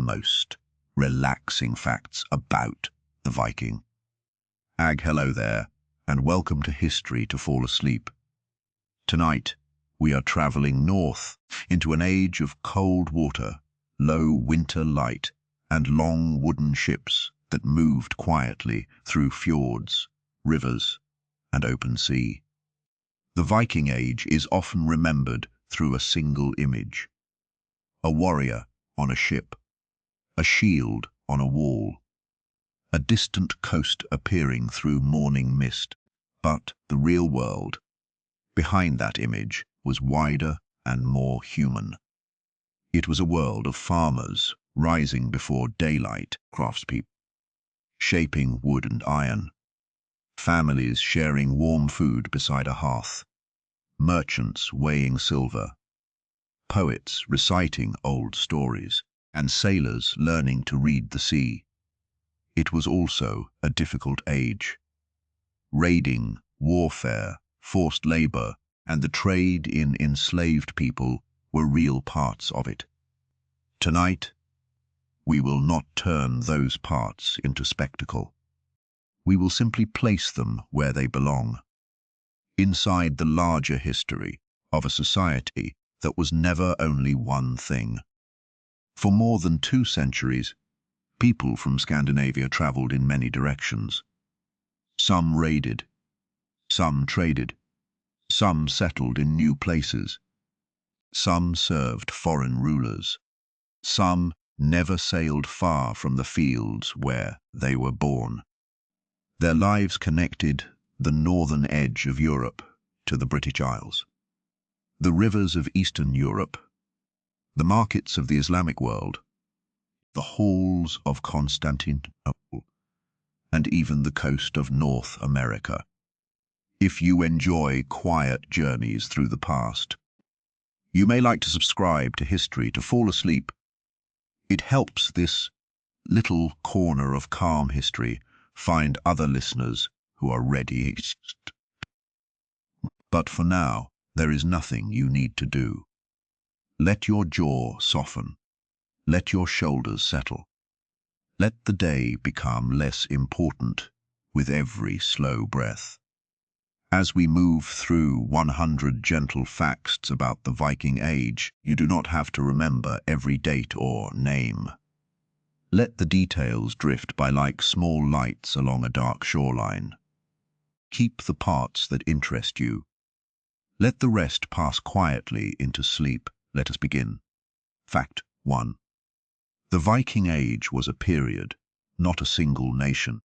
most relaxing facts about the Viking. Hello there, and welcome to History to Fall Asleep. Tonight, we are traveling north into an age of cold water, low winter light, and long wooden ships that moved quietly through fjords, rivers, and open sea. The Viking Age is often remembered through a single image: a warrior on a ship, a shield on a wall, a distant coast appearing through morning mist. But the real world behind that image was wider and more human. It was a world of farmers rising before daylight, craftspeople shaping wood and iron, families sharing warm food beside a hearth, merchants weighing silver, poets reciting old stories, and sailors learning to read the sea. It was also a difficult age. Raiding, warfare, forced labor, and the trade in enslaved people were real parts of it. Tonight, we will not turn those parts into spectacle. We will simply place them where they belong, inside the larger history of a society that was never only one thing. For more than 2 centuries, people from Scandinavia traveled in many directions. Some raided, some traded, some settled in new places, some served foreign rulers, some never sailed far from the fields where they were born. Their lives connected the northern edge of Europe to the British Isles, the rivers of Eastern Europe, the markets of the Islamic world, the halls of Constantinople, and even the coast of North America. If you enjoy quiet journeys through the past, you may like to subscribe to History to Fall Asleep. It helps this little corner of calm history find other listeners who are ready. But for now, there is nothing you need to do. Let your jaw soften. Let your shoulders settle. Let the day become less important with every slow breath. As we move through 100 gentle facts about the Viking Age, you do not have to remember every date or name. Let the details drift by like small lights along a dark shoreline. Keep the parts that interest you. Let the rest pass quietly into sleep. Let us begin. Fact 1. The Viking Age was a period, not a single nation.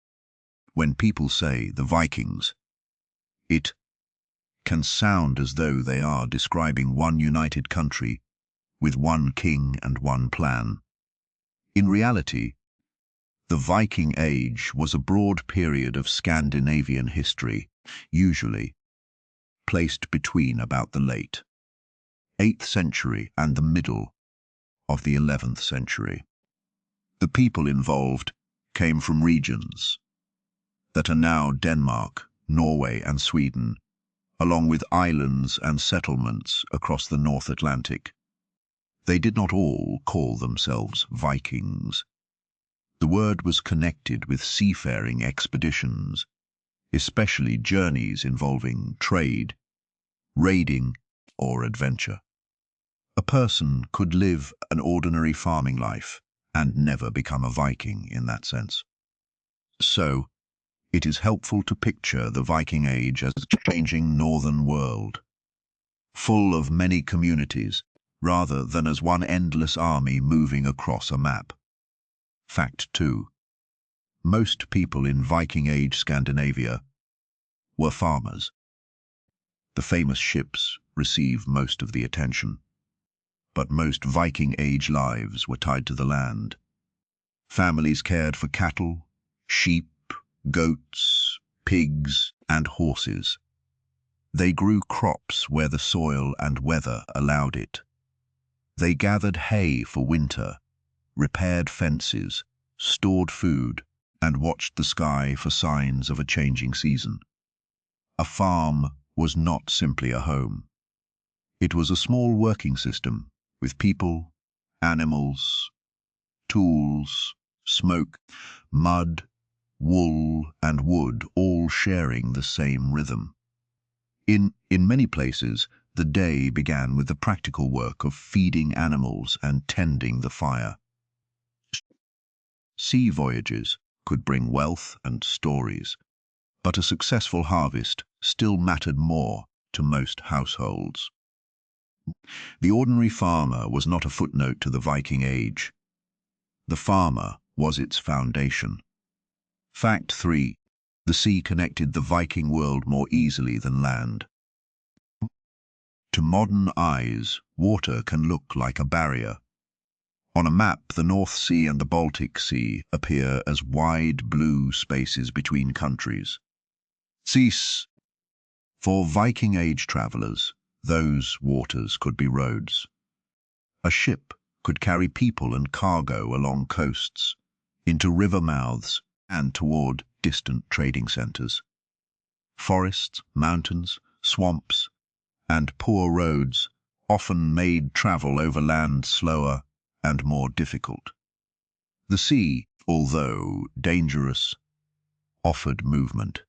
When people say the Vikings, it can sound as though they are describing one united country with one king and one plan. In reality, the Viking Age was a broad period of Scandinavian history, usually placed between about the late 8th century and the middle of the 11th century. The people involved came from regions that are now Denmark, Norway, and Sweden, along with islands and settlements across the North Atlantic. They did not all call themselves Vikings. The word was connected with seafaring expeditions, especially journeys involving trade, raiding, or adventure. A person could live an ordinary farming life and never become a Viking in that sense. So, it is helpful to picture the Viking Age as a changing northern world, full of many communities, rather than as one endless army moving across a map. Fact 2. Most people in Viking Age Scandinavia were farmers. The famous ships receive most of the attention, but most Viking Age lives were tied to the land. Families cared for cattle, sheep, goats, pigs, and horses. They grew crops where the soil and weather allowed it. They gathered hay for winter, repaired fences, stored food, and watched the sky for signs of a changing season. A farm was not simply a home. It was a small working system with people, animals, tools, smoke, mud, wool, and wood, all sharing the same rhythm. In many places, the day began with the practical work of feeding animals and tending the fire. Sea voyages could bring wealth and stories, but a successful harvest still mattered more to most households. The ordinary farmer was not a footnote to the Viking Age. The farmer was its foundation. Fact 3. The sea connected the Viking world more easily than land. To modern eyes, water can look like a barrier. On a map, the North Sea and the Baltic Sea appear as wide blue spaces between countries. Cease. For Viking Age travelers, those waters could be roads. A ship could carry people and cargo along coasts, into river mouths, and toward distant trading centers. Forests, mountains, swamps, and poor roads often made travel over land slower and more difficult. The sea, although dangerous, offered movement.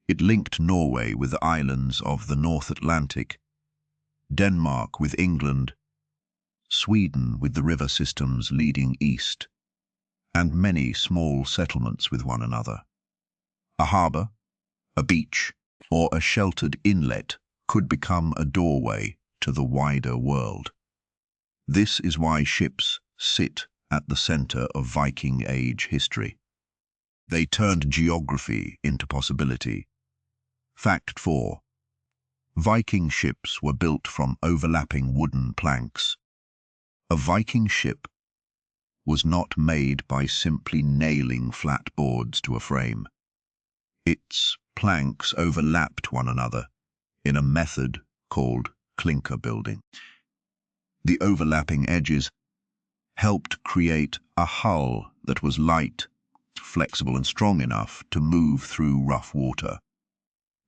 It linked Norway with the islands of the North Atlantic, Denmark with England, Sweden with the river systems leading east, and many small settlements with one another. A harbour, a beach, or a sheltered inlet could become a doorway to the wider world. This is why ships sit at the centre of Viking Age history. They turned geography into possibility. Fact 4. Viking ships were built from overlapping wooden planks. A Viking ship was not made by simply nailing flat boards to a frame. Its planks overlapped one another in a method called clinker building. The overlapping edges helped create a hull that was light, flexible and strong enough to move through rough water.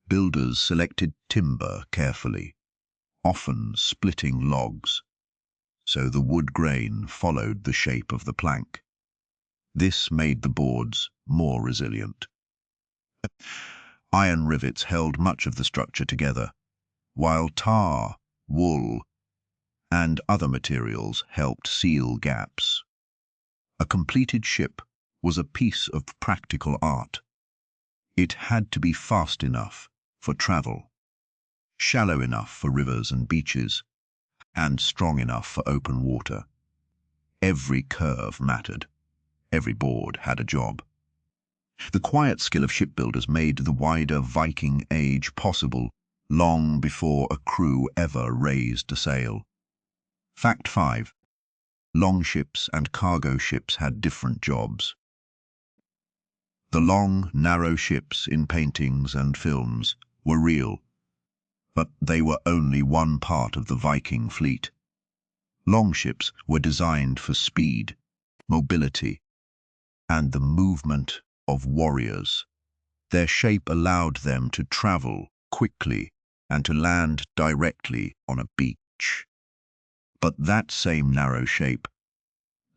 Builders selected timber carefully, often splitting logs, so the wood grain followed the shape of the plank. This made the boards more resilient. Iron rivets held much of the structure together, while tar, wool, and other materials helped seal gaps. A completed ship was a piece of practical art. It had to be fast enough for travel, shallow enough for rivers and beaches, and strong enough for open water. Every curve mattered. Every board had a job. The quiet skill of shipbuilders made the wider Viking Age possible long before a crew ever raised a sail. Fact 5. Longships and cargo ships had different jobs. The long, narrow ships in paintings and films were real, but they were only one part of the Viking fleet. Longships were designed for speed, mobility, and the movement of warriors. Their shape allowed them to travel quickly and to land directly on a beach. But that same narrow shape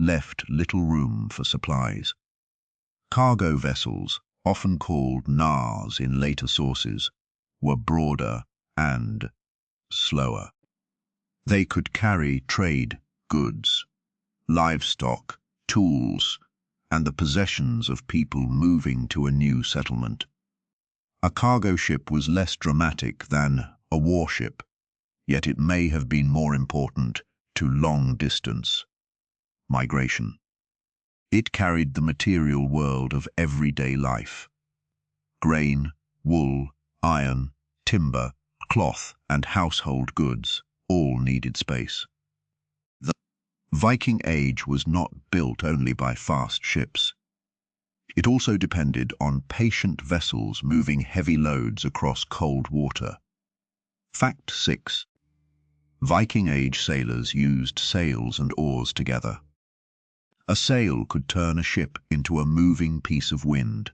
left little room for supplies. Cargo vessels, often called nars in later sources, were broader and slower. They could carry trade goods, livestock, tools, and the possessions of people moving to a new settlement. A cargo ship was less dramatic than a warship, yet it may have been more important to long-distance migration. It carried the material world of everyday life. Grain, wool, iron, timber, cloth, and household goods all needed space. The Viking Age was not built only by fast ships. It also depended on patient vessels moving heavy loads across cold water. Fact 6. Viking Age sailors used sails and oars together. A sail could turn a ship into a moving piece of wind.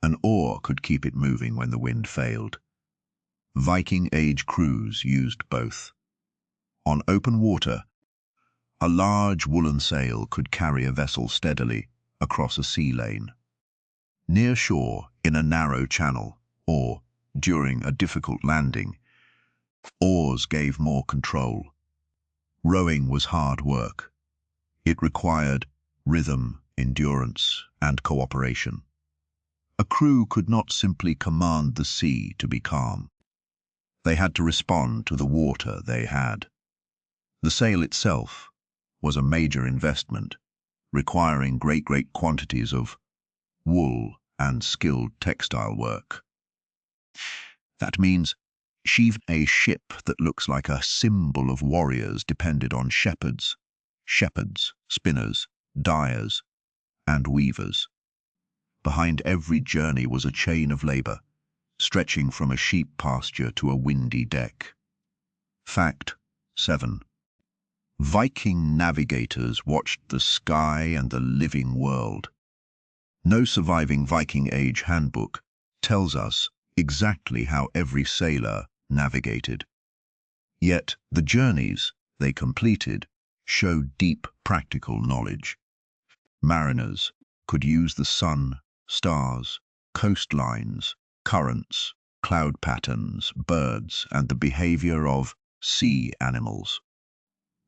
An oar could keep it moving when the wind failed. Viking Age crews used both. On open water, A large woolen sail could carry a vessel steadily across a sea lane. Near shore, in a narrow channel, or during a difficult landing, oars gave more control. Rowing was hard work. It required rhythm, endurance, and cooperation. A crew could not simply command the sea to be calm. They had to respond to the water they had. The sail itself was a major investment, requiring great quantities of wool and skilled textile work. That means a ship that looks like a symbol of warriors depended on shepherds, spinners, dyers, and weavers. Behind every journey was a chain of labor, stretching from a sheep pasture to a windy deck. Fact 7. Viking navigators watched the sky and the living world. No surviving Viking Age handbook tells us exactly how every sailor navigated. Yet the journeys they completed show deep practical knowledge. Mariners could use the sun, stars, coastlines, currents, cloud patterns, birds, and the behavior of sea animals.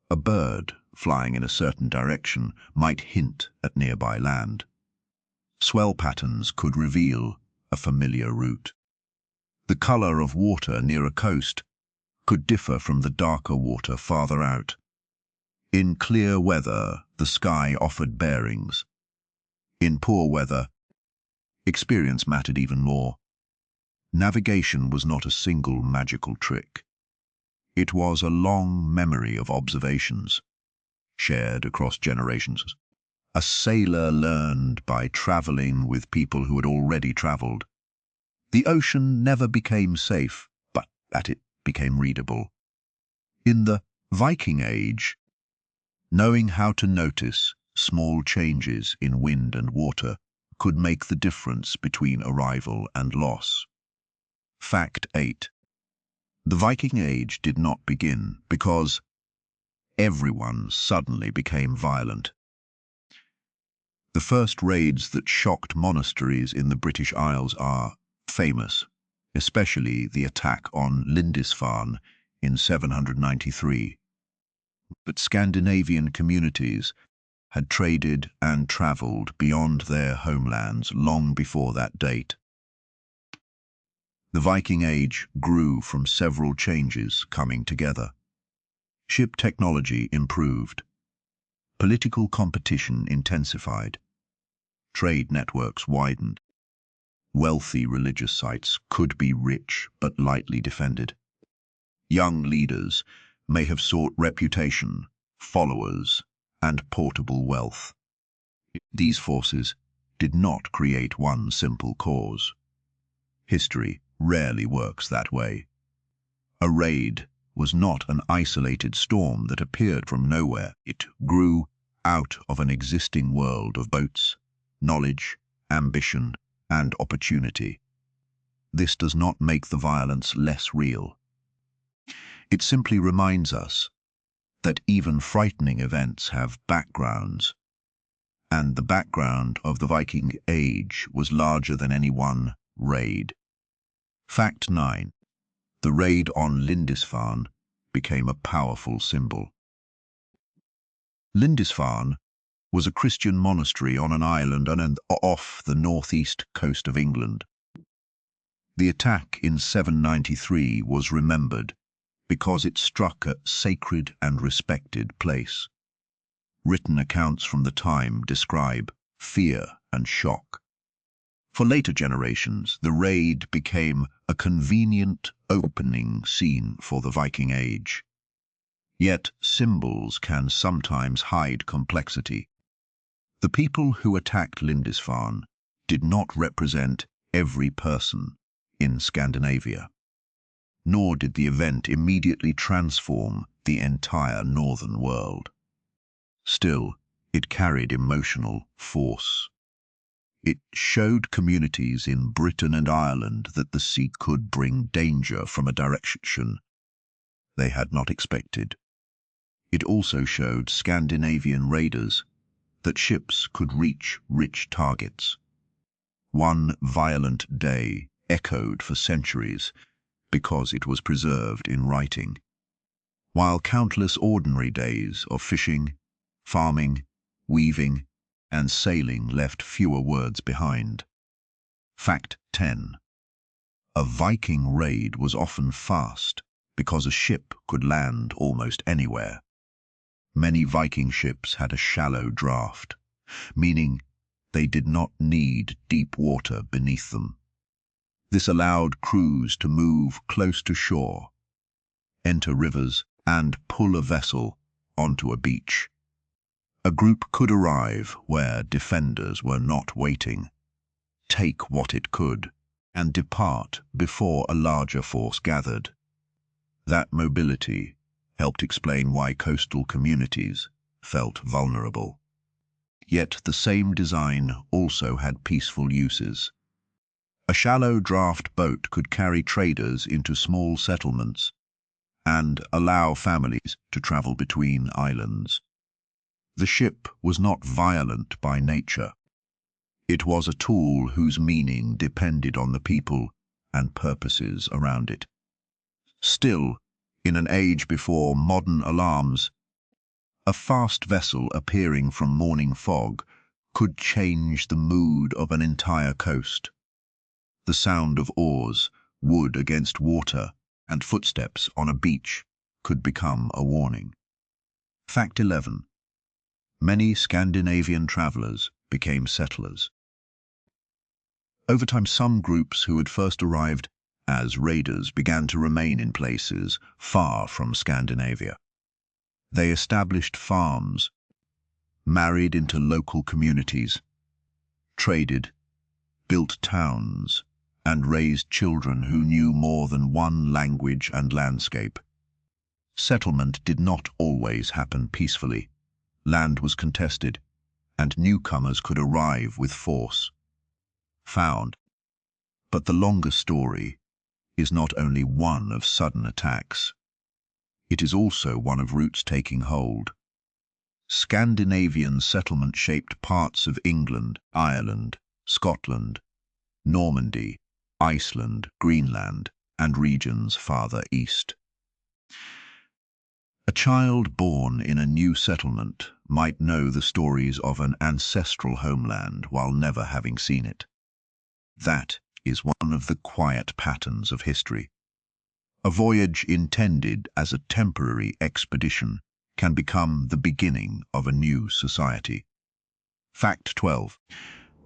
A bird flying in a certain direction might hint at nearby land. Swell patterns could reveal a familiar route. The color of water near a coast could differ from the darker water farther out. In clear weather, the sky offered bearings. In poor weather, experience mattered even more. Navigation was not a single magical trick. It was a long memory of observations, shared across generations. A sailor learned by traveling with people who had already traveled. The ocean never became safe, but that it became readable. In the Viking Age, knowing how to notice small changes in wind and water could make the difference between arrival and loss. Fact 8. The Viking Age did not begin because everyone suddenly became violent. The first raids that shocked monasteries in the British Isles are famous, especially the attack on Lindisfarne in 793. But Scandinavian communities had traded and travelled beyond their homelands long before that date. The Viking Age grew from several changes coming together. Ship technology improved. Political competition intensified. Trade networks widened. Wealthy religious sites could be rich but lightly defended. Young leaders may have sought reputation, followers, and portable wealth. These forces did not create one simple cause. History rarely works that way. A raid was not an isolated storm that appeared from nowhere. It grew out of an existing world of boats, knowledge, ambition, and opportunity. This does not make the violence less real. It simply reminds us that even frightening events have backgrounds, and the background of the Viking Age was larger than any one raid. Fact 9. The raid on Lindisfarne became a powerful symbol. Lindisfarne was a Christian monastery on an island and off the northeast coast of England. The attack in 793 was remembered because it struck a sacred and respected place. Written accounts from the time describe fear and shock. For later generations, the raid became a convenient opening scene for the Viking Age. Yet symbols can sometimes hide complexity. The people who attacked Lindisfarne did not represent every person in Scandinavia, nor did the event immediately transform the entire northern world. Still, it carried emotional force. It showed communities in Britain and Ireland that the sea could bring danger from a direction they had not expected. It also showed Scandinavian raiders that ships could reach rich targets. One violent day echoed for centuries because it was preserved in writing, while countless ordinary days of fishing, farming, weaving, and sailing left fewer words behind. Fact 10. A Viking raid was often fast because a ship could land almost anywhere. Many Viking ships had a shallow draft, meaning they did not need deep water beneath them. This allowed crews to move close to shore, enter rivers, and pull a vessel onto a beach. A group could arrive where defenders were not waiting, take what it could, and depart before a larger force gathered. That mobility helped explain why coastal communities felt vulnerable. Yet the same design also had peaceful uses. A shallow draft boat could carry traders into small settlements and allow families to travel between islands. The ship was not violent by nature. It was a tool whose meaning depended on the people and purposes around it. Still, in an age before modern alarms, a fast vessel appearing from morning fog could change the mood of an entire coast. The sound of oars, wood against water, and footsteps on a beach could become a warning. Fact 11. Many Scandinavian travelers became settlers. Over time, some groups who had first arrived as raiders began to remain in places far from Scandinavia. They established farms, married into local communities, traded, built towns, and raised children who knew more than one language and landscape. Settlement did not always happen peacefully. Land was contested, and newcomers could arrive with force. Found. But the longer story is not only one of sudden attacks. It is also one of roots taking hold. Scandinavian settlement shaped parts of England, Ireland, Scotland, Normandy, Iceland, Greenland, and regions farther east. A child born in a new settlement might know the stories of an ancestral homeland while never having seen it. That is one of the quiet patterns of history. A voyage intended as a temporary expedition can become the beginning of a new society. Fact 12.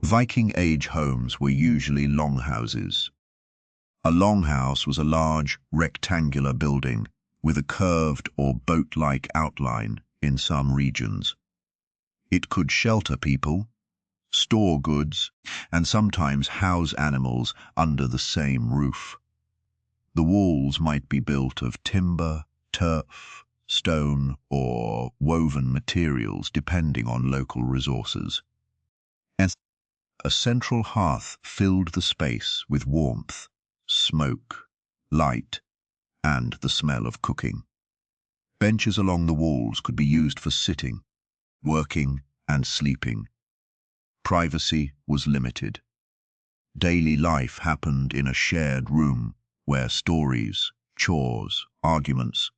Viking Age homes were usually longhouses. A longhouse was a large, rectangular building with a curved or boat-like outline in some regions. It could shelter people, store goods, and sometimes house animals under the same roof. The walls might be built of timber, turf, stone, or woven materials depending on local resources. And a central hearth filled the space with warmth, smoke, light, and the smell of cooking. Benches along the walls could be used for sitting, working, and sleeping. Privacy was limited. Daily life happened in a shared room where stories, chores, arguments,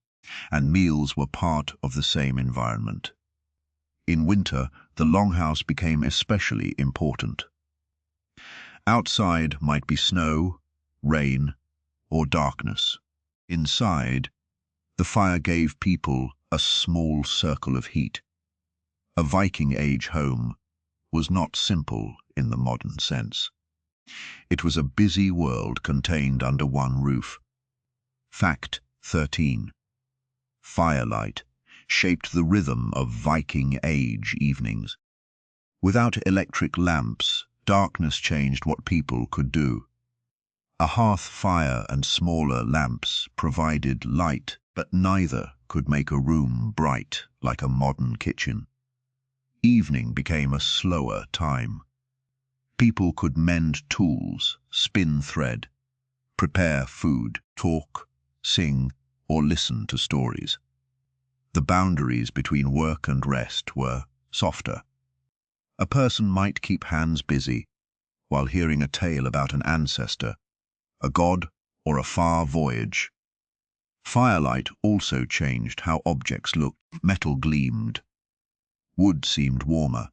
and meals were part of the same environment. In winter, the longhouse became especially important. Outside might be snow, rain, or darkness. Inside, the fire gave people a small circle of heat. A Viking Age home was not simple in the modern sense. It was a busy world contained under one roof. Fact 13. Firelight shaped the rhythm of Viking Age evenings. Without electric lamps, darkness changed what people could do. A hearth fire and smaller lamps provided light, but neither could make a room bright like a modern kitchen. Evening became a slower time. People could mend tools, spin thread, prepare food, talk, sing, or listen to stories. The boundaries between work and rest were softer. A person might keep hands busy while hearing a tale about an ancestor, a god, or a far voyage. Firelight also changed how objects looked. Metal gleamed. Wood seemed warmer.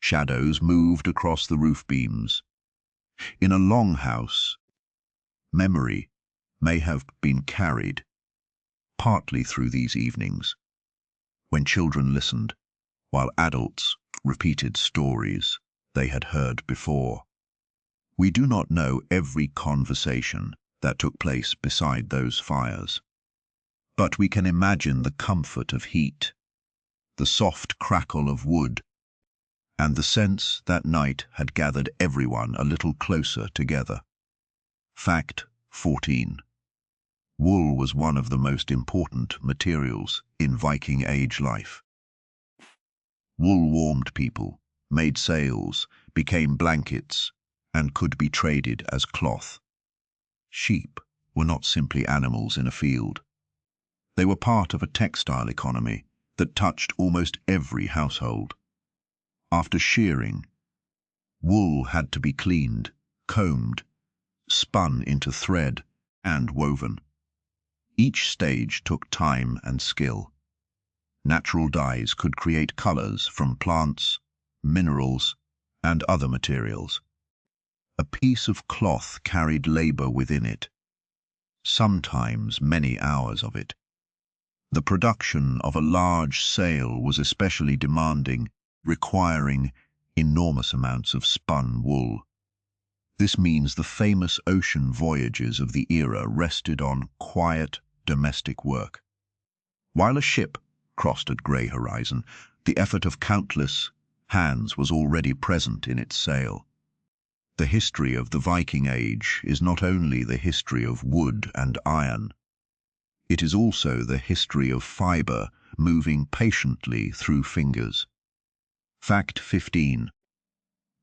Shadows moved across the roof beams. In a longhouse, memory may have been carried, partly through these evenings, when children listened, while adults repeated stories they had heard before. We do not know every conversation that took place beside those fires, but we can imagine the comfort of heat, the soft crackle of wood, and the sense that night had gathered everyone a little closer together. Fact 14. Wool was one of the most important materials in Viking Age life. Wool warmed people, made sails, became blankets, and could be traded as cloth. Sheep were not simply animals in a field. They were part of a textile economy that touched almost every household. After shearing, wool had to be cleaned, combed, spun into thread, and woven. Each stage took time and skill. Natural dyes could create colors from plants, minerals, and other materials. A piece of cloth carried labor within it, sometimes many hours of it. The production of a large sail was especially demanding, requiring enormous amounts of spun wool. This means the famous ocean voyages of the era rested on quiet, domestic work. While a ship crossed at grey horizon, the effort of countless hands was already present in its sail. The history of the Viking Age is not only the history of wood and iron. It is also the history of fibre moving patiently through fingers. Fact 15.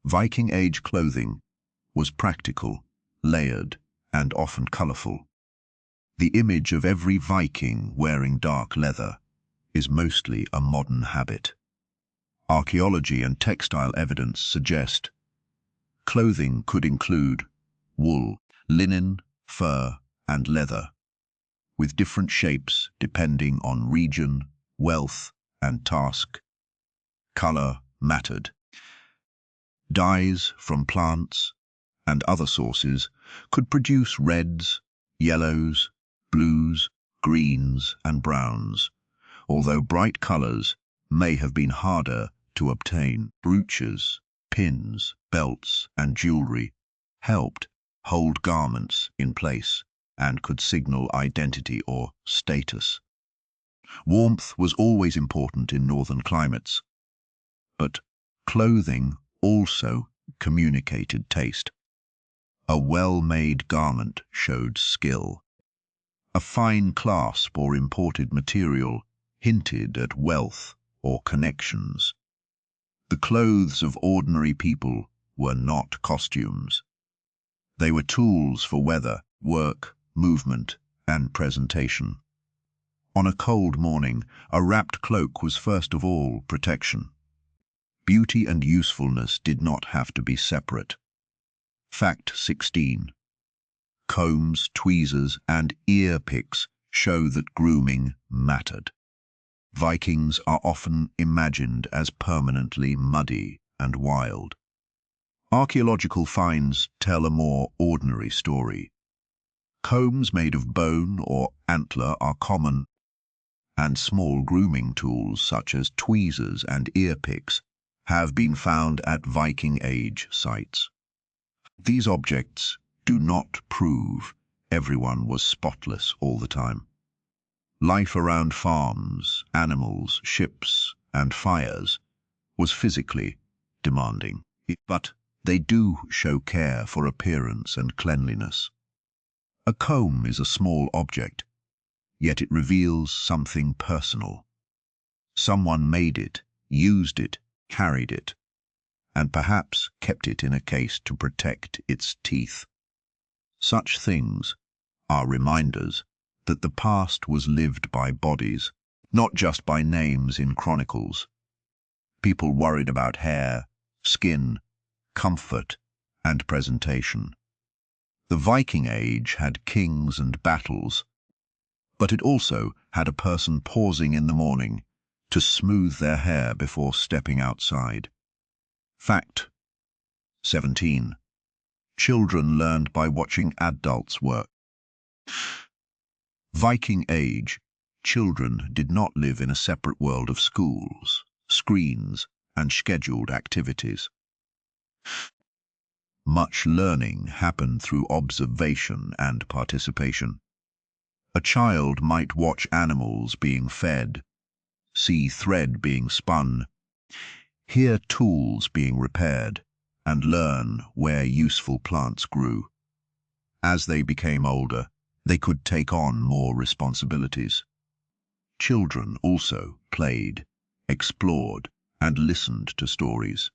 Viking Age clothing was practical, layered, and often colourful. The image of every Viking wearing dark leather is mostly a modern habit. Archaeology and textile evidence suggest clothing could include wool, linen, fur, and leather, with different shapes depending on region, wealth, and task. Colour mattered. Dyes from plants and other sources could produce reds, yellows, blues, greens, and browns, although bright colours may have been harder to obtain. Brooches, pins, belts, and jewellery helped hold garments in place and could signal identity or status. Warmth was always important in northern climates, but clothing also communicated taste. A well-made garment showed skill. A fine clasp or imported material hinted at wealth or connections. The clothes of ordinary people were not costumes. They were tools for weather, work, movement, and presentation. On a cold morning, a wrapped cloak was first of all protection. Beauty and usefulness did not have to be separate. Fact 16. Combs, tweezers, and ear picks show that grooming mattered. Vikings are often imagined as permanently muddy and wild. Archaeological finds tell a more ordinary story. Combs made of bone or antler are common, and small grooming tools such as tweezers and ear picks have been found at Viking Age sites. These objects do not prove everyone was spotless all the time. Life around farms, animals, ships, and fires was physically demanding, but they do show care for appearance and cleanliness. A comb is a small object, yet it reveals something personal. Someone made it, used it, carried it, and perhaps kept it in a case to protect its teeth. Such things are reminders that the past was lived by bodies, not just by names in chronicles. People worried about hair, skin, comfort, and presentation. The Viking Age had kings and battles, but it also had a person pausing in the morning to smooth their hair before stepping outside. Fact 17. Children learned by watching adults work. Viking Age, children did not live in a separate world of schools, screens, and scheduled activities. Much learning happened through observation and participation. A child might watch animals being fed, see thread being spun, hear tools being repaired, and learn where useful plants grew. As they became older, they could take on more responsibilities. Children also played, explored, and listened to stories.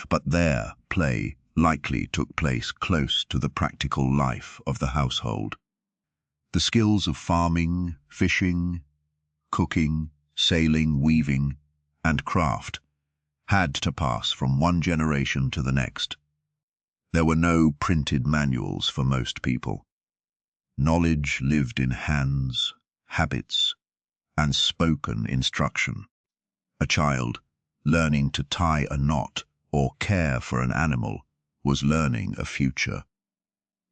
But their play likely took place close to the practical life of the household. The skills of farming, fishing, cooking, sailing, weaving, and craft had to pass from one generation to the next. There were no printed manuals for most people. Knowledge lived in hands, habits, and spoken instruction. A child learning to tie a knot or care for an animal was learning a future.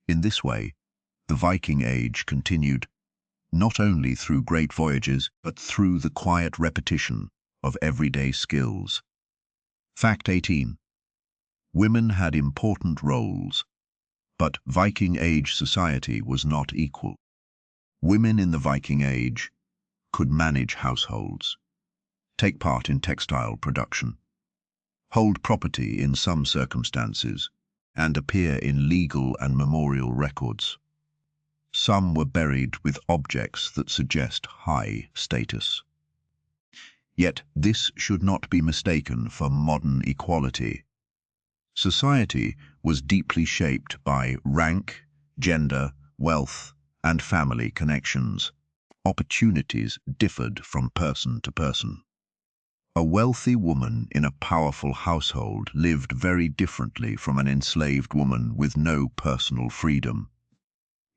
In this way, the Viking Age continued, not only through great voyages, but through the quiet repetition of everyday skills. Fact 18. Women had important roles, but Viking Age society was not equal. Women in the Viking Age could manage households, take part in textile production, hold property in some circumstances, and appear in legal and memorial records. Some were buried with objects that suggest high status. Yet this should not be mistaken for modern equality. Society was deeply shaped by rank, gender, wealth, and family connections. Opportunities differed from person to person. A wealthy woman in a powerful household lived very differently from an enslaved woman with no personal freedom.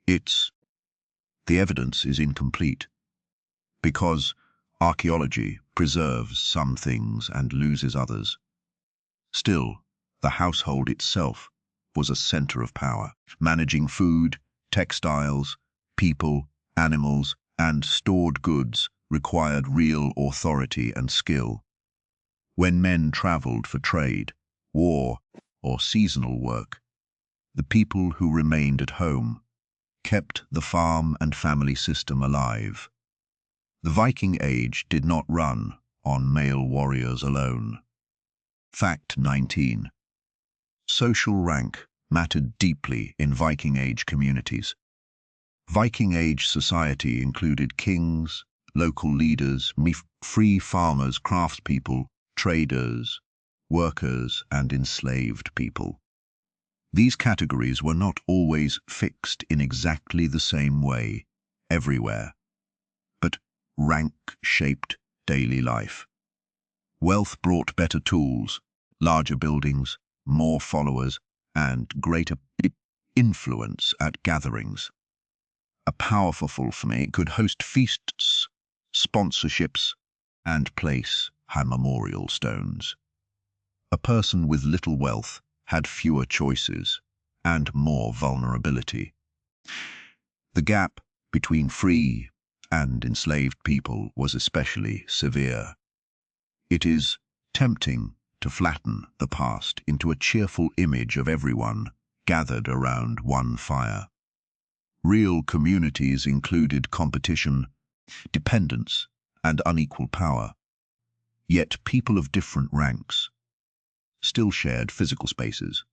The evidence is incomplete, because archaeology preserves some things and loses others. Still, the household itself was a center of power, managing food, textiles, people, animals, and stored goods required real authority and skill. When men traveled for trade, war, or seasonal work, the people who remained at home kept the farm and family system alive. The Viking Age did not run on male warriors alone. Fact 19. Social rank mattered deeply in Viking Age communities. Viking Age society included kings, local leaders, free farmers, craftspeople, traders, workers, and enslaved people. These categories were not always fixed in exactly the same way everywhere, but rank shaped daily life. Wealth brought better tools, larger buildings, more followers, and greater influence at gatherings. A powerful family could host feasts, sponsorships, and place high memorial stones. A person with little wealth had fewer choices and more vulnerability. The gap between free and enslaved people was especially severe. It is tempting to flatten the past into a cheerful image of everyone gathered around one fire. Real communities included competition, dependence, and unequal power. Yet people of different ranks still shared physical spaces,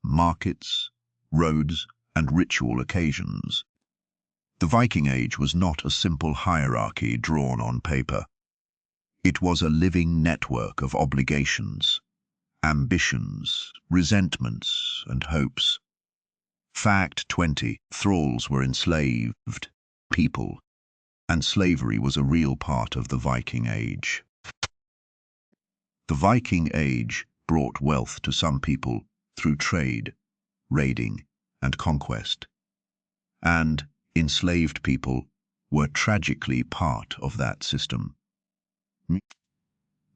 markets, roads, and ritual occasions. The Viking Age was not a simple hierarchy drawn on paper. It was a living network of obligations, ambitions, resentments, and hopes. Fact 20. Thralls were enslaved people. and slavery was a real part of the Viking Age. The Viking Age brought wealth to some people through trade, raiding, and conquest, and enslaved people were tragically part of that system.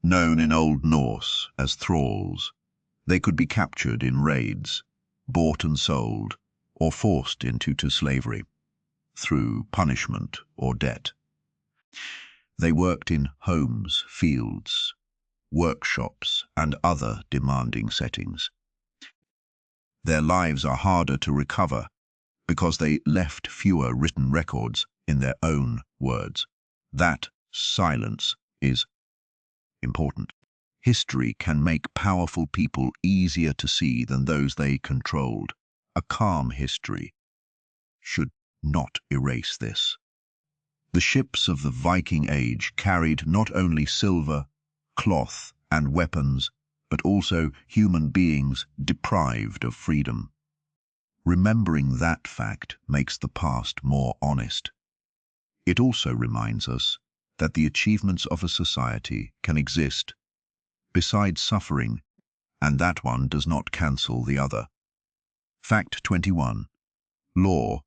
Known in Old Norse as thralls, they could be captured in raids, bought and sold, or forced into slavery through punishment or debt. They worked in homes, fields, workshops, and other demanding settings. Their lives are harder to recover because they left fewer written records in their own words. That silence is important. History can make powerful people easier to see than those they controlled. A calm history should not erase this. The ships of the Viking Age carried not only silver, cloth, and weapons, but also human beings deprived of freedom. Remembering that fact makes the past more honest. It also reminds us that the achievements of a society can exist besides suffering, and that one does not cancel the other. Fact 21. Law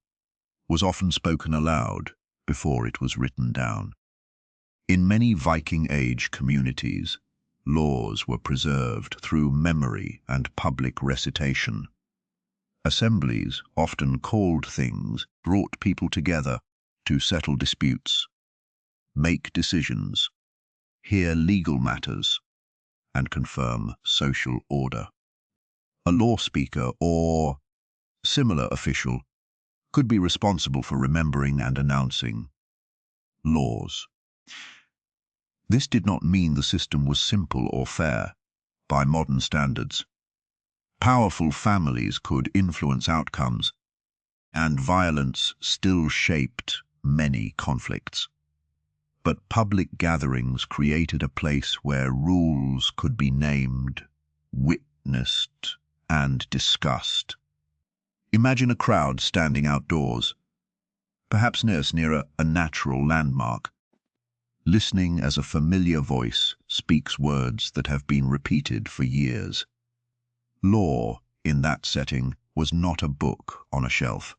was often spoken aloud before it was written down. In many Viking Age communities, laws were preserved through memory and public recitation. Assemblies, often called things, brought people together to settle disputes, make decisions, hear legal matters, and confirm social order. A law speaker or similar official could be responsible for remembering and announcing laws. This did not mean the system was simple or fair by modern standards. Powerful families could influence outcomes, and violence still shaped many conflicts. But public gatherings created a place where rules could be named, witnessed, and discussed. Imagine a crowd standing outdoors, perhaps near a natural landmark, listening as a familiar voice speaks words that have been repeated for years. Law, in that setting, was not a book on a shelf.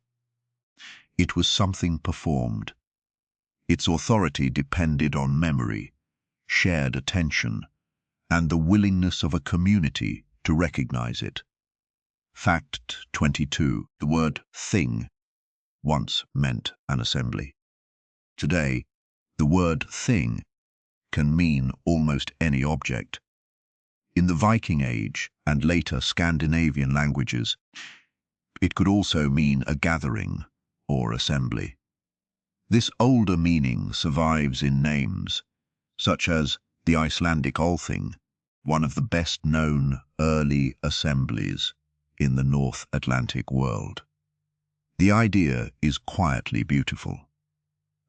It was something performed. Its authority depended on memory, shared attention, and the willingness of a community to recognize it. Fact 22. The word thing once meant an assembly. Today, the word thing can mean almost any object. In the Viking Age and later Scandinavian languages, it could also mean a gathering or assembly. This older meaning survives in names, such as the Icelandic Althing, one of the best-known early assemblies in the North Atlantic world. The idea is quietly beautiful.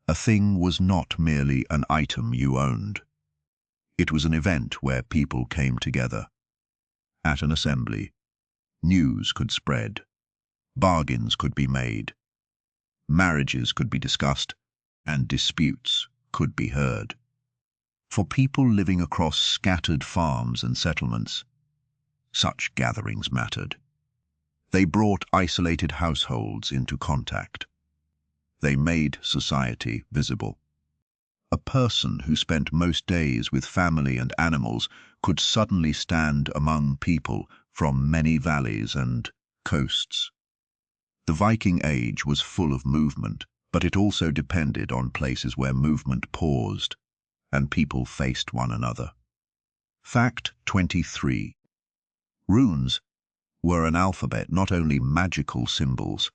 A thing was not merely an item you owned. It was an event where people came together. At an assembly, news could spread, bargains could be made, marriages could be discussed, and disputes could be heard. For people living across scattered farms and settlements, such gatherings mattered. They brought isolated households into contact. They made society visible. A person who spent most days with family and animals could suddenly stand among people from many valleys and coasts. The Viking Age was full of movement, but it also depended on places where movement paused and people faced one another. Fact 23. Runes were an alphabet, not only magical symbols.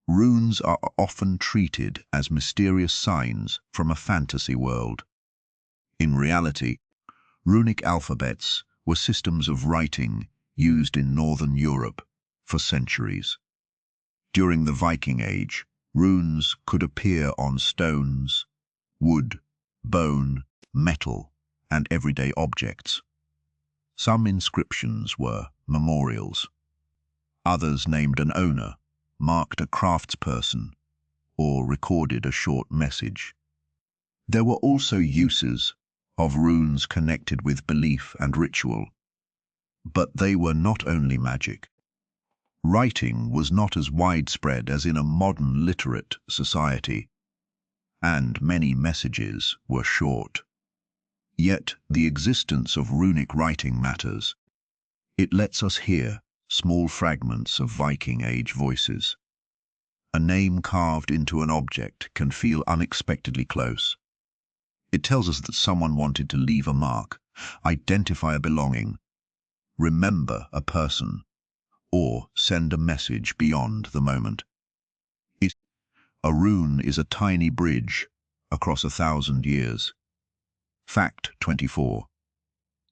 Runes are often treated as mysterious signs from a fantasy world. In reality, runic alphabets were systems of writing used in Northern Europe for centuries. During the Viking Age, runes could appear on stones, wood, bone, metal, and everyday objects. Some inscriptions were memorials. Others named an owner, marked a craftsperson, or recorded a short message. There were also uses of runes connected with belief and ritual, but they were not only magic. Writing was not as widespread as in a modern literate society, and many messages were short. Yet the existence of runic writing matters. It lets us hear small fragments of Viking Age voices. A name carved into an object can feel unexpectedly close. It tells us that someone wanted to leave a mark, identify a belonging, remember a person, or send a message beyond the moment. A rune is a tiny bridge across 1,000 years. Fact 24.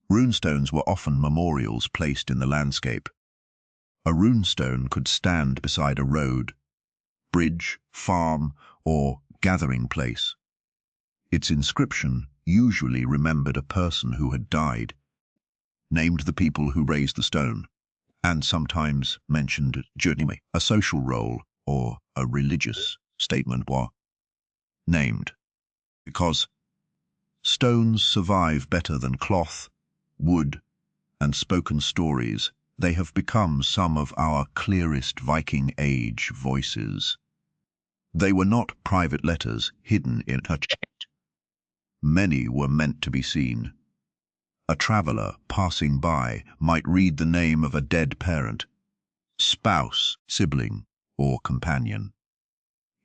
Runestones were often memorials placed in the landscape. A runestone could stand beside a road, bridge, farm, or gathering place. Its inscription usually remembered a person who had died, named the people who raised the stone, and sometimes mentioned a social role or a religious statement were named. Because stones survive better than cloth, wood, and spoken stories, they have become some of our clearest Viking Age voices. They were not private letters hidden in a chest. Many were meant to be seen. A traveler passing by might read the name of a dead parent, spouse, sibling, or companion.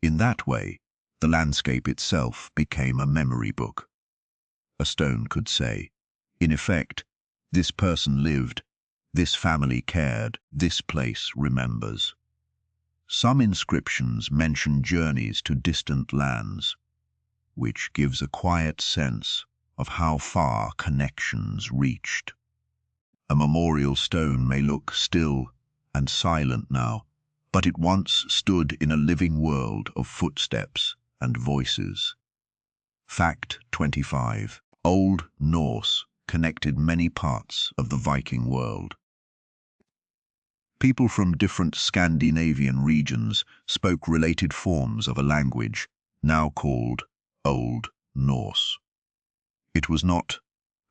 In that way, the landscape itself became a memory book. A stone could say, in effect, this person lived, this family cared, this place remembers. Some inscriptions mention journeys to distant lands, which gives a quiet sense of how far connections reached. A memorial stone may look still and silent now, but it once stood in a living world of footsteps and voices. Fact 25. Old Norse connected many parts of the Viking world. People from different Scandinavian regions spoke related forms of a language now called Old Norse. It was not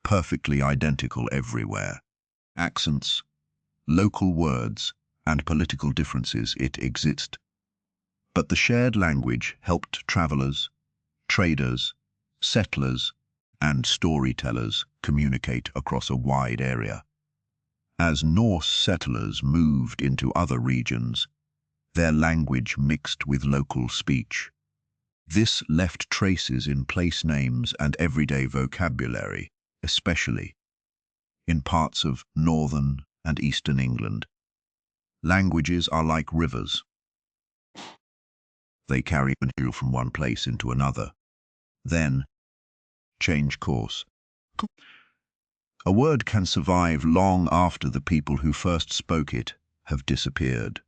perfectly identical everywhere. Accents, local words, and political differences exist. But the shared language helped travelers, traders, settlers, and storytellers communicate across a wide area. As Norse settlers moved into other regions, their language mixed with local speech. This left traces in place names and everyday vocabulary, especially in parts of northern and eastern England. Languages are like rivers. They carry material from one place into another, then change course. A word can survive long after the people who first spoke it have disappeared.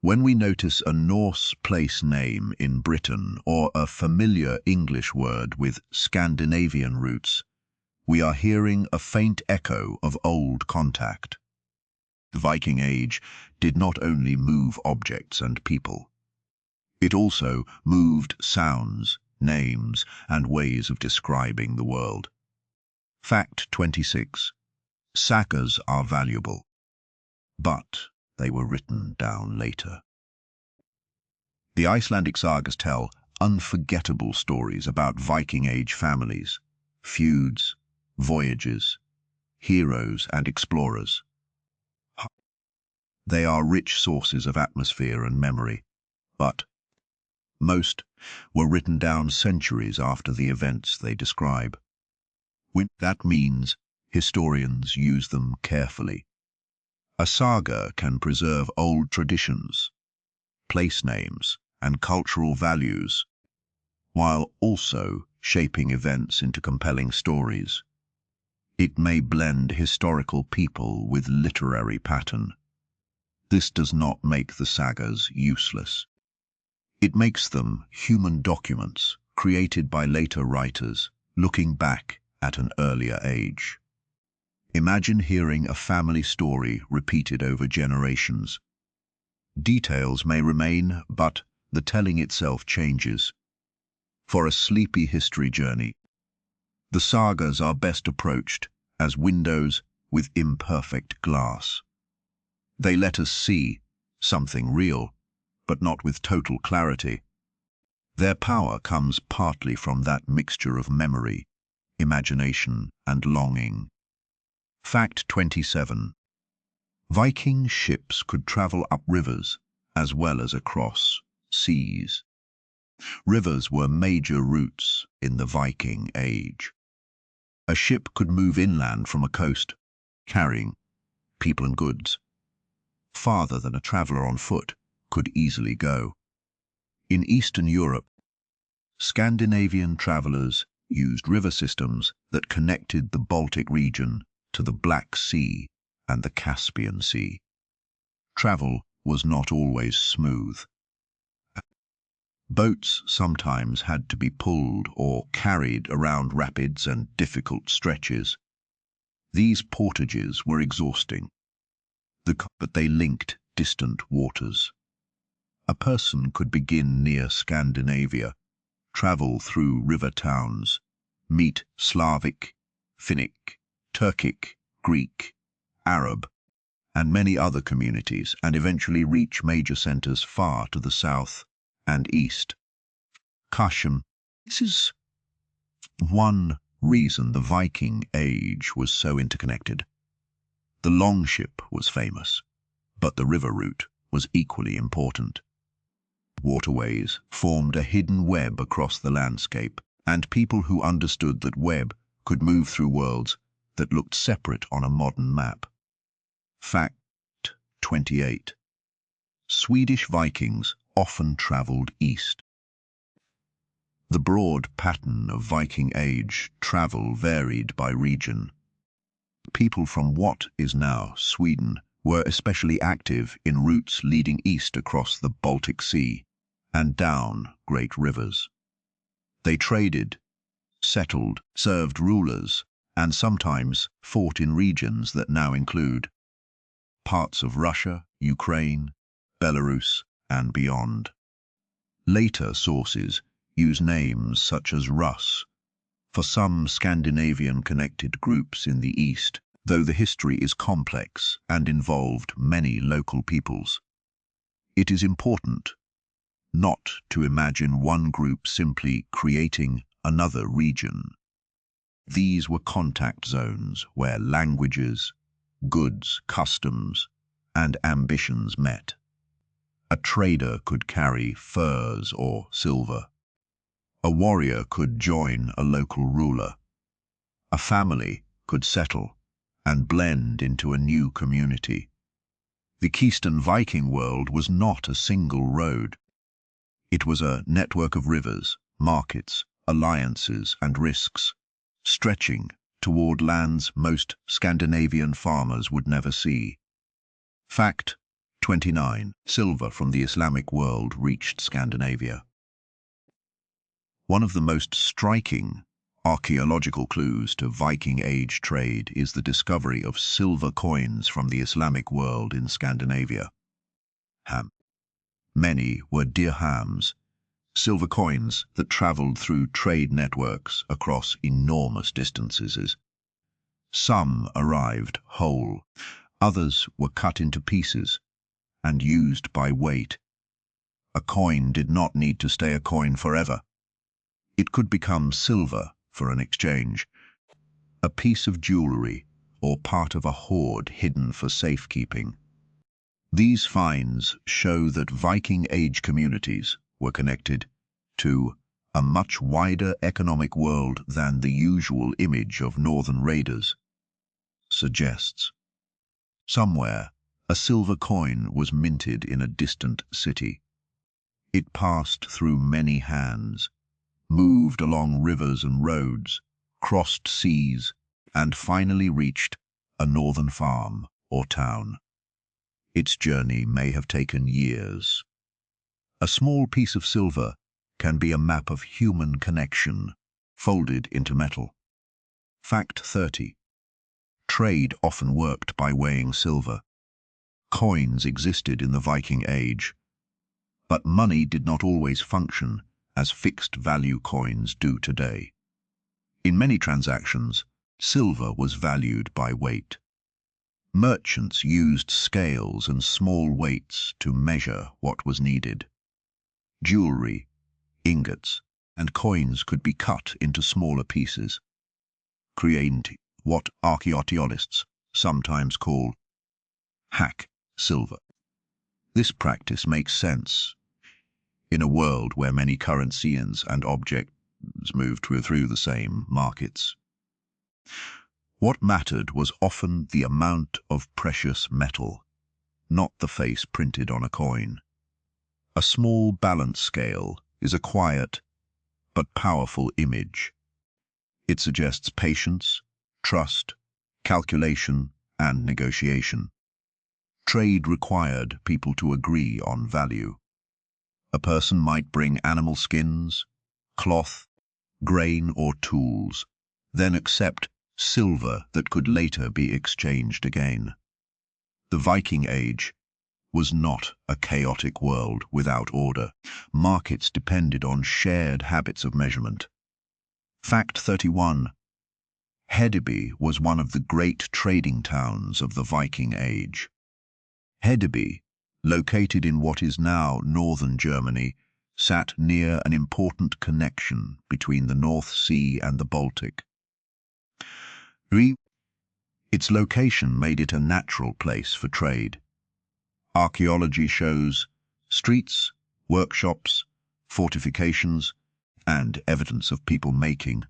When we notice a Norse place name in Britain or a familiar English word with Scandinavian roots, we are hearing a faint echo of old contact. The Viking Age did not only move objects and people. It also moved sounds, names, and ways of describing the world. Fact 26. Sagas are valuable, but they were written down later. The Icelandic sagas tell unforgettable stories about Viking Age families, feuds, voyages, heroes, and explorers. They are rich sources of atmosphere and memory, but most were written down centuries after the events they describe. That means historians use them carefully. A saga can preserve old traditions, place names, and cultural values, while also shaping events into compelling stories. It may blend historical people with literary pattern. This does not make the sagas useless. It makes them human documents created by later writers, looking back at an earlier age. Imagine hearing a family story repeated over generations. Details may remain, but the telling itself changes. for a sleepy history journey. The sagas are best approached as windows with imperfect glass. They let us see something real, but not with total clarity. Their power comes partly from that mixture of memory, imagination, and longing. Fact 27. Viking ships could travel up rivers as well as across seas. Rivers were major routes in the Viking Age. A ship could move inland from a coast, carrying people and goods, farther than a traveller on foot could easily go. In Eastern Europe, Scandinavian travellers used river systems that connected the Baltic region to the Black Sea and the Caspian Sea. Travel was not always smooth. Boats sometimes had to be pulled or carried around rapids and difficult stretches. These portages were exhausting, but they linked distant waters. A person could begin near Scandinavia, travel through river towns, meet Slavic, Finnic, Turkic, Greek, Arab, and many other communities, and eventually reach major centers far to the south and east. Cushion. This is one reason the Viking Age was so interconnected. The longship was famous, but the river route was equally important. Waterways formed a hidden web across the landscape, and people who understood that web could move through worlds that looked separate on a modern map. Fact 28. Swedish Vikings often travelled east. The broad pattern of Viking Age travel varied by region. People from what is now Sweden were especially active in routes leading east across the Baltic Sea and down great rivers. They traded, settled, served rulers, and sometimes fought in regions that now include parts of Russia, Ukraine, Belarus, and beyond. Later sources use names such as Rus for some Scandinavian-connected groups in the east, though the history is complex and involved many local peoples. It is important not to imagine one group simply creating another region. These were contact zones where languages, goods, customs, and ambitions met. A trader could carry furs or silver. A warrior could join a local ruler. A family could settle and blend into a new community. The Keystone Viking world was not a single road. It was a network of rivers, markets, alliances, and risks, stretching toward lands most Scandinavian farmers would never see. Fact 29. Silver from the Islamic world reached Scandinavia. One of the most striking archaeological clues to Viking Age trade is the discovery of silver coins from the Islamic world in Scandinavia. Many were dirhams, silver coins that traveled through trade networks across enormous distances. Some arrived whole, others were cut into pieces and used by weight. A coin did not need to stay a coin forever. It could become silver for an exchange, a piece of jewelry, or part of a hoard hidden for safekeeping. These finds show that Viking Age communities were connected to a much wider economic world than the usual image of northern raiders suggests. Somewhere, a silver coin was minted in a distant city. It passed through many hands, moved along rivers and roads, crossed seas, and finally reached a northern farm or town. Its journey may have taken years. A small piece of silver can be a map of human connection, folded into metal. Fact 30. Trade often worked by weighing silver. Coins existed in the Viking Age, but money did not always function as fixed-value coins do today. In many transactions, silver was valued by weight. Merchants used scales and small weights to measure what was needed. Jewelry, ingots, and coins could be cut into smaller pieces, creating what archaeologists sometimes call hack silver. This practice makes sense in a world where many currencies and objects moved through the same markets. What mattered was often the amount of precious metal, not the face printed on a coin. A small balance scale is a quiet but powerful image. It suggests patience, trust, calculation, and negotiation. Trade required people to agree on value. A person might bring animal skins, cloth, grain, or tools, then accept silver that could later be exchanged again. The Viking Age was not a chaotic world without order. Markets depended on shared habits of measurement. Fact 31. Hedeby was one of the great trading towns of the Viking Age. Hedeby, located in what is now northern Germany, sat near an important connection between the North Sea and the Baltic. Its location made it a natural place for trade. Archaeology shows streets, workshops, fortifications, and evidence of people making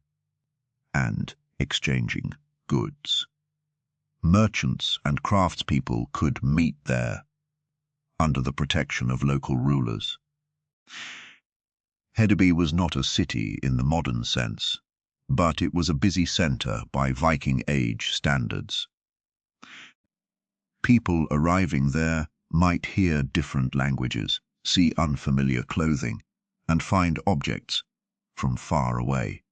and exchanging goods. Merchants and craftspeople could meet there under the protection of local rulers. Hedeby was not a city in the modern sense, but it was a busy center by Viking Age standards. People arriving there might hear different languages, see unfamiliar clothing, and find objects from far away.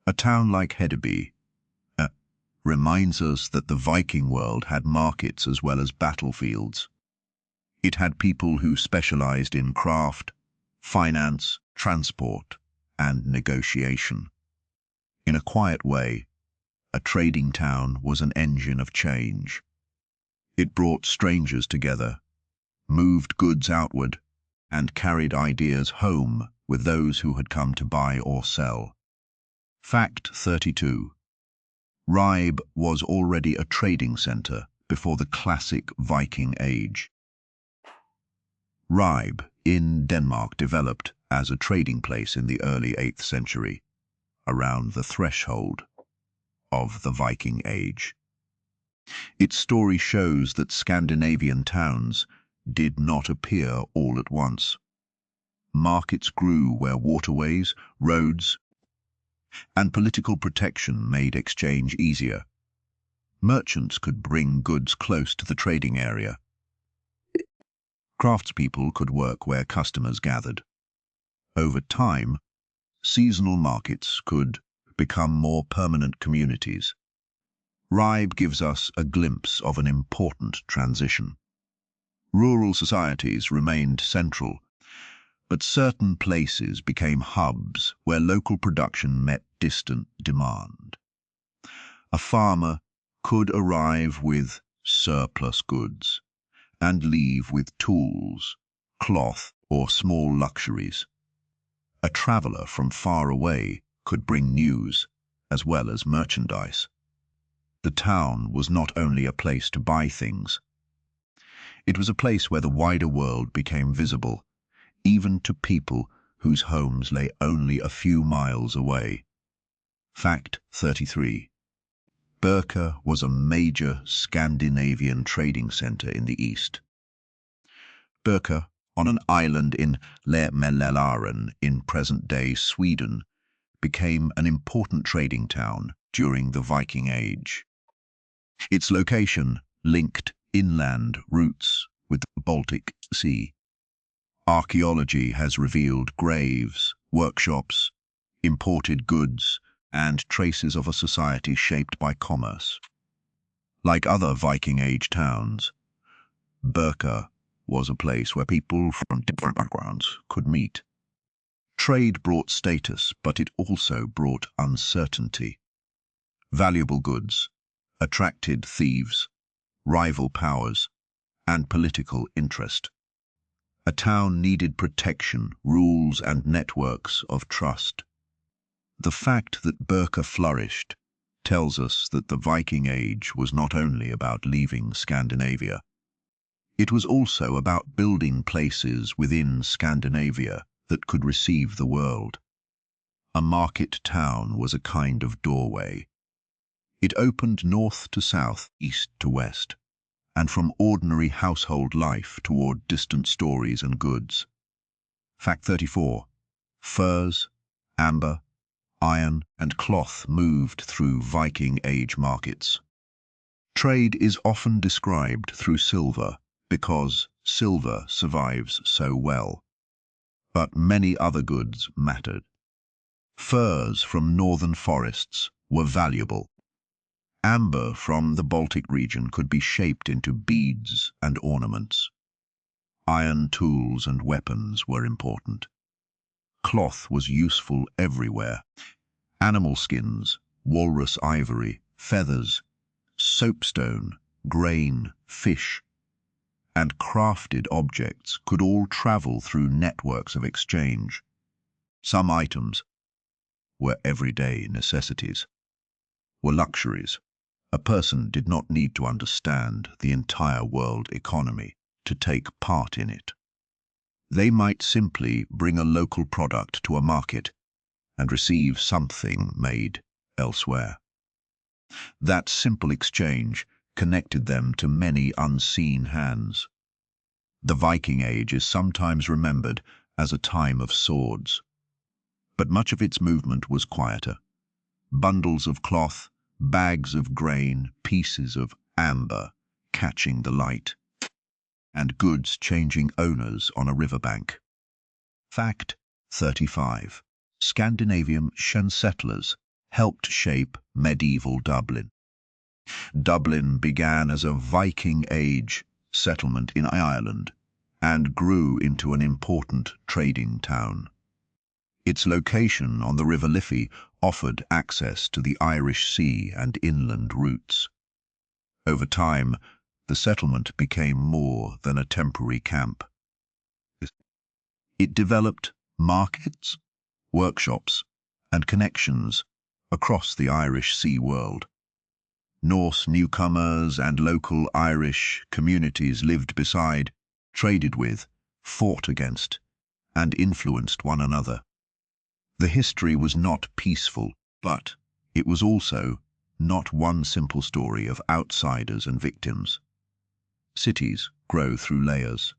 A town like Hedeby reminds us that the Viking world had markets as well as battlefields. It had people who specialized in craft, finance, transport, and negotiation. In a quiet way, a trading town was an engine of change. It brought strangers together, moved goods outward, and carried ideas home with those who had come to buy or sell. Fact 32. Ribe was already a trading center before the classic Viking Age. Ribe in Denmark developed as a trading place in the early 8th century, around the threshold of the Viking Age. Its story shows that Scandinavian towns did not appear all at once. Markets grew where waterways, roads, and political protection made exchange easier. Merchants could bring goods close to the trading area. Craftspeople could work where customers gathered. Over time, seasonal markets could become more permanent communities. Ribe gives us a glimpse of an important transition. Rural societies remained central, but certain places became hubs where local production met distant demand. A farmer could arrive with surplus goods and leave with tools, cloth, or small luxuries. A traveler from far away could bring news as well as merchandise. The town was not only a place to buy things. It was a place where the wider world became visible, even to people whose homes lay only a few miles away. Fact 33. Birka was a major Scandinavian trading center in the east. Birka, on an island in Mälaren in present-day Sweden, became an important trading town during the Viking Age. Its location linked inland routes with the Baltic Sea. Archaeology has revealed graves, workshops, imported goods, and traces of a society shaped by commerce. Like other Viking Age towns, Birka was a place where people from different backgrounds could meet. Trade brought status, but it also brought uncertainty. Valuable goods attracted thieves, rival powers, and political interest. A town needed protection, rules, and networks of trust. The fact that Birka flourished tells us that the Viking Age was not only about leaving Scandinavia. It was also about building places within Scandinavia that could receive the world. A market town was a kind of doorway. It opened north to south, east to west, and from ordinary household life toward distant stories and goods. Fact 34. Furs, amber, iron, and cloth moved through Viking Age markets. Trade is often described through silver because silver survives so well. But many other goods mattered. Furs from northern forests were valuable. Amber from the Baltic region could be shaped into beads and ornaments. Iron tools and weapons were important. Cloth was useful everywhere. Animal skins, walrus ivory, feathers, soapstone, grain, fish, and crafted objects could all travel through networks of exchange. Some items were everyday necessities, were luxuries. A person did not need to understand the entire world economy to take part in it. They might simply bring a local product to a market and receive something made elsewhere. That simple exchange connected them to many unseen hands. The Viking Age is sometimes remembered as a time of swords, but much of its movement was quieter. Bundles of cloth, bags of grain, pieces of amber catching the light, and goods changing owners on a riverbank. Fact 35. Scandinavian settlers helped shape medieval Dublin. Dublin began as a Viking Age settlement in Ireland and grew into an important trading town. Its location on the River Liffey offered access to the Irish Sea and inland routes. Over time, the settlement became more than a temporary camp. It developed markets, workshops, and connections across the Irish Sea world. Norse newcomers and local Irish communities lived beside, traded with, fought against, and influenced one another. The history was not peaceful, but it was also not one simple story of outsiders and victims. Cities grow through layers.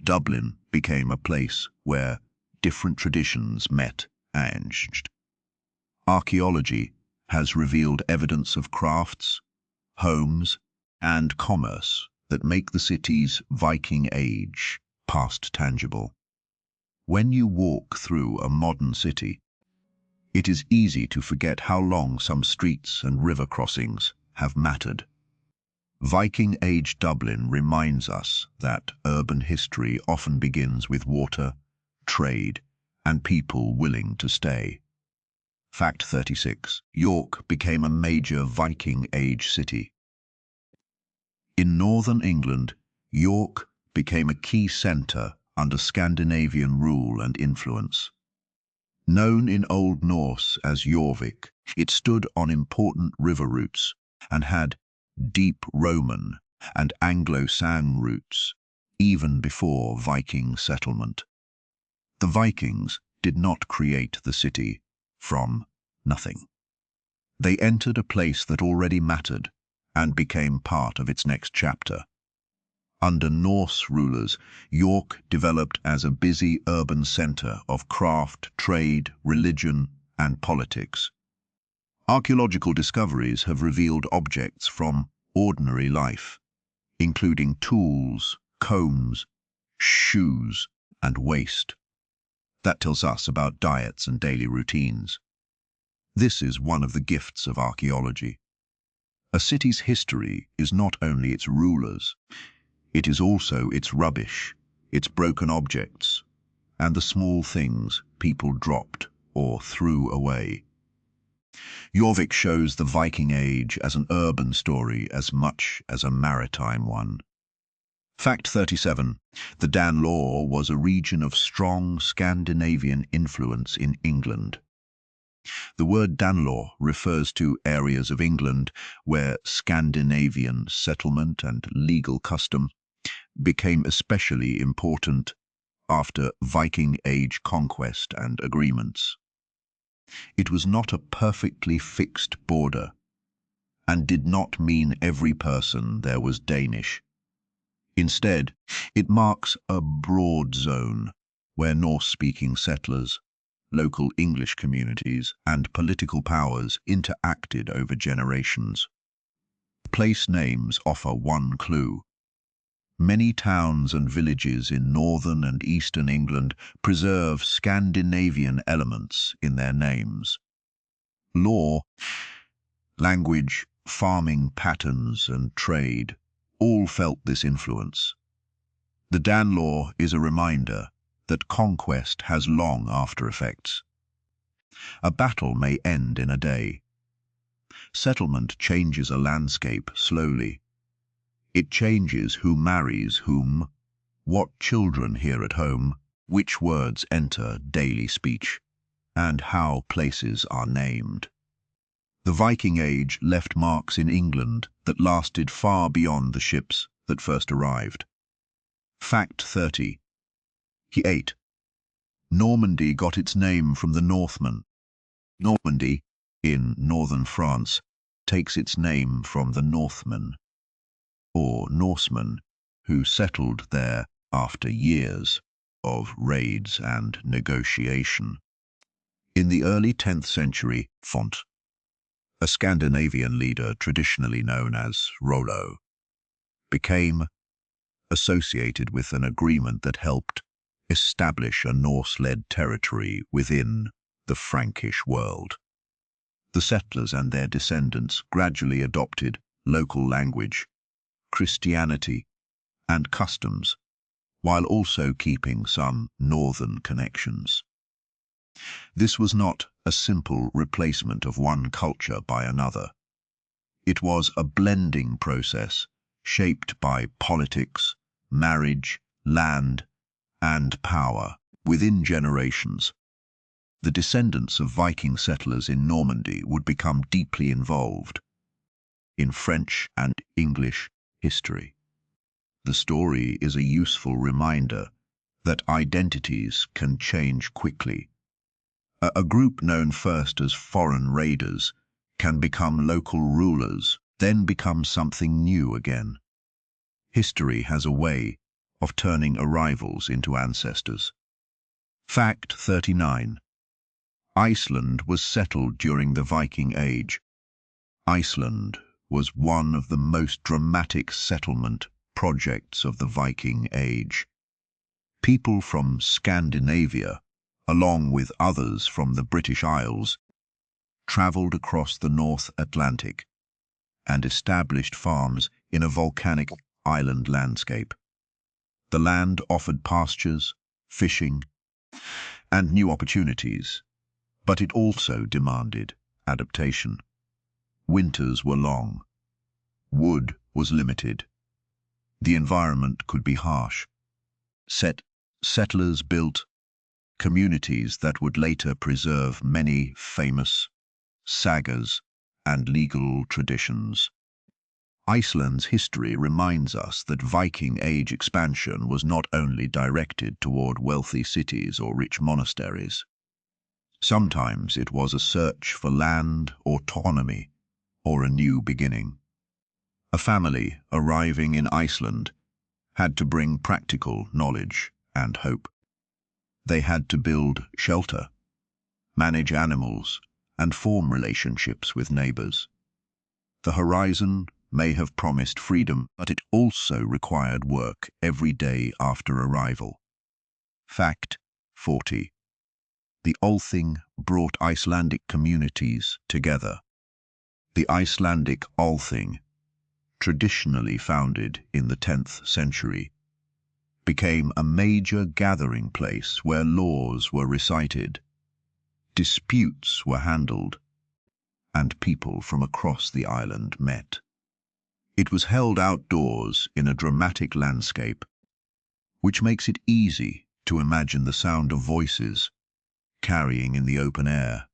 Dublin became a place where different traditions met and changed. Archaeology has revealed evidence of crafts, homes, and commerce that make the city's Viking Age past tangible. When you walk through a modern city, it is easy to forget how long some streets and river crossings have mattered. Viking Age Dublin reminds us that urban history often begins with water, trade, and people willing to stay. Fact 36. York became a major Viking Age city. In northern England, York became a key centre under Scandinavian rule and influence. Known in Old Norse as Jorvik, it stood on important river routes and had deep Roman and Anglo-Saxon roots even before Viking settlement. The Vikings did not create the city from nothing. They entered a place that already mattered and became part of its next chapter. Under Norse rulers, York developed as a busy urban centre of craft, trade, religion, and politics. Archaeological discoveries have revealed objects from ordinary life, including tools, combs, shoes, and waste. That tells us about diets and daily routines. This is one of the gifts of archaeology. A city's history is not only its rulers, it is also its rubbish, its broken objects, and the small things people dropped or threw away. Jorvik shows the Viking Age as an urban story as much as a maritime one. Fact 37. The Danelaw was a region of strong Scandinavian influence in England. The word Danelaw refers to areas of England where Scandinavian settlement and legal custom became especially important after Viking Age conquest and agreements. It was not a perfectly fixed border and did not mean every person there was Danish. Instead, it marks a broad zone where Norse-speaking settlers, local English communities, and political powers interacted over generations. Place names offer one clue. Many towns and villages in northern and eastern England preserve Scandinavian elements in their names. Law, language, farming patterns, and trade all felt this influence. The Danelaw is a reminder that conquest has long after-effects. A battle may end in a day. Settlement changes a landscape slowly. It changes who marries whom, what children hear at home, which words enter daily speech, and how places are named. The Viking Age left marks in England that lasted far beyond the ships that first arrived. Fact 30. 8. Normandy got its name from the Northmen. Normandy, in northern France, takes its name from the Northmen, or Norsemen, who settled there after years of raids and negotiation. In the early 10th century, Font, a Scandinavian leader traditionally known as Rollo, became associated with an agreement that helped establish a Norse-led territory within the Frankish world. The settlers and their descendants gradually adopted local language, Christianity, and customs, while also keeping some northern connections. This was not a simple replacement of one culture by another. It was a blending process shaped by politics, marriage, land, and power within generations. The descendants of Viking settlers in Normandy would become deeply involved in French and English history. The story is a useful reminder that identities can change quickly. A group known first as foreign raiders can become local rulers, then become something new again. History has a way of turning arrivals into ancestors. Fact 39. Iceland was settled during the Viking Age. Iceland was one of the most dramatic settlement projects of the Viking Age. People from Scandinavia, along with others from the British Isles, travelled across the North Atlantic and established farms in a volcanic island landscape. The land offered pastures, fishing, and new opportunities, but it also demanded adaptation. Winters were long. Wood was limited. The environment could be harsh. Settlers built communities that would later preserve many famous sagas and legal traditions. Iceland's history reminds us that Viking Age expansion was not only directed toward wealthy cities or rich monasteries. Sometimes it was a search for land, autonomy, or a new beginning. A family arriving in Iceland had to bring practical knowledge and hope. They had to build shelter, manage animals, and form relationships with neighbors. The horizon may have promised freedom, but it also required work every day after arrival. Fact 40. The Althing brought Icelandic communities together. The Icelandic Althing, traditionally founded in the 10th century, became a major gathering place where laws were recited, disputes were handled, and people from across the island met. It was held outdoors in a dramatic landscape, which makes it easy to imagine the sound of voices carrying in the open air.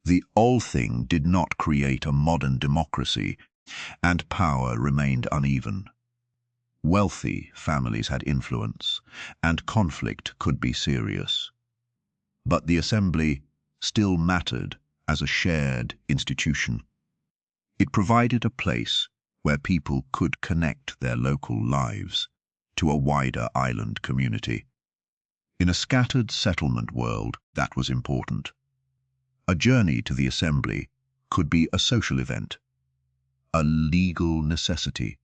The Althing did not create a modern democracy, and power remained uneven. Wealthy families had influence, and conflict could be serious. But the assembly still mattered as a shared institution. It provided a place where people could connect their local lives to a wider island community. In a scattered settlement world, that was important. A journey to the assembly could be a social event, a legal necessity,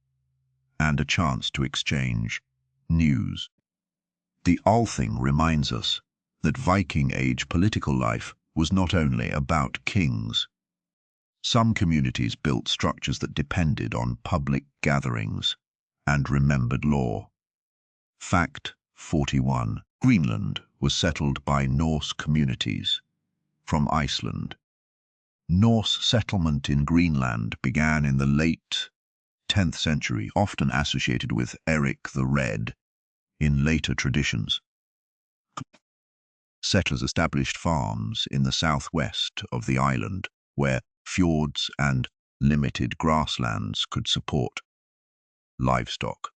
and a chance to exchange news. The Althing reminds us that Viking Age political life was not only about kings. Some communities built structures that depended on public gatherings and remembered law. Fact 41. Greenland was settled by Norse communities from Iceland. Norse settlement in Greenland began in the late 10th century, often associated with Eric the Red in later traditions. Settlers established farms in the southwest of the island, where fjords and limited grasslands could support livestock.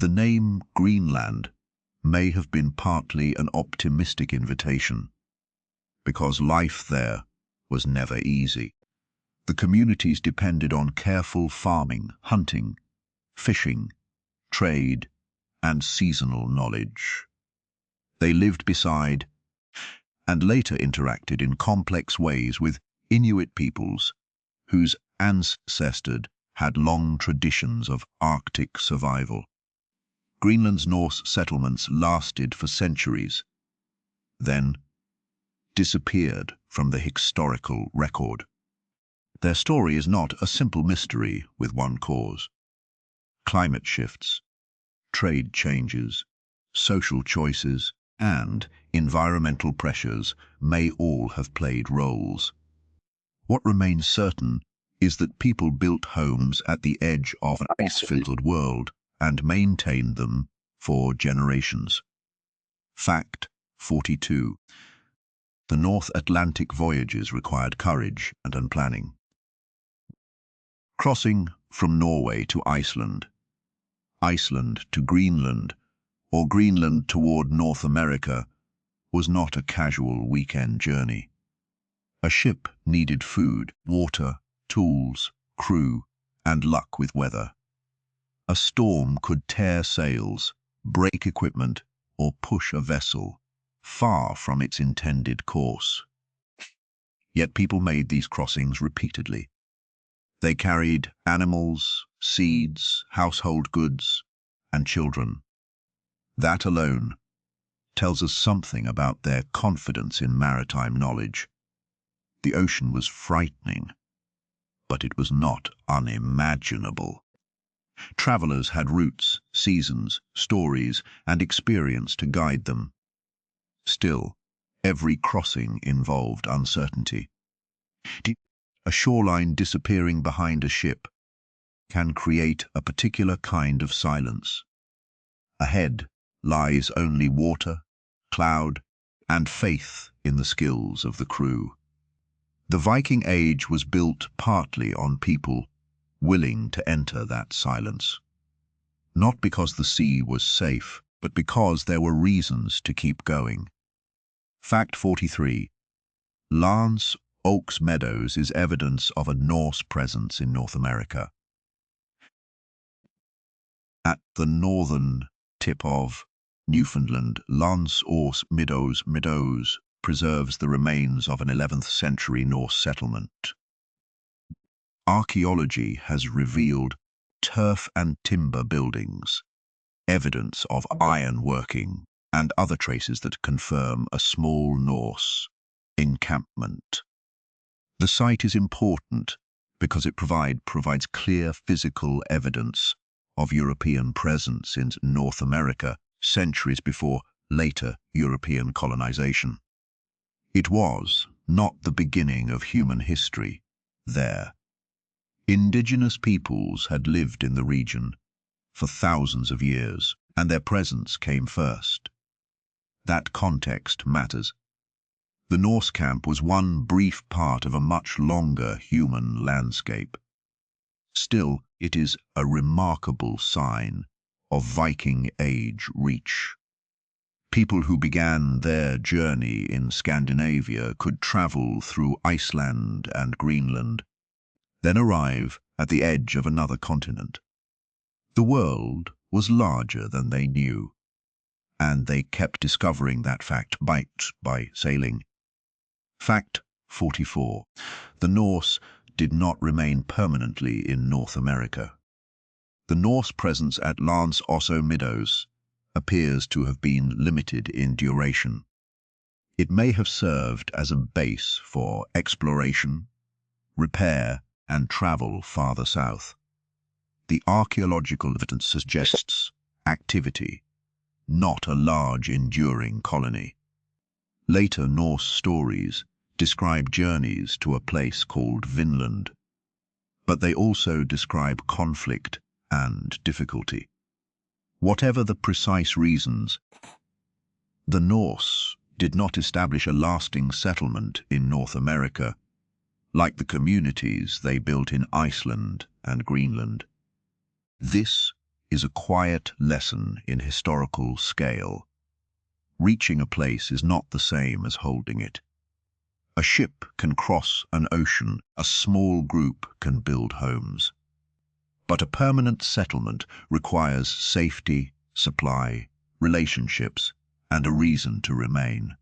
The name Greenland may have been partly an optimistic invitation, because life there was never easy. The communities depended on careful farming, hunting, fishing, trade, and seasonal knowledge. They lived beside and later interacted in complex ways with Inuit peoples whose ancestors had long traditions of Arctic survival. Greenland's Norse settlements lasted for centuries, then disappeared from the historical record. Their story is not a simple mystery with one cause. Climate shifts, trade changes, social choices, and environmental pressures may all have played roles. What remains certain is that people built homes at the edge of an ice-filled world and maintained them for generations. Fact 42. The North Atlantic voyages required courage and planning. Crossing from Norway to Iceland, Iceland to Greenland, or Greenland toward North America was not a casual weekend journey. A ship needed food, water, tools, crew, and luck with weather. A storm could tear sails, break equipment, or push a vessel far from its intended course. Yet people made these crossings repeatedly. They carried animals, seeds, household goods, and children. That alone tells us something about their confidence in maritime knowledge. The ocean was frightening, but it was not unimaginable. Travelers had routes, seasons, stories, and experience to guide them. Still, every crossing involved uncertainty. A shoreline disappearing behind a ship can create a particular kind of silence. Ahead lies only water, cloud, and faith in the skills of the crew. The Viking Age was built partly on people willing to enter that silence. Not because the sea was safe, but because there were reasons to keep going. Fact 43. Lance Oaks Meadows is evidence of a Norse presence in North America. At the northern tip of Newfoundland, Lance Oaks Meadows preserves the remains of an 11th century Norse settlement. Archaeology has revealed turf and timber buildings, evidence of ironworking, and other traces that confirm a small Norse encampment. The site is important because it provides clear physical evidence of European presence in North America centuries before later European colonization. It was not the beginning of human history there. Indigenous peoples had lived in the region for thousands of years, and their presence came first. That context matters. The Norse camp was one brief part of a much longer human landscape. Still, it is a remarkable sign of Viking Age reach. People who began their journey in Scandinavia could travel through Iceland and Greenland, then arrive at the edge of another continent. The world was larger than they knew, and they kept discovering that fact by sailing. Fact 44. The Norse did not remain permanently in North America. The Norse presence at Lance Osso Meadows appears to have been limited in duration. It may have served as a base for exploration, repair, and travel farther south. The archaeological evidence suggests activity, not a large enduring colony. Later Norse stories describe journeys to a place called Vinland, but they also describe conflict and difficulty. Whatever the precise reasons, the Norse did not establish a lasting settlement in North America, like the communities they built in Iceland and Greenland. This is a quiet lesson in historical scale. Reaching a place is not the same as holding it. A ship can cross an ocean, a small group can build homes. But a permanent settlement requires safety, supply, relationships, and a reason to remain.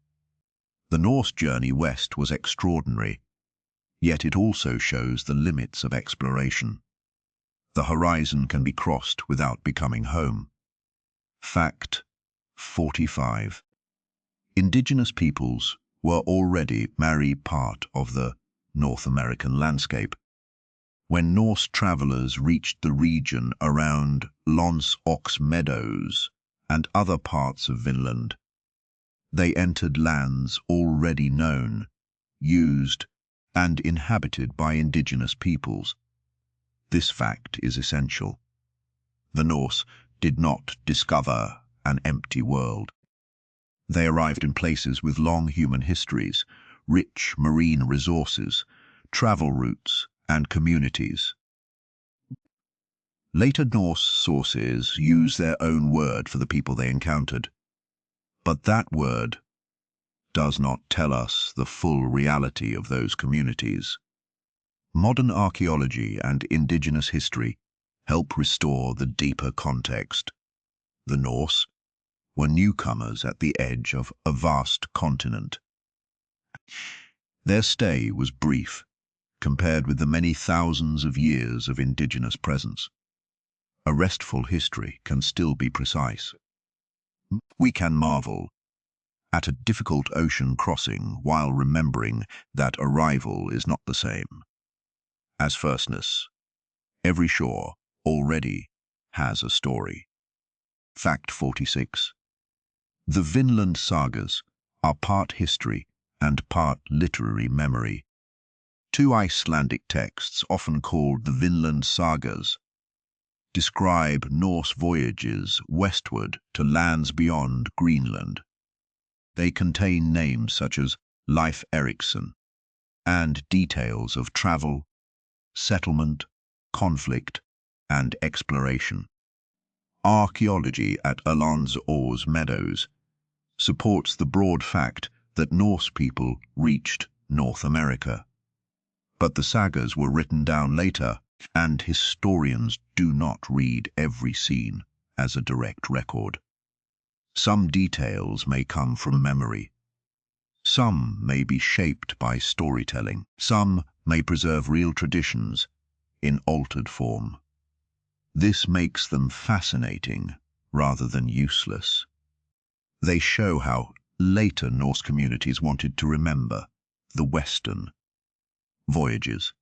The Norse journey west was extraordinary, yet it also shows the limits of exploration. The horizon can be crossed without becoming home. Fact 45. Indigenous peoples were already very part of the North American landscape. When Norse travelers reached the region around Lance Ox Meadows and other parts of Vinland, they entered lands already known, used, and inhabited by indigenous peoples. This fact is essential. The Norse did not discover an empty world. They arrived in places with long human histories, rich marine resources, travel routes, and communities. Later Norse sources use their own word for the people they encountered, but that word does not tell us the full reality of those communities. Modern archaeology and indigenous history help restore the deeper context. The Norse were newcomers at the edge of a vast continent. Their stay was brief, compared with the many thousands of years of indigenous presence. A restful history can still be precise. We can marvel at a difficult ocean crossing while remembering that arrival is not the same as firstness. Every shore already has a story. Fact 46. The Vinland sagas are part history and part literary memory. Two Icelandic texts, often called the Vinland sagas, describe Norse voyages westward to lands beyond Greenland. They contain names such as Leif Erikson and details of travel, settlement, conflict, and exploration. Archaeology at Lance Oss Meadows supports the broad fact that Norse people reached North America. But the sagas were written down later, and historians do not read every scene as a direct record. Some details may come from memory. Some may be shaped by storytelling. Some may preserve real traditions in altered form. This makes them fascinating rather than useless. They show how later Norse communities wanted to remember the Western voyages.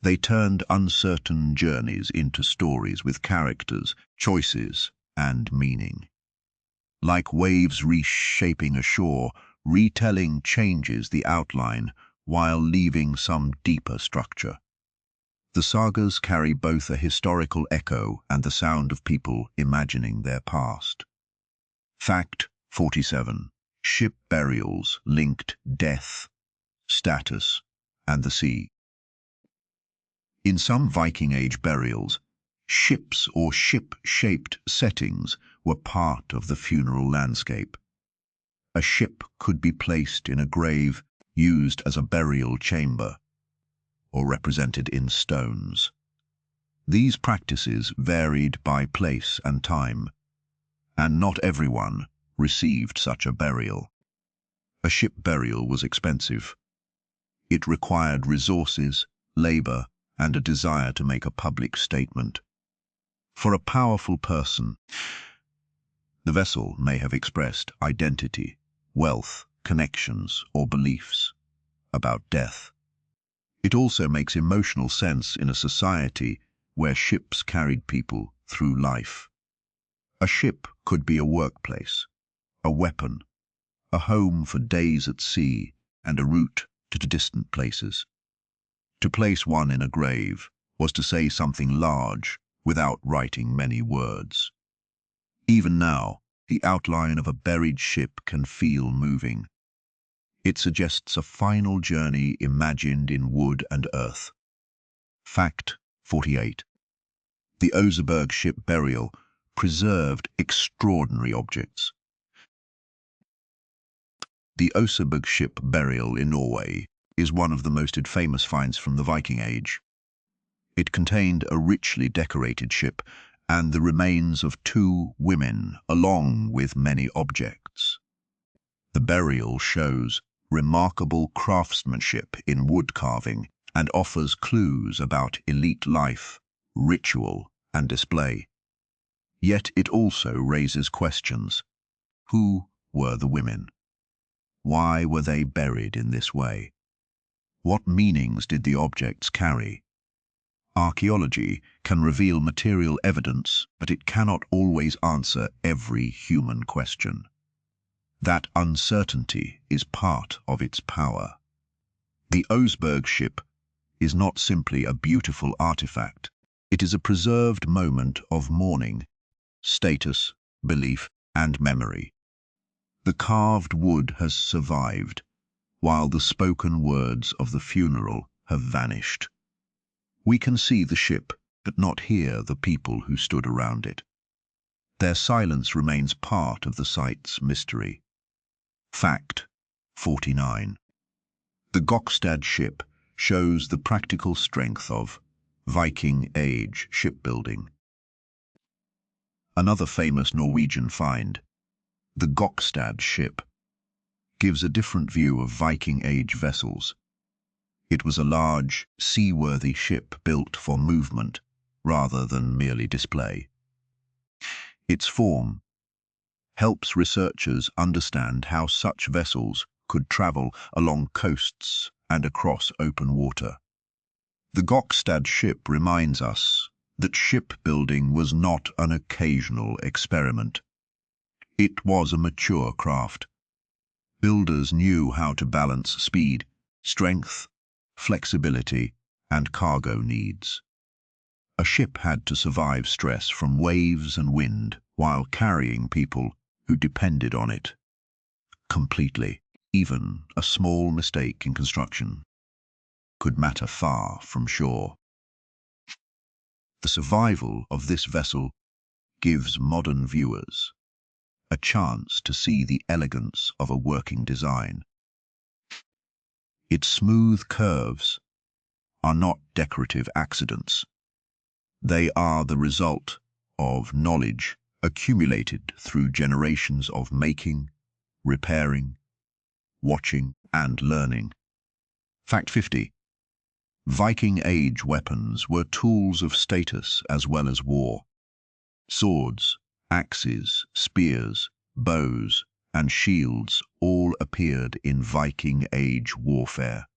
They turned uncertain journeys into stories with characters, choices, and meaning. Like waves reshaping a shore, retelling changes the outline while leaving some deeper structure. The sagas carry both a historical echo and the sound of people imagining their past. Fact 47. Ship burials linked death, status, and the sea. In some Viking Age burials, ships or ship-shaped settings were part of the funeral landscape. A ship could be placed in a grave used as a burial chamber, or represented in stones. These practices varied by place and time, and not everyone received such a burial. A ship burial was expensive. It required resources, labor, and a desire to make a public statement. For a powerful person, the vessel may have expressed identity, wealth, connections, or beliefs about death. It also makes emotional sense in a society where ships carried people through life. A ship could be a workplace, a weapon, a home for days at sea, and a route to distant places. To place one in a grave was to say something large without writing many words. Even now, the outline of a buried ship can feel moving. It suggests a final journey imagined in wood and earth. Fact 48. The Oseberg ship burial preserved extraordinary objects. The Oseberg ship burial in Norway is one of the most famous finds from the Viking Age. It contained a richly decorated ship and the remains of 2 women, along with many objects. The burial shows remarkable craftsmanship in wood carving and offers clues about elite life, ritual, and display. Yet it also raises questions. Who were the women? Why were they buried in this way? What meanings did the objects carry? Archaeology can reveal material evidence, but it cannot always answer every human question. That uncertainty is part of its power. The Oseberg ship is not simply a beautiful artifact. It is a preserved moment of mourning, status, belief, and memory. The carved wood has survived, while the spoken words of the funeral have vanished. We can see the ship, but not hear the people who stood around it. Their silence remains part of the site's mystery. Fact 49. The Gokstad ship shows the practical strength of Viking Age shipbuilding. Another famous Norwegian find, the Gokstad ship, gives a different view of Viking Age vessels. It was a large, seaworthy ship built for movement rather than merely display. Its form helps researchers understand how such vessels could travel along coasts and across open water. The Gokstad ship reminds us that shipbuilding was not an occasional experiment. It was a mature craft. Builders knew how to balance speed, strength, flexibility, and cargo needs. A ship had to survive stress from waves and wind while carrying people who depended on it completely. Even a small mistake in construction could matter far from shore. The survival of this vessel gives modern viewers a chance to see the elegance of a working design. Its smooth curves are not decorative accidents. They are the result of knowledge accumulated through generations of making, repairing, watching, and learning. Fact 50. Viking Age weapons were tools of status as well as war. Swords, axes, spears, bows, and shields all appeared in Viking Age warfare.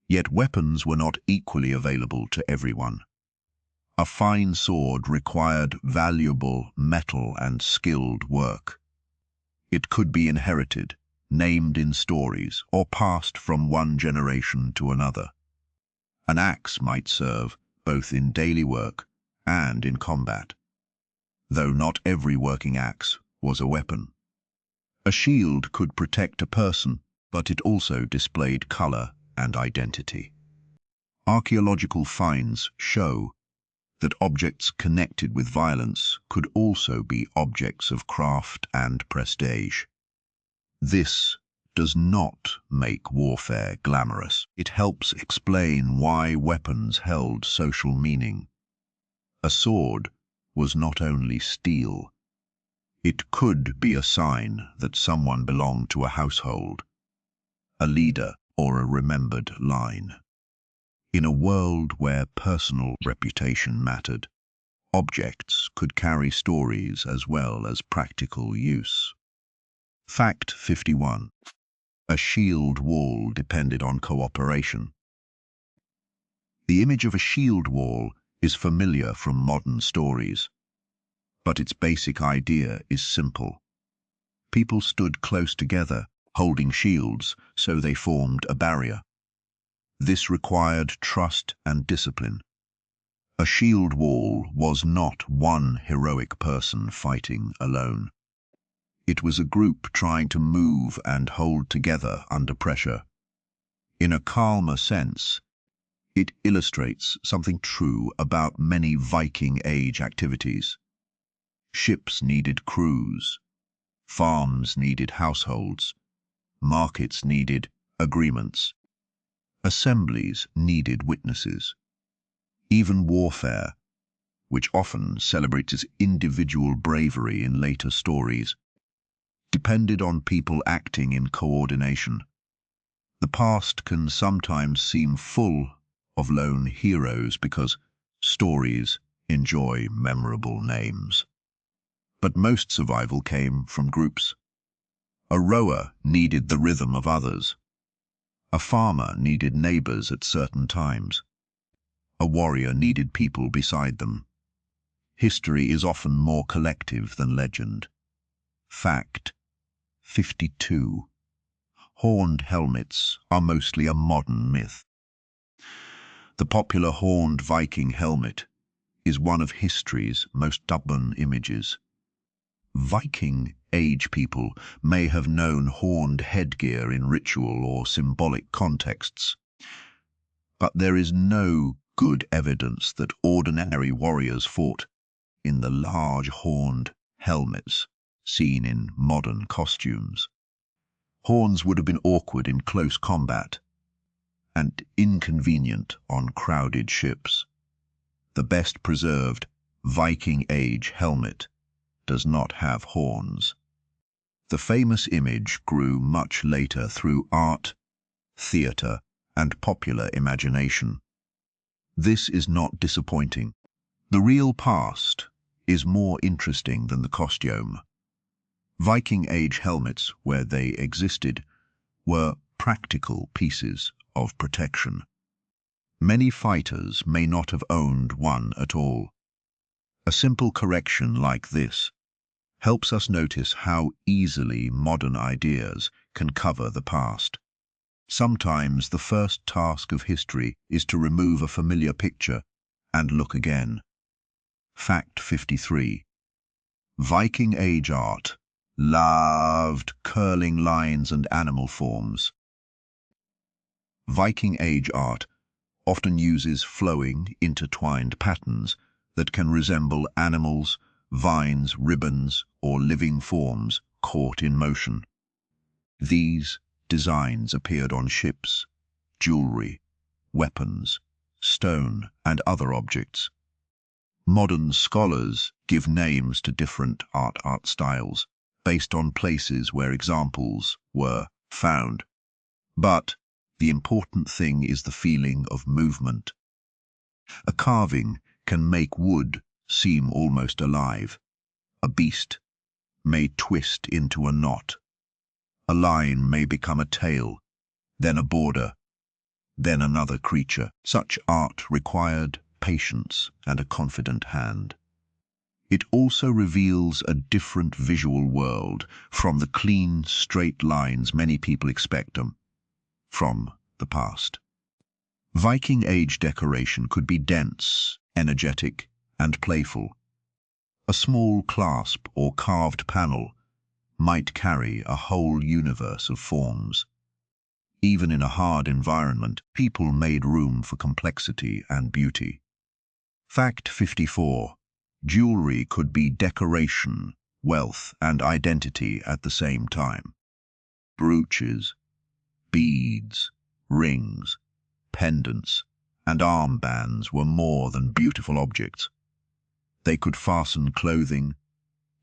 Yet weapons were not equally available to everyone. A fine sword required valuable metal and skilled work. It could be inherited, named in stories, or passed from one generation to another. An axe might serve both in daily work and in combat, though not every working axe was a weapon. A shield could protect a person, but it also displayed color and identity. Archaeological finds show that objects connected with violence could also be objects of craft and prestige. This does not make warfare glamorous. It helps explain why weapons held social meaning. A sword was not only steel. It could be a sign that someone belonged to a household, a leader, or a remembered line. In a world where personal reputation mattered, objects could carry stories as well as practical use. Fact 51. A shield wall depended on cooperation. The image of a shield wall is familiar from modern stories, but its basic idea is simple. People stood close together, holding shields, so they formed a barrier. This required trust and discipline. A shield wall was not one heroic person fighting alone. It was a group trying to move and hold together under pressure. In a calmer sense, it illustrates something true about many Viking Age activities. Ships needed crews, farms needed households, markets needed agreements, assemblies needed witnesses. Even warfare, which often celebrates its individual bravery in later stories, depended on people acting in coordination. The past can sometimes seem full of lone heroes because stories enjoy memorable names. But most survival came from groups. A rower needed the rhythm of others. A farmer needed neighbors at certain times. A warrior needed people beside them. History is often more collective than legend. Fact 52. Horned helmets are mostly a modern myth. The popular horned Viking helmet is one of history's most stubborn images. Viking Age people may have known horned headgear in ritual or symbolic contexts, but there is no good evidence that ordinary warriors fought in the large horned helmets seen in modern costumes. Horns would have been awkward in close combat and inconvenient on crowded ships. The best preserved Viking Age helmet does not have horns. The famous image grew much later through art, theatre, and popular imagination. This is not disappointing. The real past is more interesting than the costume. Viking Age helmets, where they existed, were practical pieces of protection. Many fighters may not have owned one at all. A simple correction like this helps us notice how easily modern ideas can cover the past. Sometimes the first task of history is to remove a familiar picture and look again. Fact 53. Viking Age art loved curling lines and animal forms. Viking Age art often uses flowing, intertwined patterns that can resemble animals, vines, ribbons, or living forms caught in motion. These designs appeared on ships, jewelry, weapons, stone, and other objects. Modern scholars give names to different art styles based on places where examples were found. But the important thing is the feeling of movement. A carving can make wood seem almost alive. A beast may twist into a knot. A line may become a tail, then a border. then another creature. Such art required patience and a confident hand. It also reveals a different visual world from the clean, straight lines many people expect them from the past. Viking Age decoration could be dense, energetic, and playful. A small clasp or carved panel might carry a whole universe of forms. Even in a hard environment, people made room for complexity and beauty. Fact 54. Jewelry could be decoration, wealth, and identity at the same time. Brooches, beads, rings, pendants, and armbands were more than beautiful objects. They could fasten clothing,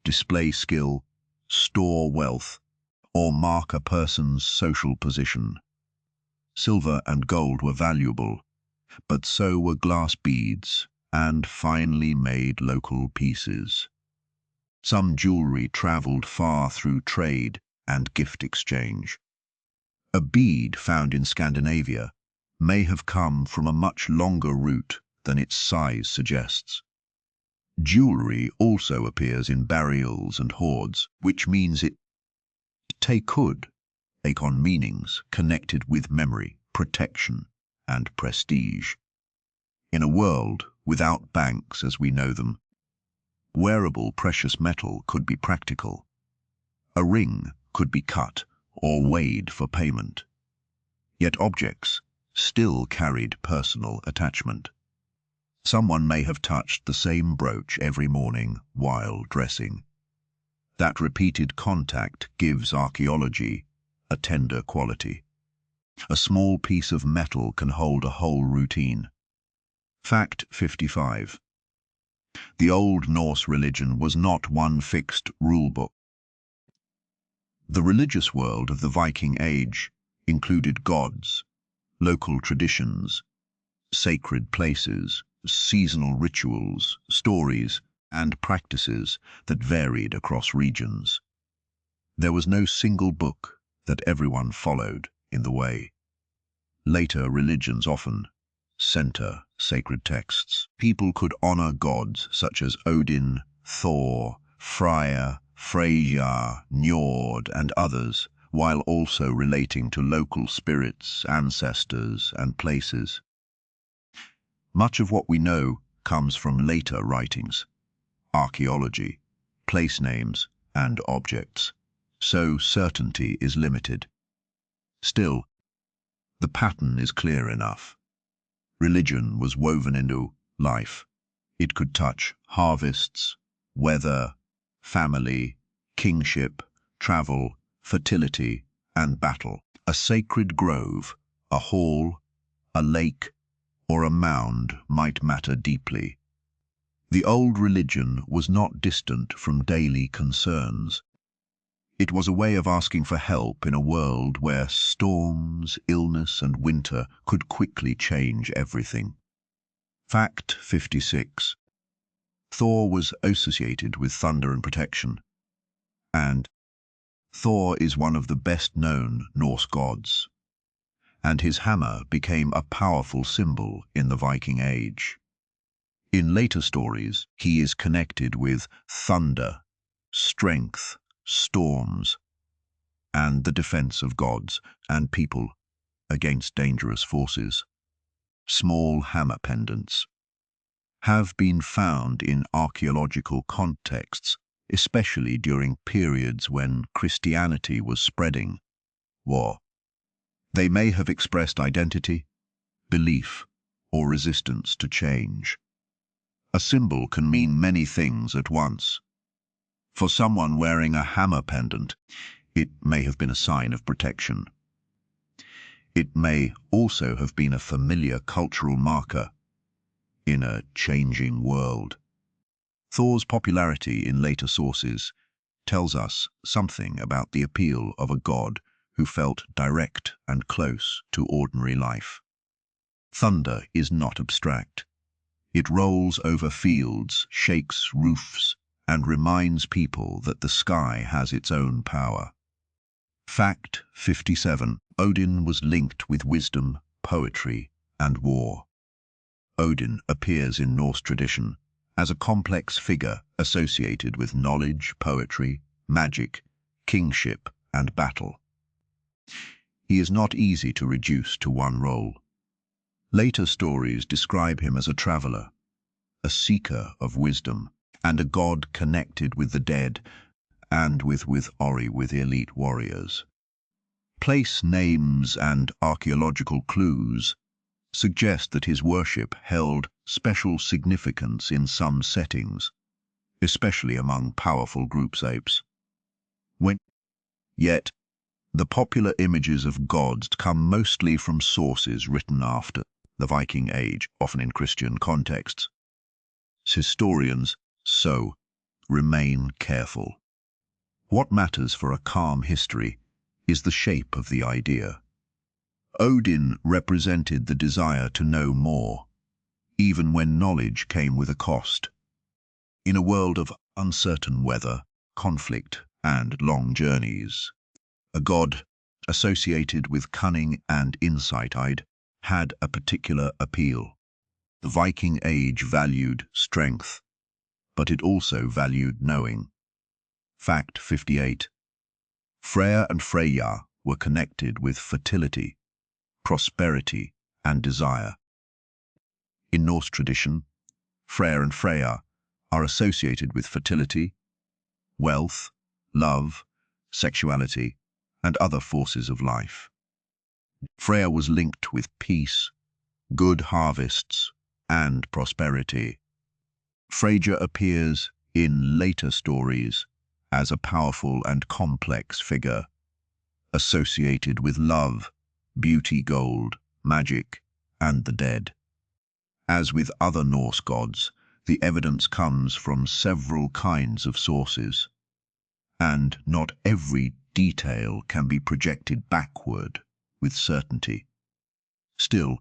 display skill, store wealth, or mark a person's social position. Silver and gold were valuable, but so were glass beads and finely made local pieces. Some jewelry traveled far through trade and gift exchange. A bead found in Scandinavia may have come from a much longer route than its size suggests. Jewelry also appears in burials and hoards, which means it could take on meanings connected with memory, protection, and prestige. In a world without banks as we know them, wearable precious metal could be practical. A ring could be cut or weighed for payment. Yet objects still carried personal attachment. Someone may have touched the same brooch every morning while dressing. That repeated contact gives archaeology a tender quality. A small piece of metal can hold a whole routine. Fact 55. The Old Norse religion was not one fixed rulebook. The religious world of the Viking Age included gods, local traditions, sacred places, seasonal rituals, stories, and practices that varied across regions. There was no single book that everyone followed in the way. Later religions often center sacred texts. People could honor gods such as Odin, Thor, Freyr, Freyja, Njord, and others, while also relating to local spirits, ancestors, and places. Much of what we know comes from later writings, archaeology, place names, and objects, so certainty is limited. Still, the pattern is clear enough. Religion was woven into life. It could touch harvests, weather, family, kingship, travel, fertility, and battle. A sacred grove, a hall, a lake, or a mound might matter deeply. The old religion was not distant from daily concerns. It was a way of asking for help in a world where storms, illness, and winter could quickly change everything. Fact 56. Thor was associated with thunder and protection, and Thor is one of the best-known Norse gods, and his hammer became a powerful symbol in the Viking Age. In later stories, he is connected with thunder, strength, storms, and the defense of gods and people against dangerous forces. Small hammer pendants have been found in archaeological contexts, especially during periods when Christianity was spreading. They may have expressed identity, belief, or resistance to change. A symbol can mean many things at once. For someone wearing a hammer pendant, it may have been a sign of protection. It may also have been a familiar cultural marker in a changing world. Thor's popularity in later sources tells us something about the appeal of a god who felt direct and close to ordinary life. Thunder is not abstract. It rolls over fields, shakes roofs, and reminds people that the sky has its own power. Fact 57. Odin was linked with wisdom, poetry and war. Odin appears in Norse tradition as a complex figure associated with knowledge, poetry, magic, kingship, and battle. He is not easy to reduce to one role. Later stories describe him as a traveler, a seeker of wisdom, and a god connected with the dead and with elite warriors. Place names and archaeological clues suggest that his worship held special significance in some settings, especially among powerful apes. Yet, the popular images of gods come mostly from sources written after the Viking Age, often in Christian contexts. Historians, so, remain careful. What matters for a calm history is the shape of the idea. Odin represented the desire to know more, even when knowledge came with a cost. In a world of uncertain weather, conflict, and long journeys, a god associated with cunning and insight had a particular appeal. The Viking Age valued strength, but it also valued knowing. Fact 58. Freyr and Freyja were connected with fertility, prosperity, and desire. In Norse tradition, Freyr and Freyja are associated with fertility, wealth, love, sexuality, and other forces of life. Freyja was linked with peace, good harvests, and prosperity. Freyja appears in later stories as a powerful and complex figure, associated with love, beauty, gold, magic, and the dead. As with other Norse gods, the evidence comes from several kinds of sources, and not every detail can be projected backward with certainty. Still,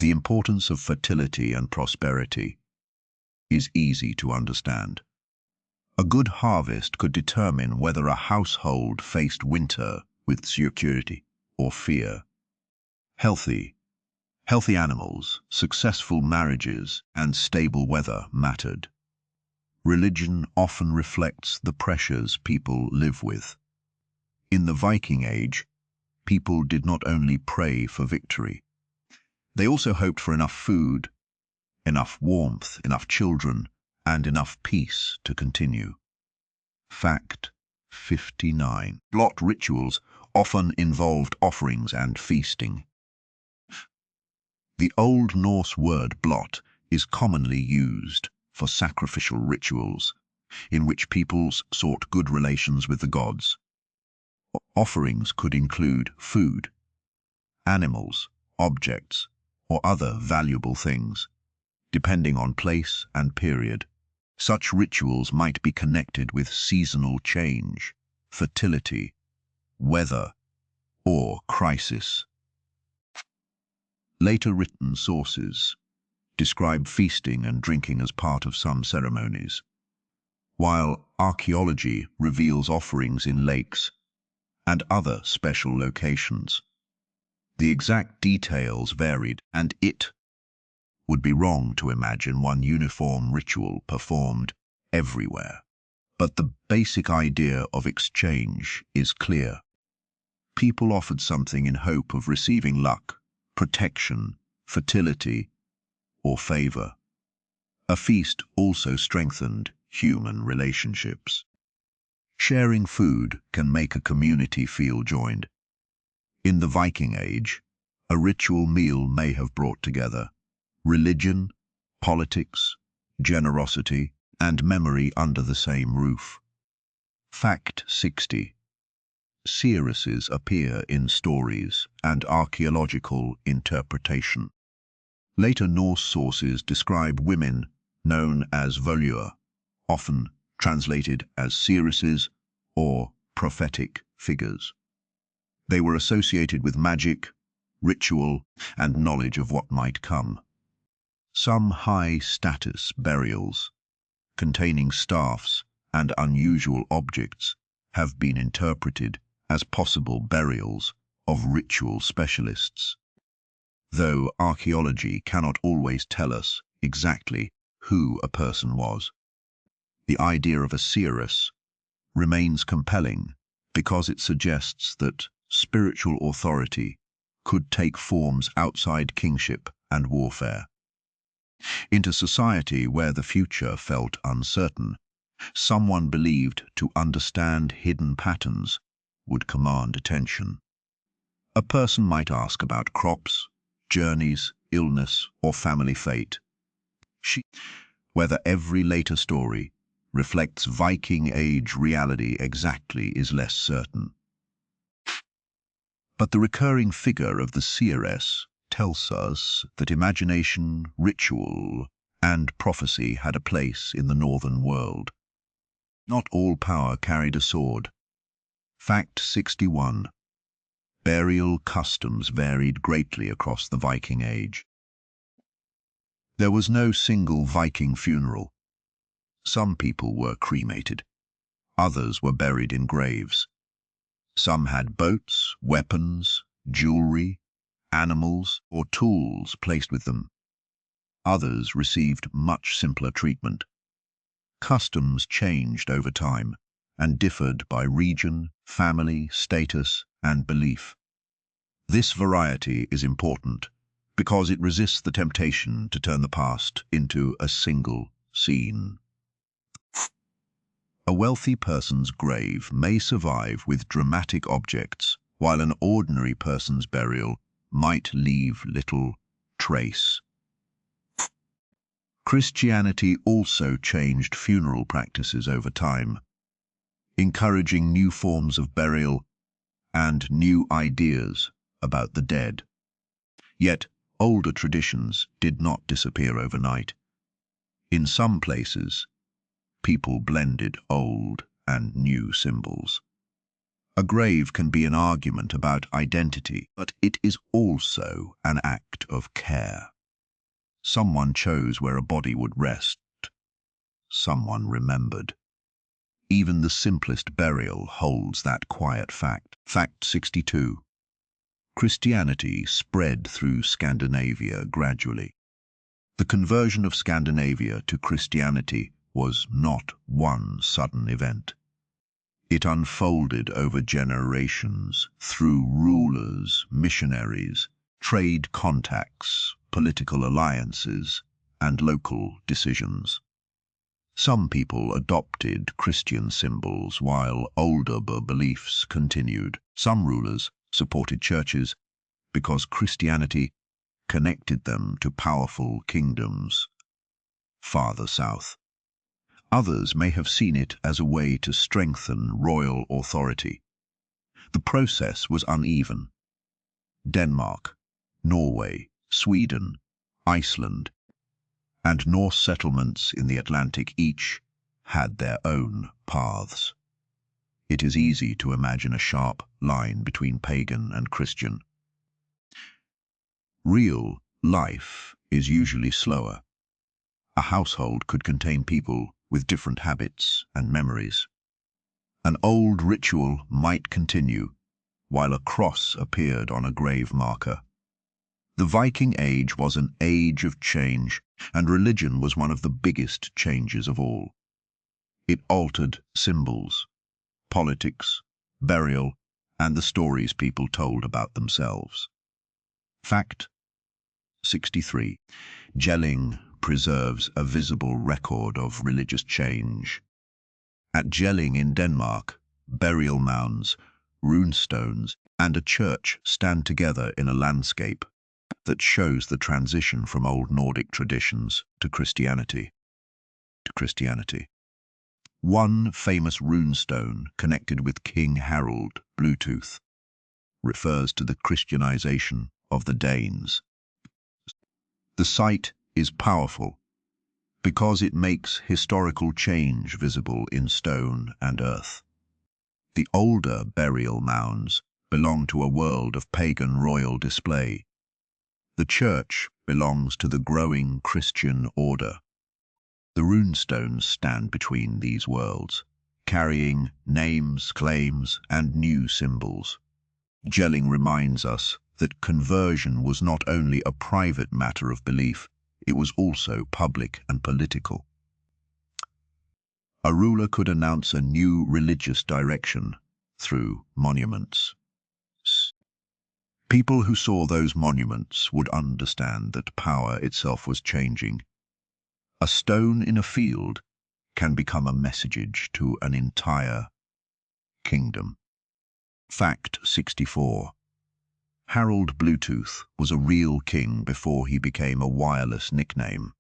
the importance of fertility and prosperity is easy to understand. A good harvest could determine whether a household faced winter with security or fear. Healthy animals, successful marriages, and stable weather mattered. Religion often reflects the pressures people live with. In the Viking Age, people did not only pray for victory, they also hoped for enough food, enough warmth, enough children, and enough peace to continue. Fact 59. Blot rituals often involved offerings and feasting. The Old Norse word blot is commonly used for sacrificial rituals, in which peoples sought good relations with the gods. Offerings could include food, animals, objects, or other valuable things, depending on place and period. Such rituals might be connected with seasonal change, fertility, weather, or crisis. Later written sources describe feasting and drinking as part of some ceremonies, while archaeology reveals offerings in lakes and other special locations. The exact details varied, and it would be wrong to imagine one uniform ritual performed everywhere. But the basic idea of exchange is clear. People offered something in hope of receiving luck, protection, fertility, or favor. A feast also strengthened human relationships. Sharing food can make a community feel joined. In the Viking Age, a ritual meal may have brought together religion, politics, generosity, and memory under the same roof. Fact 60. Seeresses appear in stories and archaeological interpretation. Later Norse sources describe women known as volur, often translated as seeresses or prophetic figures. They were associated with magic, ritual, and knowledge of what might come. Some high-status burials, containing staffs and unusual objects, have been interpreted as possible burials of ritual specialists. though archaeology cannot always tell us exactly who a person was. The idea of a seeress remains compelling because it suggests that spiritual authority could take forms outside kingship and warfare. Into society where the future felt uncertain, someone believed to understand hidden patterns would command attention. A person might ask about crops, journeys, illness, or family fate. Whether every later story reflects Viking Age reality exactly is less certain. But the recurring figure of the seeress tells us that imagination, ritual, and prophecy had a place in the northern world. Not all power carried a sword. Fact 61. Burial customs varied greatly across the Viking Age. There was no single Viking funeral. Some people were cremated. Others were buried in graves. Some had boats, weapons, jewelry, animals, or tools placed with them. Others received much simpler treatment. Customs changed over time and differed by region, family, status, and belief. This variety is important because it resists the temptation to turn the past into a single scene. A wealthy person's grave may survive with dramatic objects, while an ordinary person's burial might leave little trace. Christianity also changed funeral practices over time, encouraging new forms of burial and new ideas about the dead. Yet, older traditions did not disappear overnight. In some places, people blended old and new symbols. A grave can be an argument about identity, but it is also an act of care. Someone chose where a body would rest. Someone remembered. Even the simplest burial holds that quiet fact. Fact 62. Christianity spread through Scandinavia gradually. The conversion of Scandinavia to Christianity was not one sudden event. It unfolded over generations through rulers, missionaries, trade contacts, political alliances, and local decisions. Some people adopted Christian symbols while older beliefs continued. Some rulers supported churches because Christianity connected them to powerful kingdoms farther south. Others may have seen it as a way to strengthen royal authority. The process was uneven. Denmark, Norway, Sweden, Iceland, and Norse settlements in the Atlantic each had their own paths. It is easy to imagine a sharp line between pagan and Christian. Real life is usually slower. A household could contain people with different habits and memories. An old ritual might continue while a cross appeared on a grave marker. The Viking Age was an age of change, and religion was one of the biggest changes of all. It altered symbols, politics, burial, and the stories people told about themselves. Fact 63. Jelling preserves a visible record of religious change. At Jelling in Denmark, burial mounds, runestones, and a church stand together in a landscape that shows the transition from old Nordic traditions to Christianity. One famous runestone connected with King Harald Bluetooth refers to the Christianization of the Danes. The site is powerful because it makes historical change visible in stone and earth. The older burial mounds belong to a world of pagan royal display. The church belongs to the growing Christian order. The runestones stand between these worlds, carrying names, claims, and new symbols. Jelling reminds us that conversion was not only a private matter of belief, it was also public and political. A ruler could announce a new religious direction through monuments. People who saw those monuments would understand that power itself was changing. A stone in a field can become a message to an entire kingdom. Fact 64. Harald Bluetooth was a real king before he became a wireless nickname.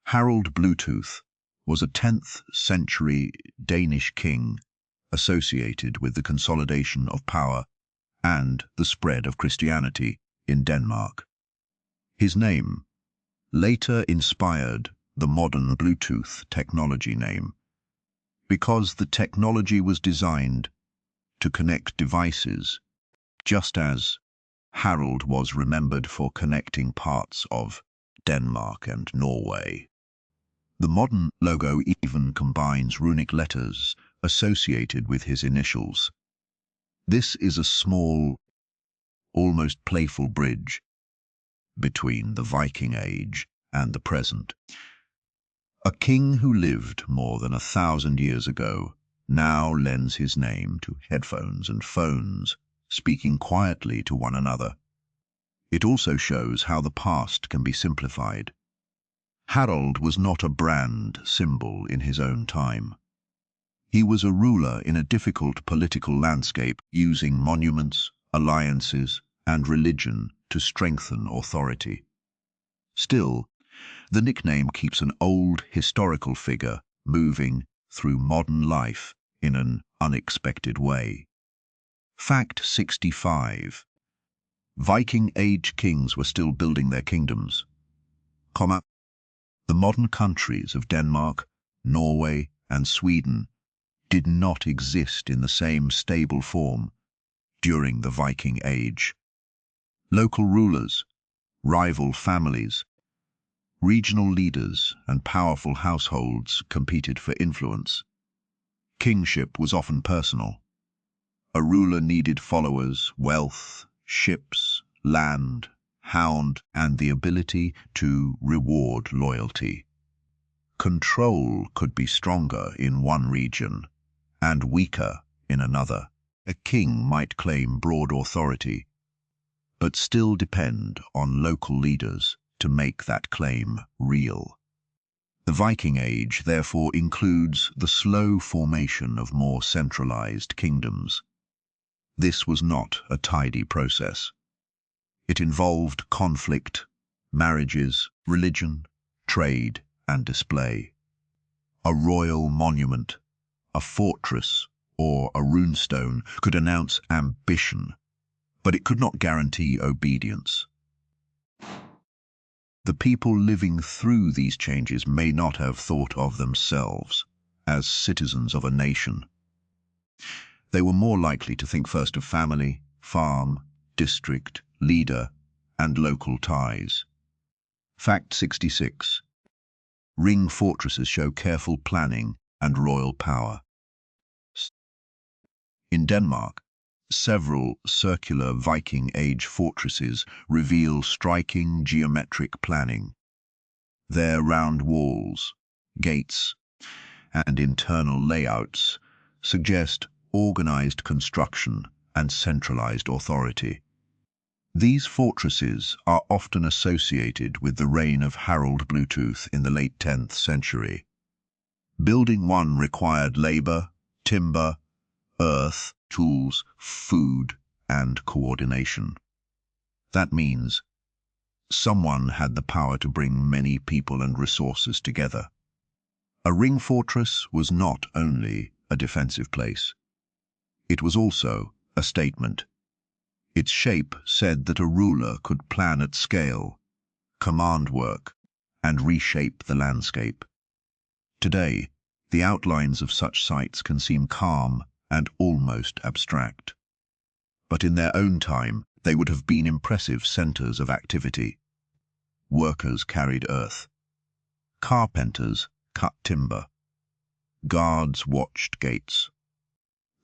Harald Bluetooth was a 10th century Danish king associated with the consolidation of power and the spread of Christianity in Denmark. His name later inspired the modern Bluetooth technology name because the technology was designed to connect devices, just as Harald was remembered for connecting parts of Denmark and Norway. The modern logo even combines runic letters associated with his initials. This is a small, almost playful bridge between the Viking Age and the present. A king who lived more than 1,000 years ago now lends his name to headphones and phones, speaking quietly to one another. It also shows how the past can be simplified. Harald was not a brand symbol in his own time. He was a ruler in a difficult political landscape, using monuments, alliances, and religion to strengthen authority. Still, the nickname keeps an old historical figure moving through modern life in an unexpected way. Fact 65. Viking Age kings were still building their kingdoms. The modern countries of Denmark, Norway, and Sweden did not exist in the same stable form during the Viking Age. Local rulers, rival families, regional leaders, and powerful households competed for influence. Kingship was often personal. A ruler needed followers, wealth, ships, land, hound, and the ability to reward loyalty. Control could be stronger in one region and weaker in another. A king might claim broad authority, but still depend on local leaders to make that claim real. The Viking Age therefore includes the slow formation of more centralized kingdoms. This was not a tidy process. It involved conflict, marriages, religion, trade, and display. A royal monument, a fortress, or a runestone could announce ambition, but it could not guarantee obedience. The people living through these changes may not have thought of themselves as citizens of a nation. They were more likely to think first of family, farm, district, leader, and local ties. Fact 66. Ring fortresses show careful planning and royal power. In Denmark, several circular Viking Age fortresses reveal striking geometric planning. Their round walls, gates, and internal layouts suggest organized construction and centralized authority. These fortresses are often associated with the reign of Harald Bluetooth in the late 10th century. Building one required labor, timber, earth, tools, food, and coordination. That means someone had the power to bring many people and resources together. A ring fortress was not only a defensive place. It was also a statement. Its shape said that a ruler could plan at scale, command work, and reshape the landscape. Today, the outlines of such sites can seem calm and almost abstract. But in their own time, they would have been impressive centers of activity. Workers carried earth. Carpenters cut timber. Guards watched gates.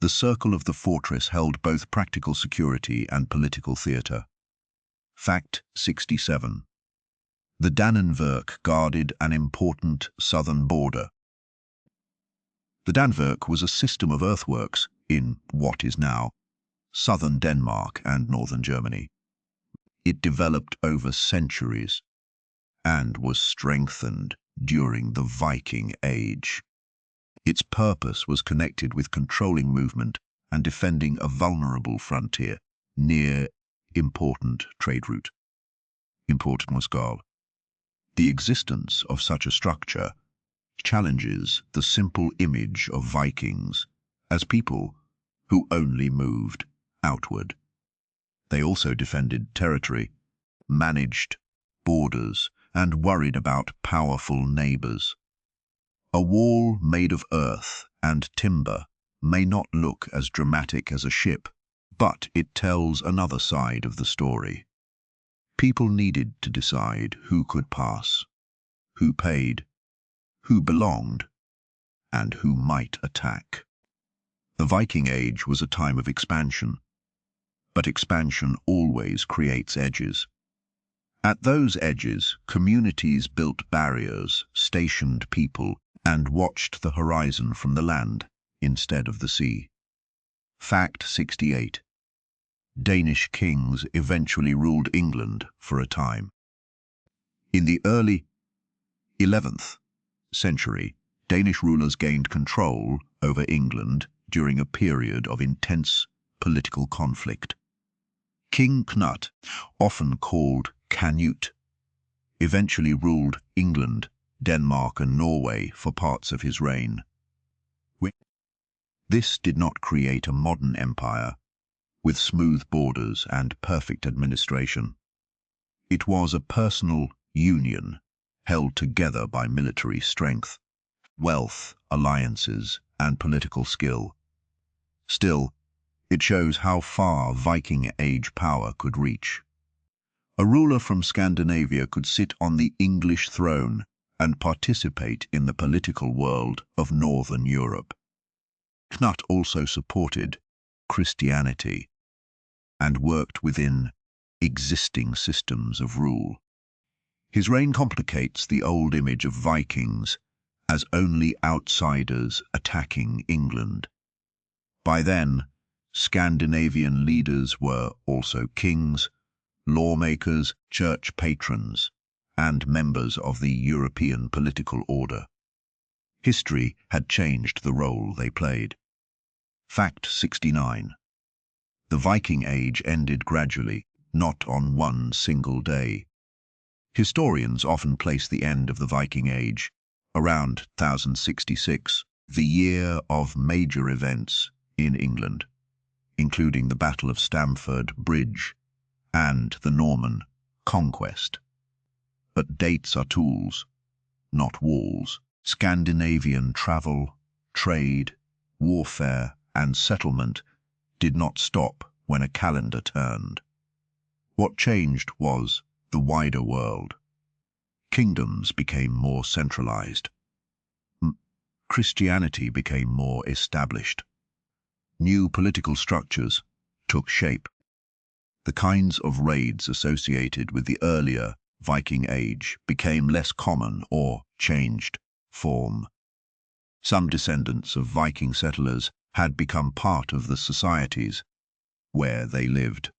The circle of the fortress held both practical security and political theater. Fact 67. The Dannevirke guarded an important southern border. The Dannevirke was a system of earthworks in what is now southern Denmark and northern Germany. It developed over centuries and was strengthened during the Viking Age. Its purpose was connected with controlling movement and defending a vulnerable frontier near important trade route. Important was Gaul. The existence of such a structure challenges the simple image of Vikings as people who only moved outward. They also defended territory, managed borders, and worried about powerful neighbors. A wall made of earth and timber may not look as dramatic as a ship, but it tells another side of the story. People needed to decide who could pass, who paid, who belonged, and who might attack. The Viking Age was a time of expansion, but expansion always creates edges. At those edges, communities built barriers, stationed people, and watched the horizon from the land instead of the sea. Fact 68. Danish kings eventually ruled England for a time. In the early 11th century, Danish rulers gained control over England during a period of intense political conflict. King Knut, often called Canute, eventually ruled England, Denmark and Norway for parts of his reign. This did not create a modern empire with smooth borders and perfect administration. It was a personal union held together by military strength, wealth, alliances, and political skill. Still, it shows how far Viking Age power could reach. A ruler from Scandinavia could sit on the English throne and participate in the political world of Northern Europe. Knut also supported Christianity and worked within existing systems of rule. His reign complicates the old image of Vikings as only outsiders attacking England. By then, Scandinavian leaders were also kings, lawmakers, church patrons, and members of the European political order. History had changed the role they played. Fact 69. The Viking Age ended gradually, not on one single day. Historians often place the end of the Viking Age around 1066, the year of major events in England, including the Battle of Stamford Bridge and the Norman conquest. But dates are tools, not walls. Scandinavian travel, trade, warfare, and settlement did not stop when a calendar turned. What changed was the wider world. Kingdoms became more centralized. Christianity became more established. New political structures took shape. The kinds of raids associated with the earlier Viking Age became less common or changed form. Some descendants of Viking settlers had become part of the societies where they lived.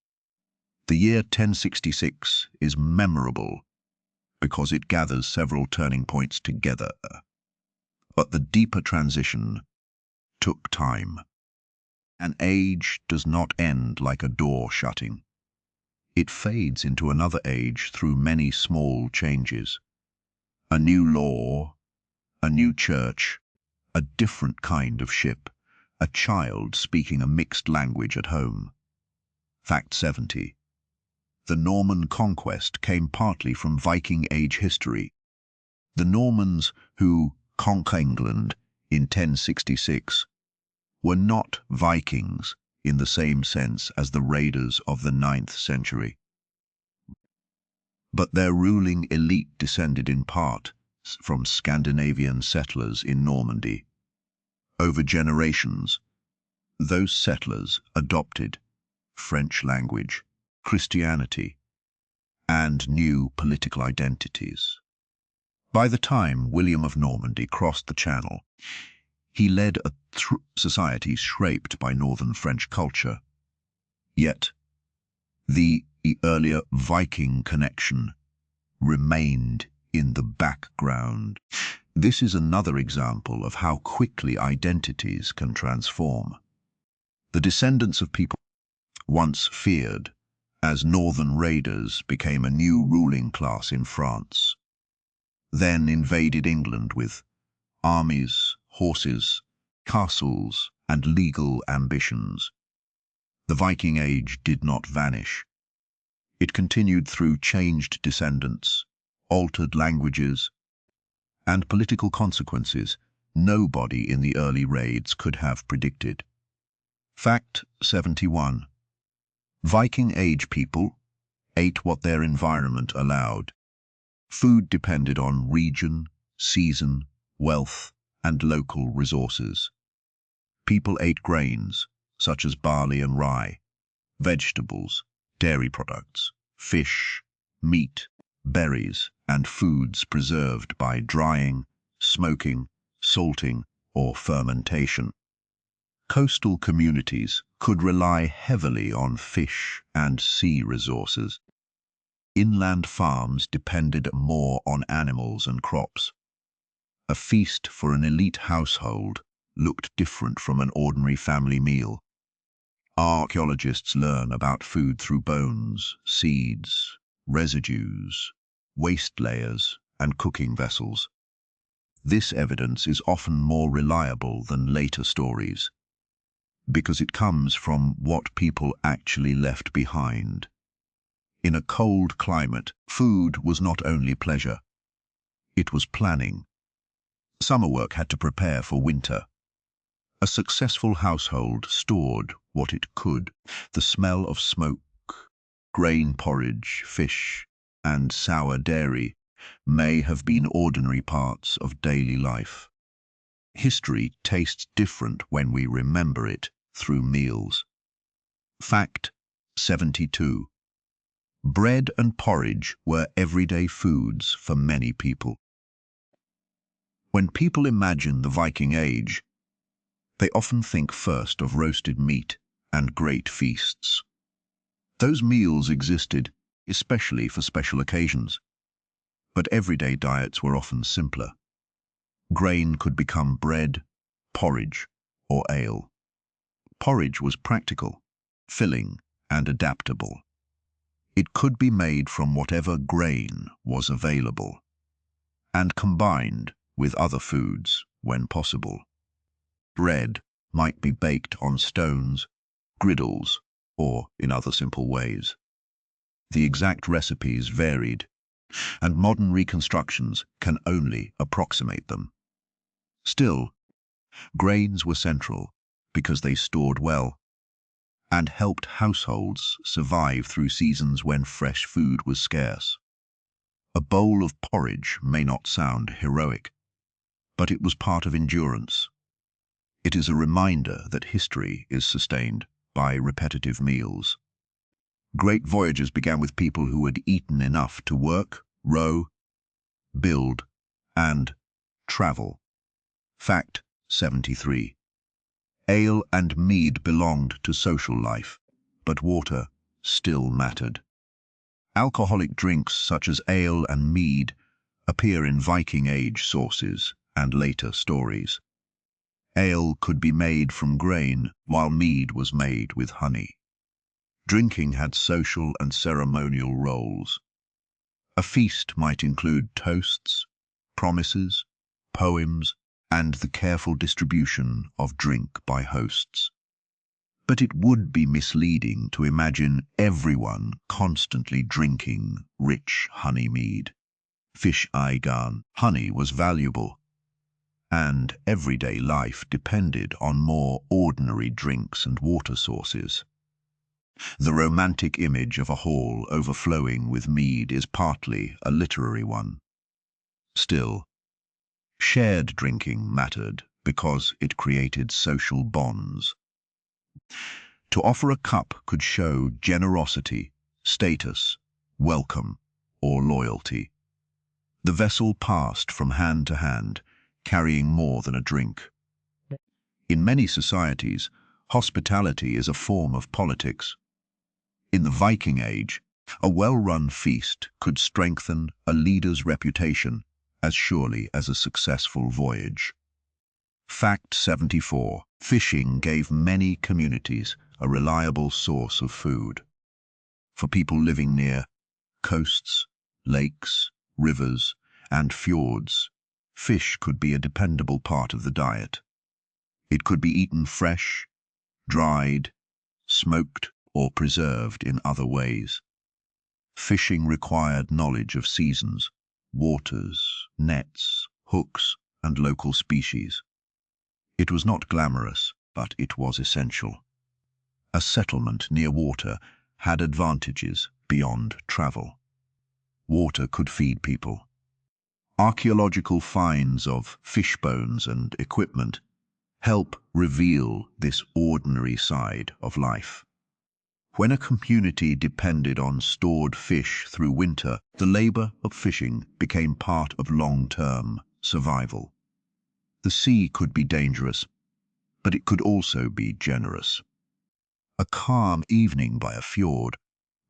The year 1066 is memorable because it gathers several turning points together. But the deeper transition took time. An age does not end like a door shutting. It fades into another age through many small changes. A new law, a new church, a different kind of ship, a child speaking a mixed language at home. Fact 70. The Norman conquest came partly from Viking Age history. The Normans who conquered England in 1066 were not Vikings in the same sense as the raiders of the 9th century. But their ruling elite descended in part from Scandinavian settlers in Normandy. Over generations, those settlers adopted French language, Christianity, and new political identities. By the time William of Normandy crossed the Channel, he led a society shaped by northern French culture. Yet, the earlier Viking connection remained in the background. This is another example of how quickly identities can transform. The descendants of people once feared as northern raiders became a new ruling class in France, then invaded England with armies, horses, castles, and legal ambitions. The Viking Age did not vanish. It continued through changed descendants, altered languages, and political consequences nobody in the early raids could have predicted. Fact 71. Viking Age people ate what their environment allowed. Food depended on region, season, wealth, and local resources. People ate grains, such as barley and rye, vegetables, dairy products, fish, meat, berries, and foods preserved by drying, smoking, salting, or fermentation. Coastal communities could rely heavily on fish and sea resources. Inland farms depended more on animals and crops. A feast for an elite household looked different from an ordinary family meal. Archaeologists learn about food through bones, seeds, residues, waste layers, and cooking vessels. This evidence is often more reliable than later stories, because it comes from what people actually left behind. In a cold climate, food was not only pleasure, it was planning. Summer work had to prepare for winter. A successful household stored what it could. The smell of smoke, grain porridge, fish, and sour dairy may have been ordinary parts of daily life. History tastes different when we remember it through meals. Fact 72. Bread and porridge were everyday foods for many people. When people imagine the Viking Age, they often think first of roasted meat and great feasts. Those meals existed, especially for special occasions, but everyday diets were often simpler. Grain could become bread, porridge, or ale. Porridge was practical, filling, and adaptable. It could be made from whatever grain was available, and combined with other foods when possible. Bread might be baked on stones, griddles, or in other simple ways. The exact recipes varied, and modern reconstructions can only approximate them. Still, grains were central because they stored well and helped households survive through seasons when fresh food was scarce. A bowl of porridge may not sound heroic, but it was part of endurance. It is a reminder that history is sustained by repetitive meals. Great voyages began with people who had eaten enough to work, row, build, and travel. Fact 73. Ale and mead belonged to social life, but water still mattered. Alcoholic drinks such as ale and mead appear in Viking Age sources and later stories. Ale could be made from grain, while mead was made with honey. Drinking had social and ceremonial roles. A feast might include toasts, promises, poems, and the careful distribution of drink by hosts. But it would be misleading to imagine everyone constantly drinking rich honey mead. Fish aigan, honey was valuable, and everyday life depended on more ordinary drinks and water sources. The romantic image of a hall overflowing with mead is partly a literary one. Still, shared drinking mattered because it created social bonds. To offer a cup could show generosity, status, welcome, or loyalty. The vessel passed from hand to hand, carrying more than a drink. In many societies, hospitality is a form of politics. In the Viking Age, a well-run feast could strengthen a leader's reputation as surely as a successful voyage. Fact 74. Fishing gave many communities a reliable source of food. For people living near coasts, lakes, rivers, and fjords, fish could be a dependable part of the diet. It could be eaten fresh, dried, smoked, or preserved in other ways. Fishing required knowledge of seasons, waters, nets, hooks, and local species. It was not glamorous, but it was essential. A settlement near water had advantages beyond travel. Water could feed people. Archaeological finds of fish bones and equipment help reveal this ordinary side of life. When a community depended on stored fish through winter, the labor of fishing became part of long-term survival. The sea could be dangerous, but it could also be generous. A calm evening by a fjord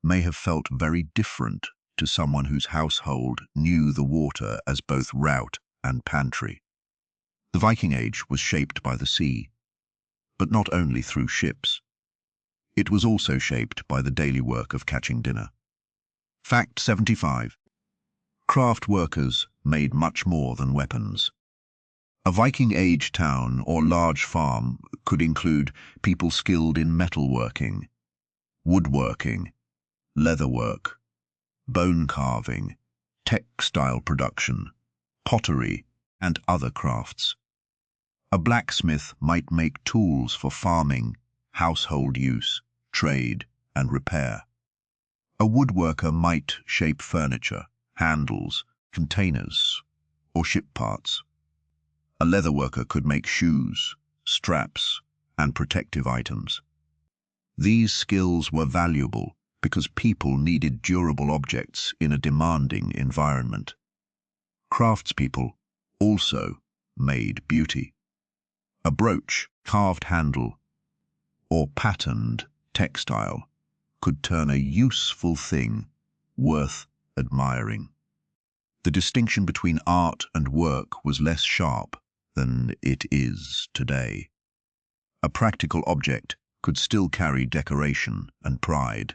may have felt very different to someone whose household knew the water as both route and pantry. The Viking Age was shaped by the sea, but not only through ships. It was also shaped by the daily work of catching dinner. Fact 75. Craft workers made much more than weapons. A Viking Age town or large farm could include people skilled in metalworking, woodworking, leatherwork, bone carving, textile production, pottery, and other crafts. A blacksmith might make tools for farming, household use, trade, and repair. A woodworker might shape furniture, handles, containers, or ship parts. A leatherworker could make shoes, straps, and protective items. These skills were valuable because people needed durable objects in a demanding environment. Craftspeople also made beauty. A brooch, carved handle, or patterned textile could turn a useful thing worth admiring. The distinction between art and work was less sharp than it is today. A practical object could still carry decoration and pride.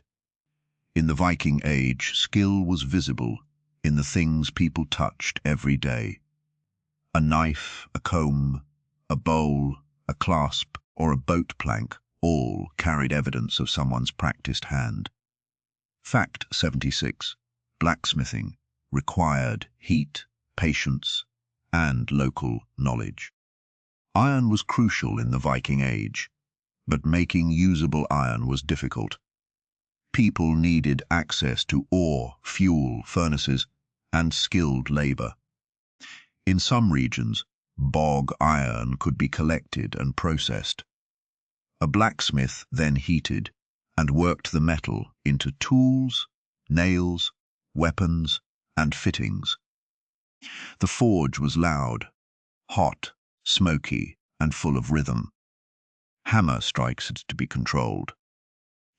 In the Viking Age, skill was visible in the things people touched every day. A knife, a comb, a bowl, a clasp, or a boat plank all carried evidence of someone's practiced hand. Fact 76. Blacksmithing required heat, patience, and local knowledge. Iron was crucial in the Viking Age, but making usable iron was difficult. People needed access to ore, fuel, furnaces, and skilled labor. In some regions, bog iron could be collected and processed. A blacksmith then heated and worked the metal into tools, nails, weapons, and fittings. The forge was loud, hot, smoky, and full of rhythm. Hammer strikes had to be controlled.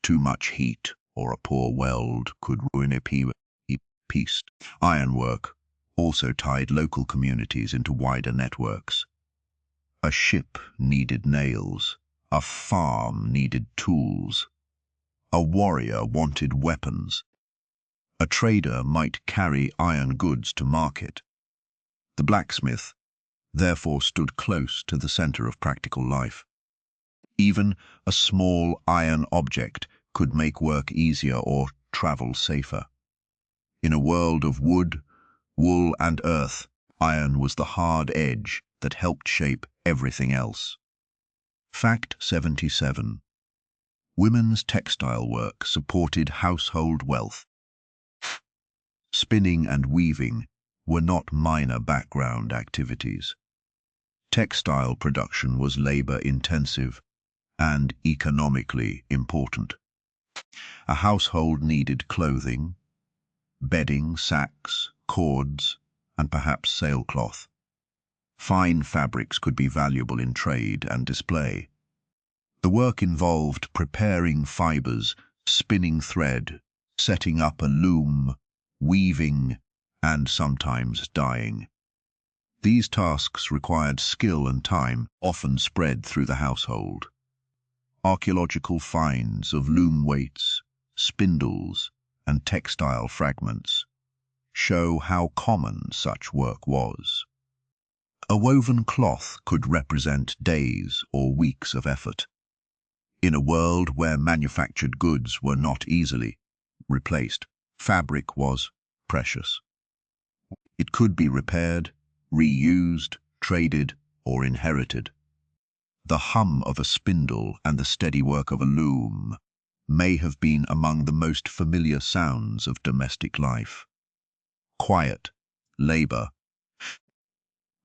Too much heat or a poor weld could ruin a piece. Ironwork also tied local communities into wider networks. A ship needed nails, a farm needed tools, a warrior wanted weapons. A trader might carry iron goods to market. The blacksmith therefore stood close to the center of practical life. Even a small iron object could make work easier or travel safer. In a world of wood, wool, and earth, iron was the hard edge that helped shape everything else. Fact 77. Women's textile work supported household wealth. Spinning and weaving were not minor background activities. Textile production was labor-intensive and economically important. A household needed clothing, bedding, sacks, cords, and perhaps sailcloth. Fine fabrics could be valuable in trade and display. The work involved preparing fibers, spinning thread, setting up a loom, weaving, and sometimes dyeing. These tasks required skill and time, often spread through the household. Archaeological finds of loom weights, spindles, and textile fragments show how common such work was. A woven cloth could represent days or weeks of effort. In a world where manufactured goods were not easily replaced, fabric was precious. It could be repaired, reused, traded, or inherited. The hum of a spindle and the steady work of a loom may have been among the most familiar sounds of domestic life. Quiet, labor,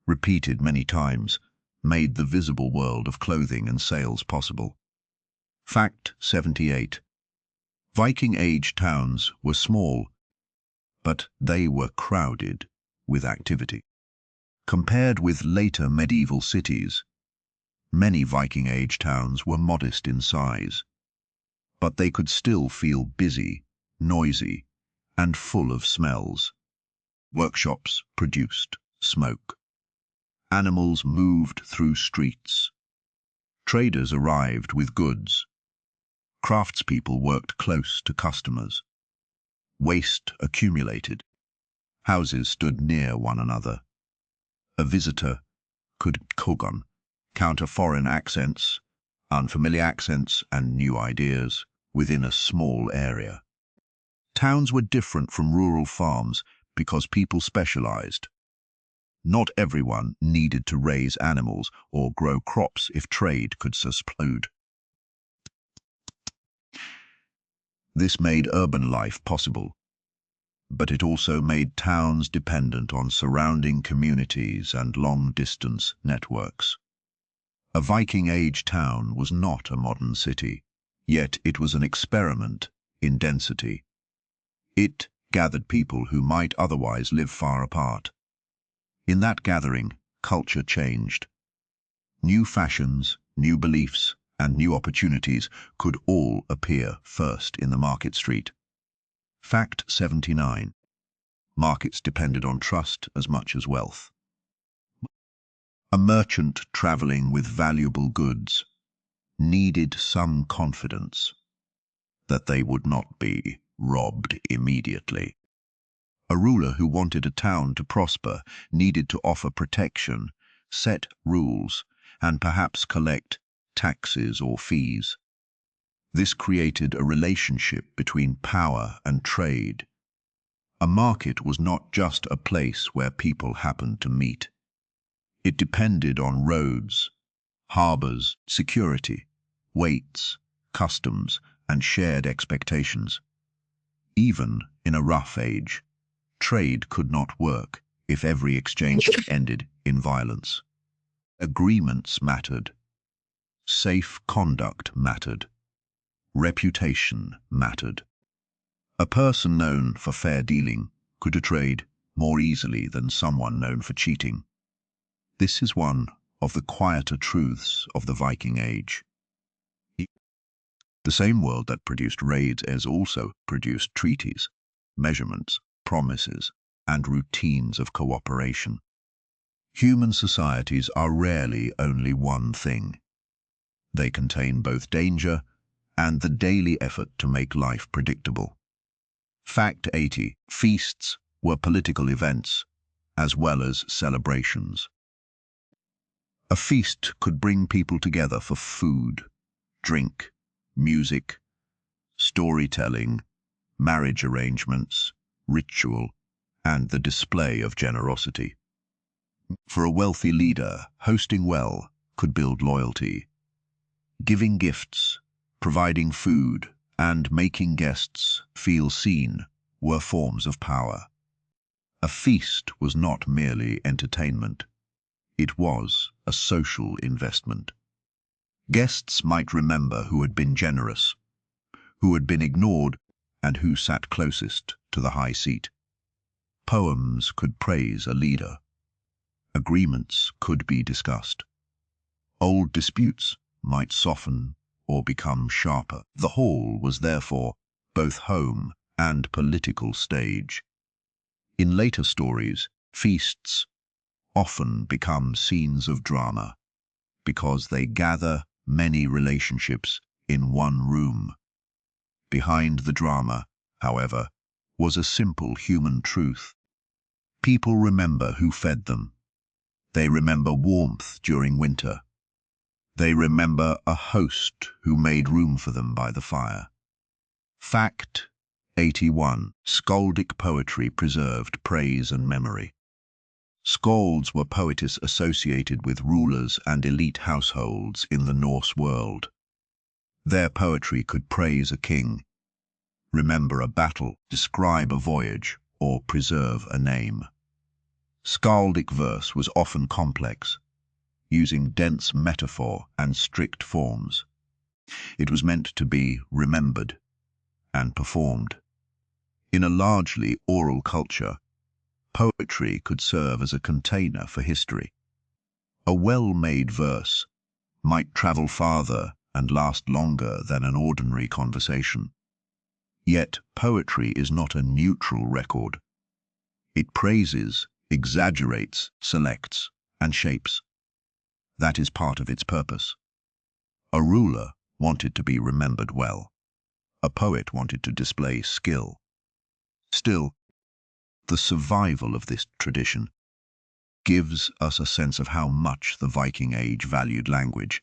repeated many times, made the visible world of clothing and sales possible. Fact 78. Viking Age towns were small, but they were crowded with activity. Compared with later medieval cities, many Viking Age towns were modest in size, but they could still feel busy, noisy, and full of smells. Workshops produced smoke. Animals moved through streets. Traders arrived with goods. Craftspeople worked close to customers. Waste accumulated. Houses stood near one another. A visitor could counter foreign accents, unfamiliar accents, and new ideas within a small area. Towns were different from rural farms because people specialized. Not everyone needed to raise animals or grow crops if trade could succeed. This made urban life possible, but it also made towns dependent on surrounding communities and long-distance networks. A Viking Age town was not a modern city, yet it was an experiment in density. It gathered people who might otherwise live far apart. In that gathering, culture changed. New fashions, new beliefs, and new opportunities could all appear first in the market street. Fact 79. Markets depended on trust as much as wealth. A merchant traveling with valuable goods needed some confidence that they would not be robbed immediately. A ruler who wanted a town to prosper needed to offer protection, set rules, and perhaps collect taxes or fees. This created a relationship between power and trade. A market was not just a place where people happened to meet. It depended on roads, harbors, security, weights, customs, and shared expectations. Even in a rough age, trade could not work if every exchange ended in violence. Agreements mattered. Safe conduct mattered. Reputation mattered. A person known for fair dealing could trade more easily than someone known for cheating. This is one of the quieter truths of the Viking Age. The same world that produced raids has also produced treaties, measurements, promises, and routines of cooperation. Human societies are rarely only one thing. They contain both danger and the daily effort to make life predictable. Fact 80. Feasts were political events as well as celebrations. A feast could bring people together for food, drink, music, storytelling, marriage arrangements, ritual, and the display of generosity. For a wealthy leader, hosting well could build loyalty. Giving gifts, providing food, and making guests feel seen were forms of power. A feast was not merely entertainment. It was a social investment. Guests might remember who had been generous, who had been ignored, and who sat closest to the high seat. Poems could praise a leader. Agreements could be discussed. Old disputes might soften or become sharper. The hall was therefore both home and political stage. In later stories, feasts often become scenes of drama because they gather many relationships in one room. Behind the drama, however, was a simple human truth. People remember who fed them. They remember warmth during winter. They remember a host who made room for them by the fire. Fact 81. Skaldic poetry preserved praise and memory. Skalds were poetess associated with rulers and elite households in the Norse world. Their poetry could praise a king, remember a battle, describe a voyage, or preserve a name. Skaldic verse was often complex, using dense metaphor and strict forms. It was meant to be remembered and performed. In a largely oral culture, poetry could serve as a container for history. A well-made verse might travel farther and last longer than an ordinary conversation. Yet poetry is not a neutral record. It praises, exaggerates, selects, and shapes. That is part of its purpose. A ruler wanted to be remembered well. A poet wanted to display skill. Still, the survival of this tradition gives us a sense of how much the Viking Age valued language.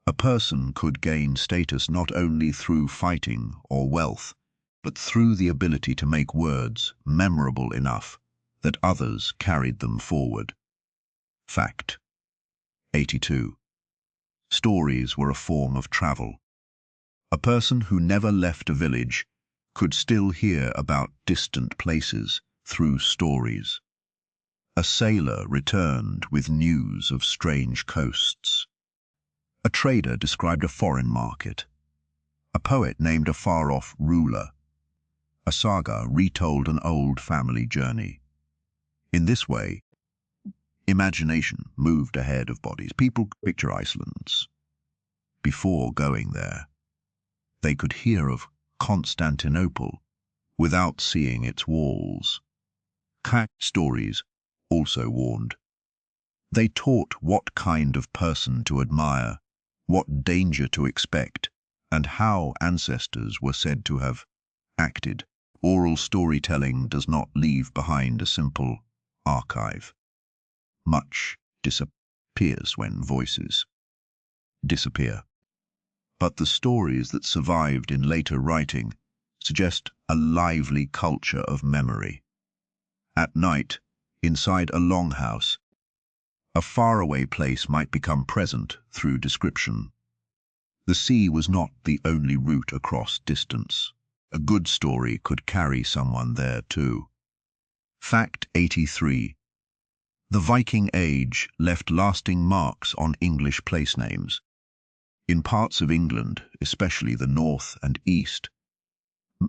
A person could gain status not only through fighting or wealth, but through the ability to make words memorable enough that others carried them forward. Fact 82. Stories were a form of travel. A person who never left a village could still hear about distant places through stories. A sailor returned with news of strange coasts. A trader described a foreign market. A poet named a far-off ruler. A saga retold an old family journey. In this way, imagination moved ahead of bodies. People could picture Iceland's before going there. They could hear of Constantinople without seeing its walls. Cat stories also warned. They taught what kind of person to admire, what danger to expect, and how ancestors were said to have acted. Oral storytelling does not leave behind a simple archive. Much disappears when voices disappear. But the stories that survived in later writing suggest a lively culture of memory. At night, inside a longhouse, a faraway place might become present through description. The sea was not the only route across distance. A good story could carry someone there too. Fact 83. The Viking Age left lasting marks on English place names. In parts of England, especially the north and east,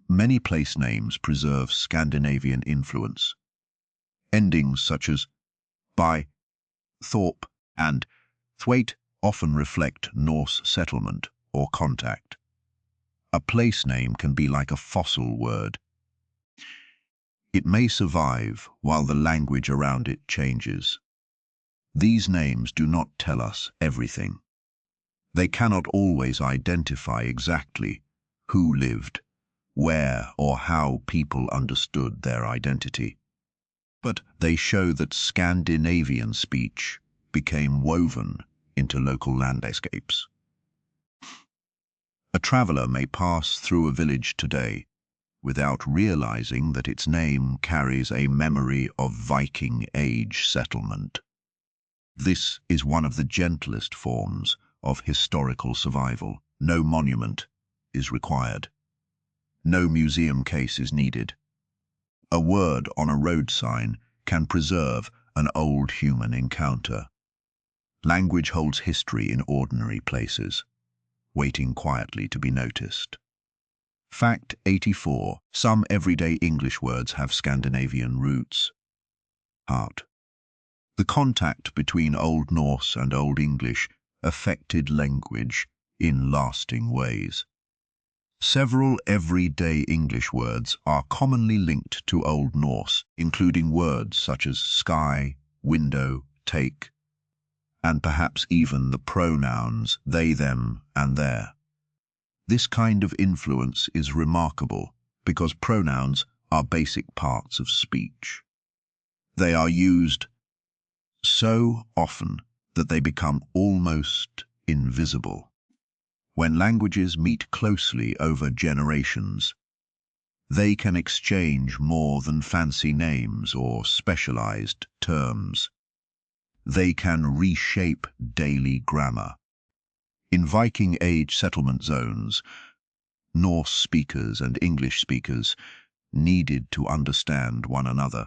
many place names preserve Scandinavian influence. Endings such as by, Thorpe, and Thwaite often reflect Norse settlement or contact. A place name can be like a fossil word. It may survive while the language around it changes. These names do not tell us everything. They cannot always identify exactly who lived, where or how people understood their identity. But they show that Scandinavian speech became woven into local landscapes. A traveler may pass through a village today without realizing that its name carries a memory of Viking Age settlement. This is one of the gentlest forms of historical survival. No monument is required. No museum case is needed. A word on a road sign can preserve an old human encounter. Language holds history in ordinary places, waiting quietly to be noticed. Fact 84. Some everyday English words have Scandinavian roots. Heart. The contact between Old Norse and Old English affected language in lasting ways. Several everyday English words are commonly linked to Old Norse, including words such as sky, window, take, and perhaps even the pronouns they, them, and their. This kind of influence is remarkable because pronouns are basic parts of speech. They are used so often that they become almost invisible. When languages meet closely over generations, they can exchange more than fancy names or specialized terms. They can reshape daily grammar. In Viking Age settlement zones, Norse speakers and English speakers needed to understand one another.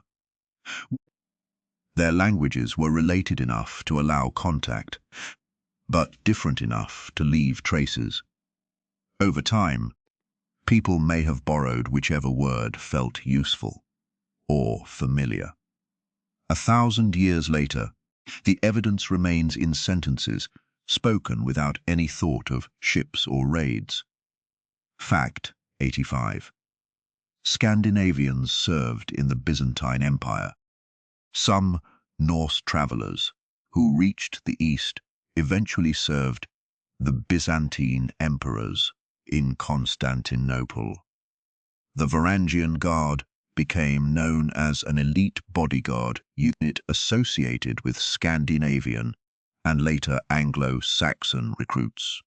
Their languages were related enough to allow contact, but different enough to leave traces. Over time, people may have borrowed whichever word felt useful or familiar. 1,000 years later, the evidence remains in sentences spoken without any thought of ships or raids. Fact 85. Scandinavians served in the Byzantine Empire. Some Norse travelers who reached the East eventually served the Byzantine emperors in Constantinople. The Varangian Guard became known as an elite bodyguard unit associated with Scandinavian and later Anglo-Saxon recruits.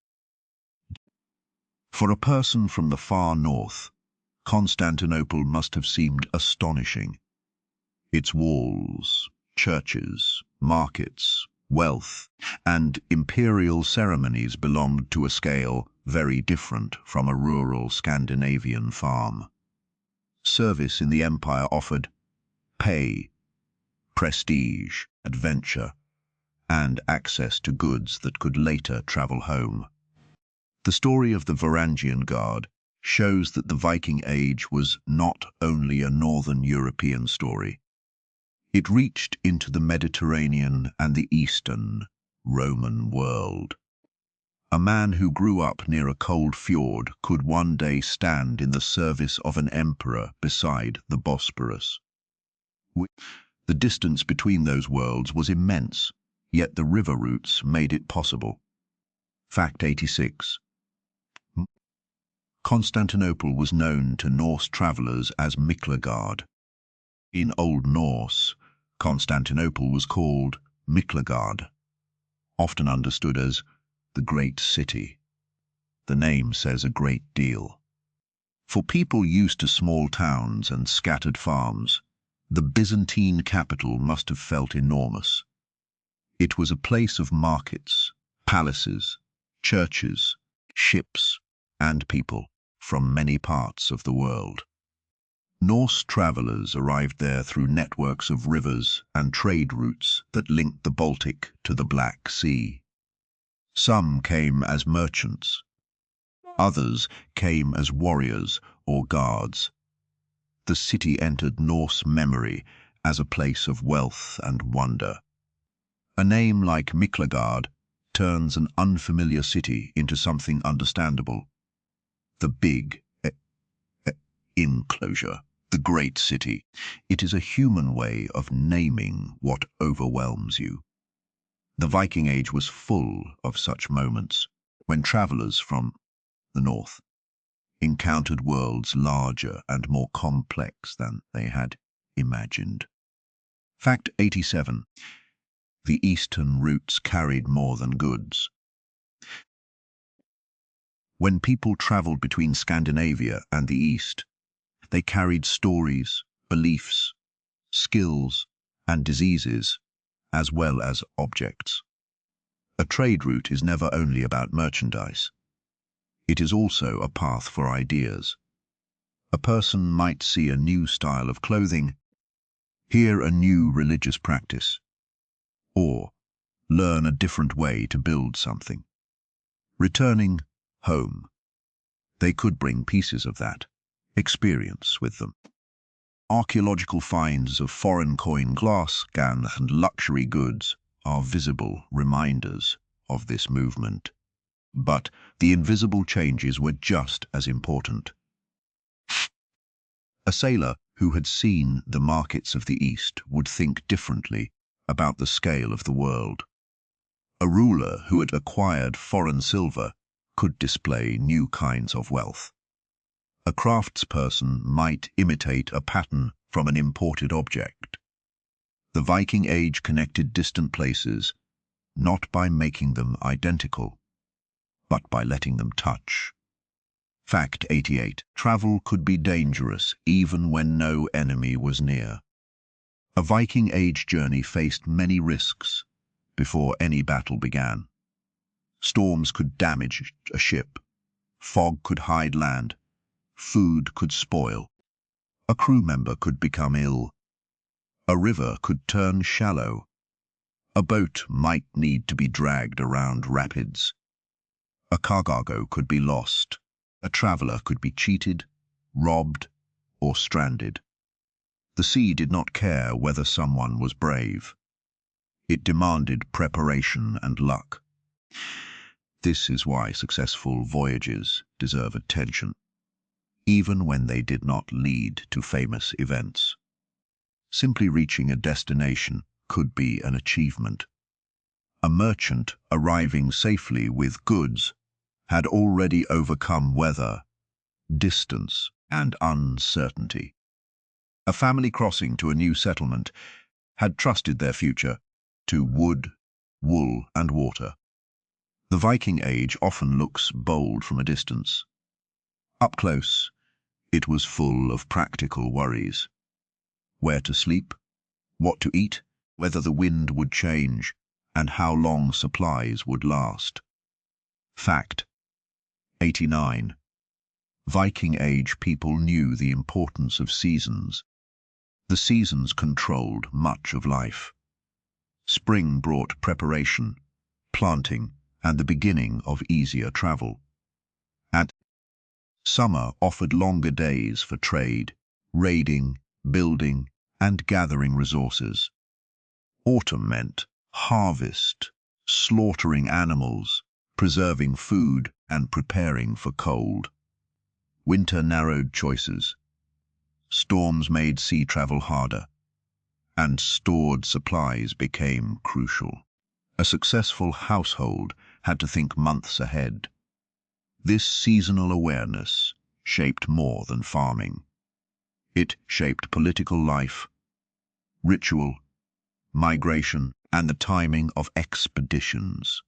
For a person from the far north, Constantinople must have seemed astonishing. Its walls, churches, markets, wealth, and imperial ceremonies belonged to a scale very different from a rural Scandinavian farm. Service in the empire offered pay, prestige, adventure, and access to goods that could later travel home. The story of the Varangian Guard shows that the Viking Age was not only a northern European story. It reached into the Mediterranean and the Eastern Roman world. A man who grew up near a cold fjord could one day stand in the service of an emperor beside the Bosporus. The distance between those worlds was immense, yet the river routes made it possible. Fact 86. Constantinople was known to Norse travelers as Miklagard. In Old Norse, Constantinople was called Miklagard, often understood as the Great City. The name says a great deal. For people used to small towns and scattered farms, the Byzantine capital must have felt enormous. It was a place of markets, palaces, churches, ships, and people from many parts of the world. Norse travelers arrived there through networks of rivers and trade routes that linked the Baltic to the Black Sea. Some came as merchants. Others came as warriors or guards. The city entered Norse memory as a place of wealth and wonder. A name like Miklagard turns an unfamiliar city into something understandable. The big enclosure. The great city. It is a human way of naming what overwhelms you. The Viking Age was full of such moments when travelers from the north encountered worlds larger and more complex than they had imagined. Fact 87. The eastern routes carried more than goods. When people traveled between Scandinavia and the East, they carried stories, beliefs, skills, and diseases, as well as objects. A trade route is never only about merchandise. It is also a path for ideas. A person might see a new style of clothing, hear a new religious practice, or learn a different way to build something. Returning home. They could bring pieces of that experience with them. Archaeological finds of foreign coin glass, and luxury goods are visible reminders of this movement. But the invisible changes were just as important. A sailor who had seen the markets of the East would think differently about the scale of the world. A ruler who had acquired foreign silver could display new kinds of wealth. A craftsperson might imitate a pattern from an imported object. The Viking Age connected distant places, not by making them identical, but by letting them touch. Fact 88. Travel could be dangerous even when no enemy was near. A Viking Age journey faced many risks before any battle began. Storms could damage a ship, fog could hide land, food could spoil, a crew member could become ill, a river could turn shallow, a boat might need to be dragged around rapids, a cargo could be lost, a traveler could be cheated, robbed, or stranded. The sea did not care whether someone was brave. It demanded preparation and luck. This is why successful voyages deserve attention, even when they did not lead to famous events. Simply reaching a destination could be an achievement. A merchant arriving safely with goods had already overcome weather, distance, and uncertainty. A family crossing to a new settlement had trusted their future to wood, wool, and water. The Viking Age often looks bold from a distance. Up close, it was full of practical worries. Where to sleep, what to eat, whether the wind would change, and how long supplies would last. Fact 89. Viking Age people knew the importance of seasons. The seasons controlled much of life. Spring brought preparation, planting, and the beginning of easier travel. And summer offered longer days for trade, raiding, building, and gathering resources. Autumn meant harvest, slaughtering animals, preserving food, and preparing for cold. Winter narrowed choices. Storms made sea travel harder, and stored supplies became crucial. A successful household had to think months ahead. This seasonal awareness shaped more than farming. It shaped political life, ritual, migration, and the timing of expeditions.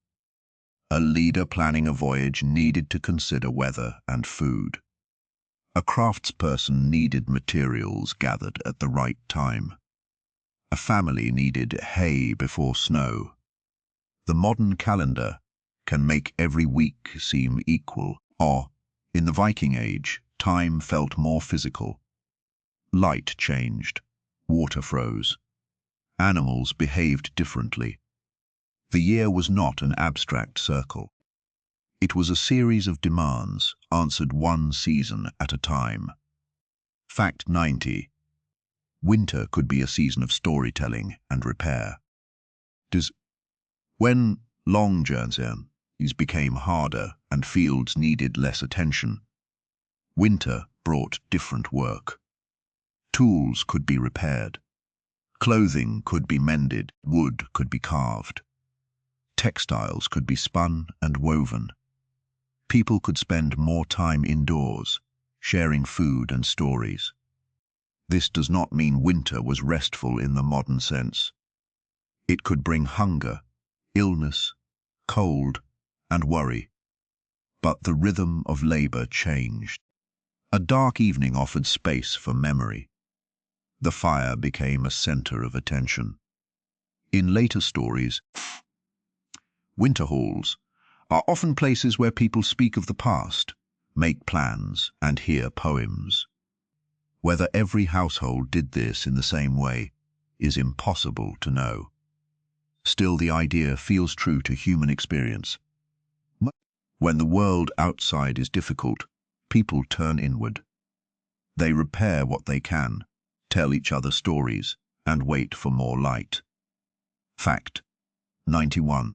A leader planning a voyage needed to consider weather and food. A craftsperson needed materials gathered at the right time. A family needed hay before snow. The modern calendar can make every week seem equal, or, in the Viking Age, time felt more physical. Light changed, water froze, animals behaved differently. The year was not an abstract circle. It was a series of demands answered one season at a time. Fact 90. Winter could be a season of storytelling and repair. When long journeys became harder and fields needed less attention, winter brought different work. Tools could be repaired. Clothing could be mended. Wood could be carved. Textiles could be spun and woven. People could spend more time indoors, sharing food and stories. This does not mean winter was restful in the modern sense. It could bring hunger, illness, cold, and worry. But the rhythm of labor changed. A dark evening offered space for memory. The fire became a center of attention. In later stories, winter halls are often places where people speak of the past, make plans, and hear poems. Whether every household did this in the same way is impossible to know. Still, the idea feels true to human experience. When the world outside is difficult, People turn inward. They repair what they can, tell each other stories, and wait for more light. Fact 91.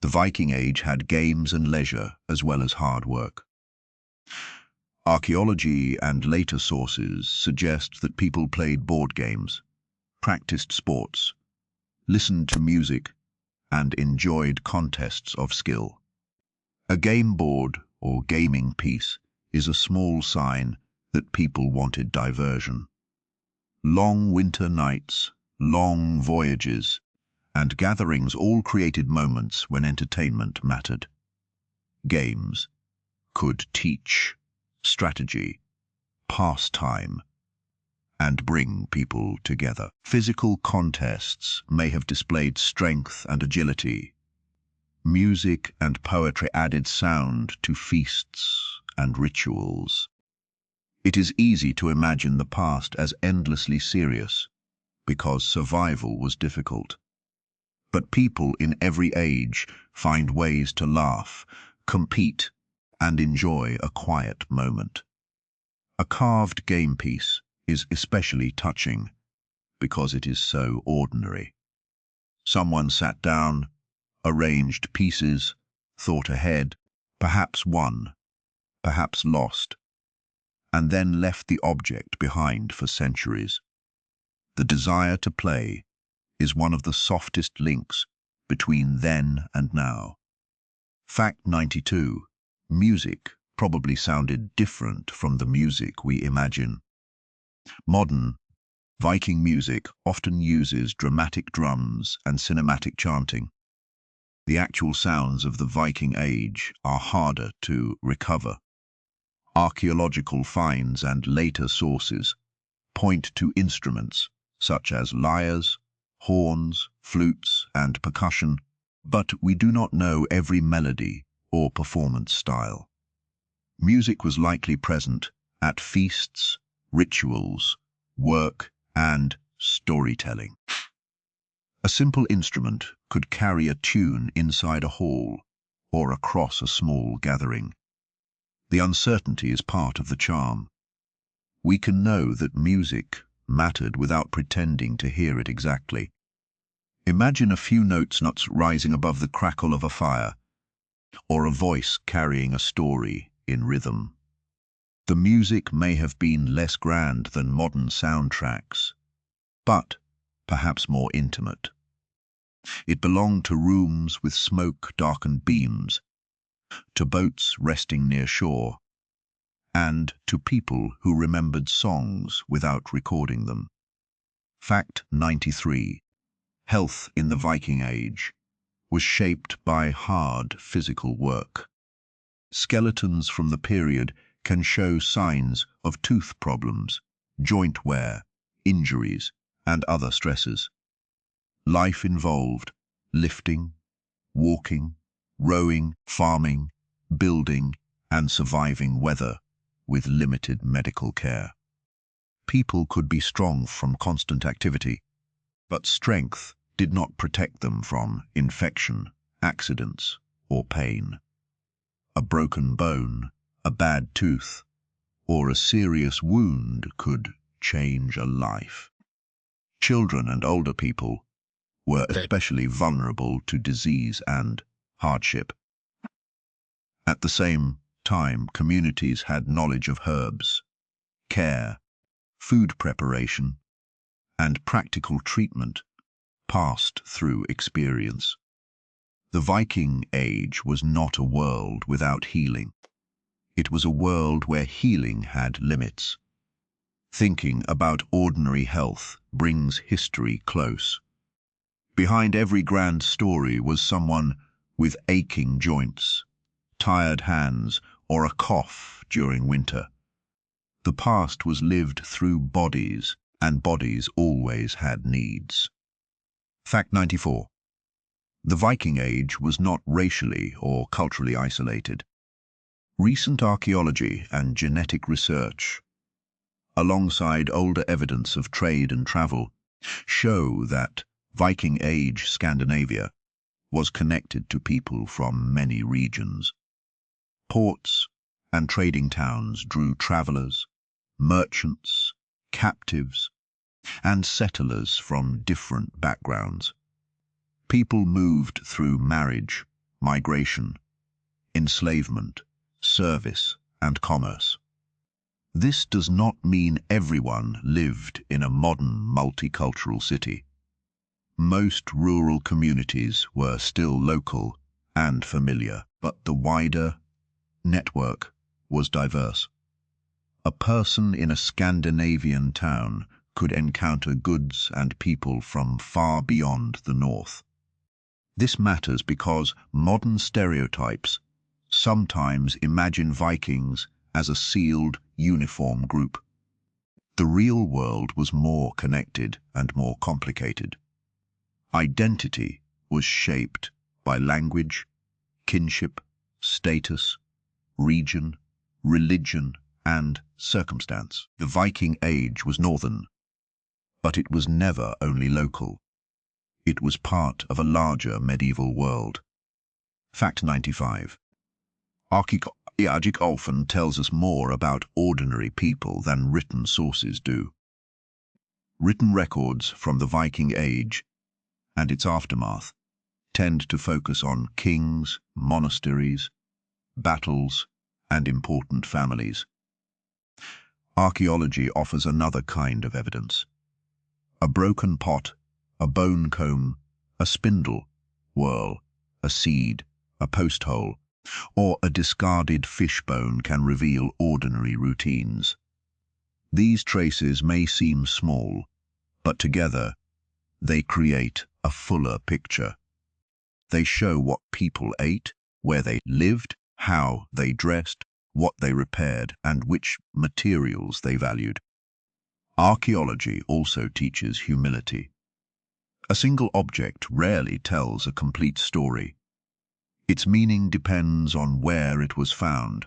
The Viking Age had games and leisure as well as hard work. Archaeology and later sources suggest that people played board games, practiced sports, listened to music, and enjoyed contests of skill. A game board or gaming piece is a small sign that people wanted diversion. Long winter nights, long voyages, and gatherings all created moments when entertainment mattered. Games could teach, strategy, pastime, and bring people together. Physical contests may have displayed strength and agility. Music and poetry added sound to feasts and rituals. It is easy to imagine the past as endlessly serious because survival was difficult. But people in every age find ways to laugh, compete, and enjoy a quiet moment. A carved game piece is especially touching because it is so ordinary. Someone sat down, arranged pieces, thought ahead, perhaps won, perhaps lost, and then left the object behind for centuries. The desire to play is one of the softest links between then and now. Fact 92. Music probably sounded different from the music we imagine. Modern Viking music often uses dramatic drums and cinematic chanting. The actual sounds of the Viking Age are harder to recover. Archaeological finds and later sources point to instruments such as lyres, horns, flutes, and percussion, but we do not know every melody or performance style. Music was likely present at feasts, rituals, work, and storytelling. A simple instrument could carry a tune inside a hall or across a small gathering. The uncertainty is part of the charm. We can know that music mattered without pretending to hear it exactly. Imagine a few notes rising above the crackle of a fire, or a voice carrying a story in rhythm. The music may have been less grand than modern soundtracks, but perhaps more intimate. It belonged to rooms with smoke-darkened beams, to boats resting near shore, and to people who remembered songs without recording them. Fact 93. Health in the Viking Age was shaped by hard physical work. Skeletons from the period can show signs of tooth problems, joint wear, injuries, and other stresses. Life involved lifting, walking, rowing, farming, building, and surviving weather with limited medical care. People could be strong from constant activity, but strength did not protect them from infection, accidents, or pain. A broken bone, a bad tooth, or a serious wound could change a life. Children and older people were especially vulnerable to disease and hardship. At the same time, communities had knowledge of herbs, care, food preparation, and practical treatment passed through experience. The Viking Age was not a world without healing. It was a world where healing had limits. Thinking about ordinary health brings history close. Behind every grand story was someone with aching joints, tired hands, or a cough during winter. The past was lived through bodies, and bodies always had needs. Fact 94. The Viking Age was not racially or culturally isolated. Recent archaeology and genetic research, alongside older evidence of trade and travel, show that Viking Age Scandinavia was connected to people from many regions. Ports and trading towns drew travelers, merchants, captives, and settlers from different backgrounds. People moved through marriage, migration, enslavement, service, and commerce. This does not mean everyone lived in a modern multicultural city. Most rural communities were still local and familiar, but the wider network was diverse. A person in a Scandinavian town could encounter goods and people from far beyond the north. This matters because modern stereotypes sometimes imagine Vikings as a sealed, uniform group. The real world was more connected and more complicated. Identity was shaped by language, kinship, status, region, religion, and circumstance. The Viking Age was northern, but it was never only local. It was part of a larger medieval world. Fact 95. Archaeology often tells us more about ordinary people than written sources do. Written records from the Viking Age and its aftermath tend to focus on kings, monasteries, battles, and important families. Archaeology offers another kind of evidence. A broken pot, a bone comb, a spindle, whorl, a seed, a post hole, or a discarded fish bone can reveal ordinary routines. These traces may seem small, but together they create a fuller picture. They show what people ate, where they lived, how they dressed, what they repaired, and which materials they valued. Archaeology also teaches humility. A single object rarely tells a complete story. Its meaning depends on where it was found,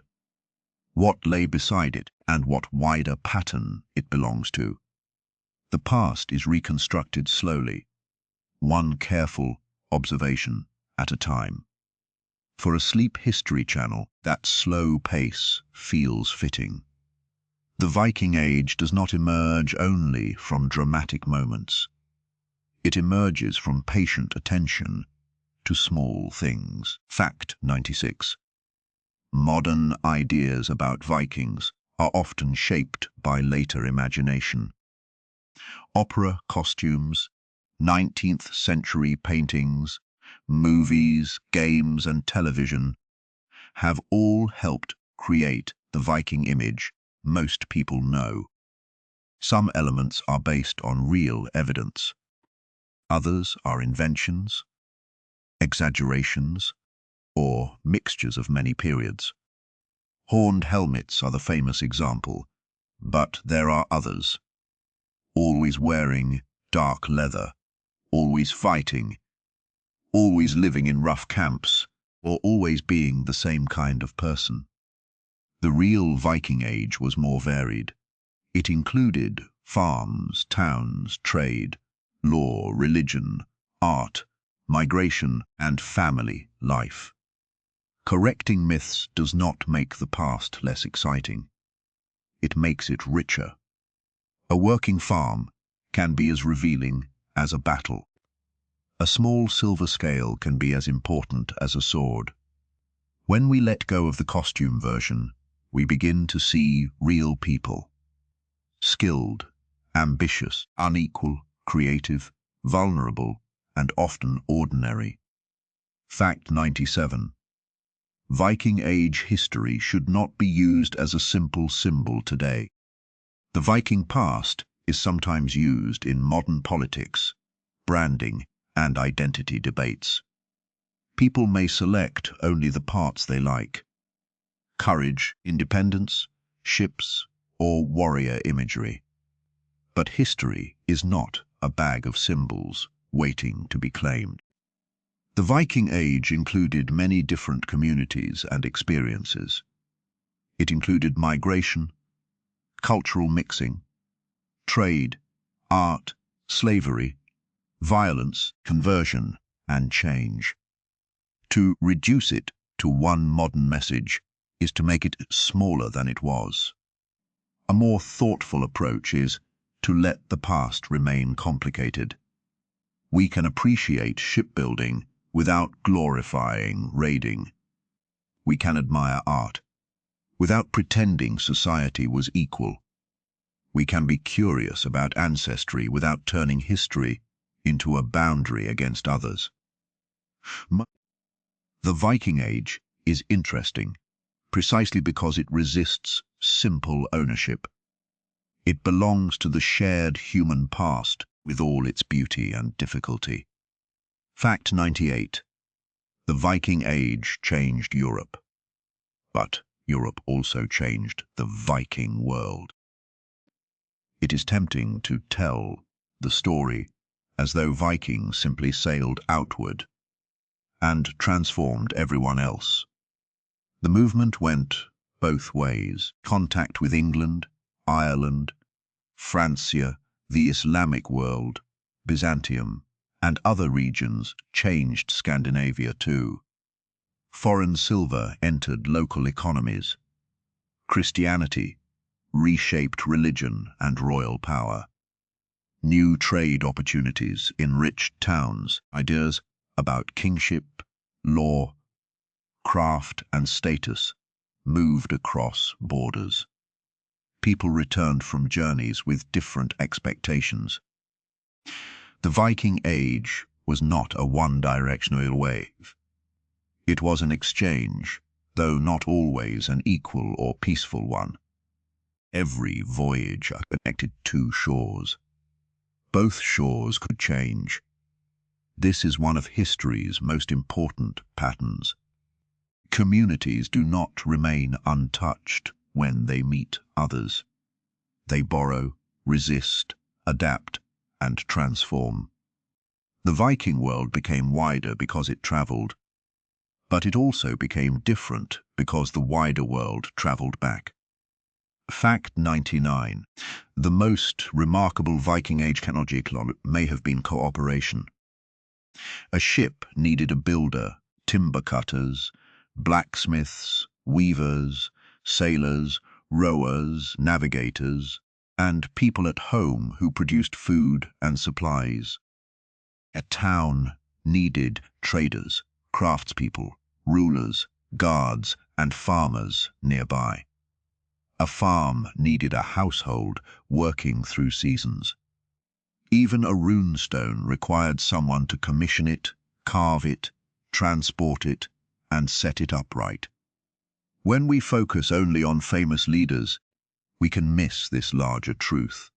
what lay beside it, and what wider pattern it belongs to. The past is reconstructed slowly, one careful observation at a time. For a sleep history channel, that slow pace feels fitting. The Viking Age does not emerge only from dramatic moments. It emerges from patient attention to small things. Fact 96. Modern ideas about Vikings are often shaped by later imagination. Opera costumes, 19th century paintings, movies, games, and television have all helped create the Viking image most people know. Some elements are based on real evidence. Others are inventions, exaggerations, or mixtures of many periods. Horned helmets are the famous example, but there are others. Always wearing dark leather, always fighting, always living in rough camps, or always being the same kind of person. The real Viking Age was more varied. It included farms, towns, trade, law, religion, art, migration, and family life. Correcting myths does not make the past less exciting. It makes it richer. A working farm can be as revealing as a battle. A small silver scale can be as important as a sword. When we let go of the costume version, we begin to see real people. Skilled, ambitious, unequal, creative, vulnerable, and often ordinary. Fact 97. Viking Age history should not be used as a simple symbol today. The Viking past is sometimes used in modern politics, branding, and identity debates. People may select only the parts they like: courage, independence, ships, or warrior imagery. But history is not a bag of symbols waiting to be claimed. The Viking Age included many different communities and experiences. It included migration, cultural mixing, trade, art, slavery, violence, conversion, and change. To reduce it to one modern message is to make it smaller than it was. A more thoughtful approach is to let the past remain complicated. We can appreciate shipbuilding without glorifying raiding. We can admire art without pretending society was equal. We can be curious about ancestry without turning history into a boundary against others. The Viking Age is interesting precisely because it resists simple ownership. It belongs to the shared human past with all its beauty and difficulty. Fact 98. The Viking Age changed Europe. But Europe also changed the Viking world. It is tempting to tell the story as though Vikings simply sailed outward and transformed everyone else. The movement went both ways. Contact with England, Ireland, Francia, the Islamic world, Byzantium, and other regions changed Scandinavia too. Foreign silver entered local economies. Christianity reshaped religion and royal power. New trade opportunities enriched towns. Ideas about kingship, law, craft, and status moved across borders. People returned from journeys with different expectations. The Viking Age was not a one-directional wave. It was an exchange, though not always an equal or peaceful one. Every voyage connected two shores. Both shores could change. This is one of history's most important patterns. Communities do not remain untouched when they meet others. They borrow, resist, adapt, and transform. The Viking world became wider because it traveled, but it also became different because the wider world traveled back. Fact 99. The most remarkable Viking Age technology may have been cooperation. A ship needed a builder, timber cutters, blacksmiths, weavers, sailors, rowers, navigators, and people at home who produced food and supplies. A town needed traders, craftspeople, rulers, guards, and farmers nearby. A farm needed a household working through seasons. Even a runestone required someone to commission it, carve it, transport it, and set it upright. When we focus only on famous leaders, we can miss this larger truth.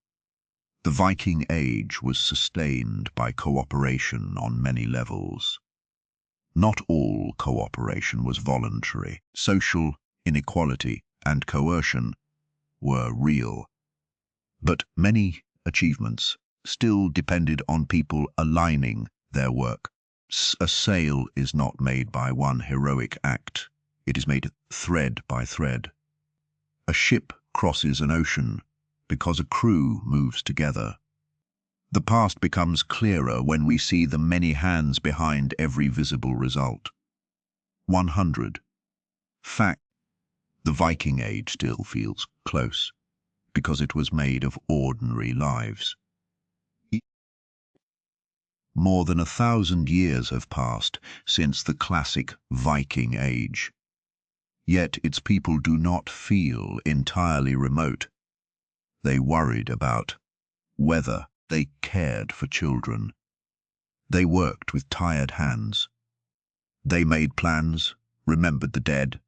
The Viking Age was sustained by cooperation on many levels. Not all cooperation was voluntary. Social inequality and coercion were real. But many achievements still depended on people aligning their work. A sail is not made by one heroic act. It is made thread by thread. A ship crosses an ocean because a crew moves together. The past becomes clearer when we see the many hands behind every visible result. 100. Fact: the Viking Age still feels close because it was made of ordinary lives. More than 1,000 years have passed since the classic Viking Age. Yet its people do not feel entirely remote. They worried about weather. They cared for children. They worked with tired hands. They made plans, remembered the dead,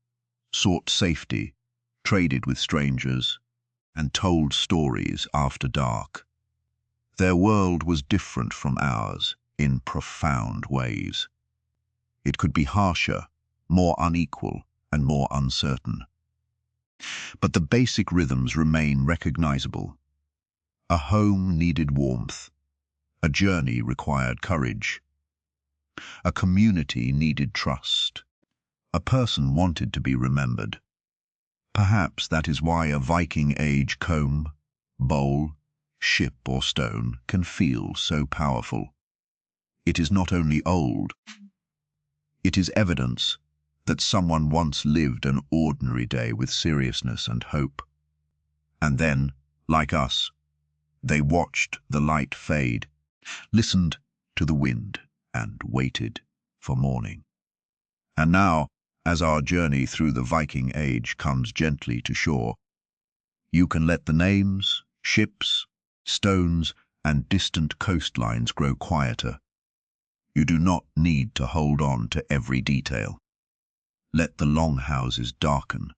sought safety, traded with strangers, and told stories after dark. Their world was different from ours in profound ways. It could be harsher, more unequal, and more uncertain. But the basic rhythms remain recognizable. A home needed warmth. A journey required courage. A community needed trust. A person wanted to be remembered. Perhaps that is why a Viking Age comb, bowl, ship or stone can feel so powerful. It is not only old, it is evidence that someone once lived an ordinary day with seriousness and hope. And then, like us, they watched the light fade, listened to the wind, and waited for morning. And now, as our journey through the Viking Age comes gently to shore, you can let the names, ships, stones, and distant coastlines grow quieter. You do not need to hold on to every detail. Let the longhouses darken.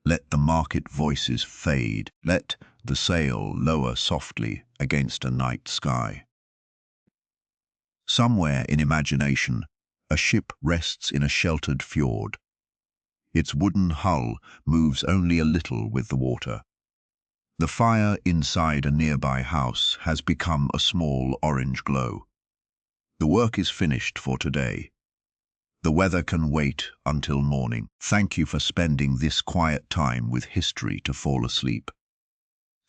Let the market voices fade. Let the sail lower softly against a night sky. Somewhere in imagination, a ship rests in a sheltered fjord. Its wooden hull moves only a little with the water. The fire inside a nearby house has become a small orange glow. The work is finished for today. The weather can wait until morning. Thank you for spending this quiet time with history to fall asleep.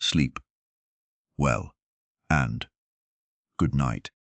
Sleep well, and good night.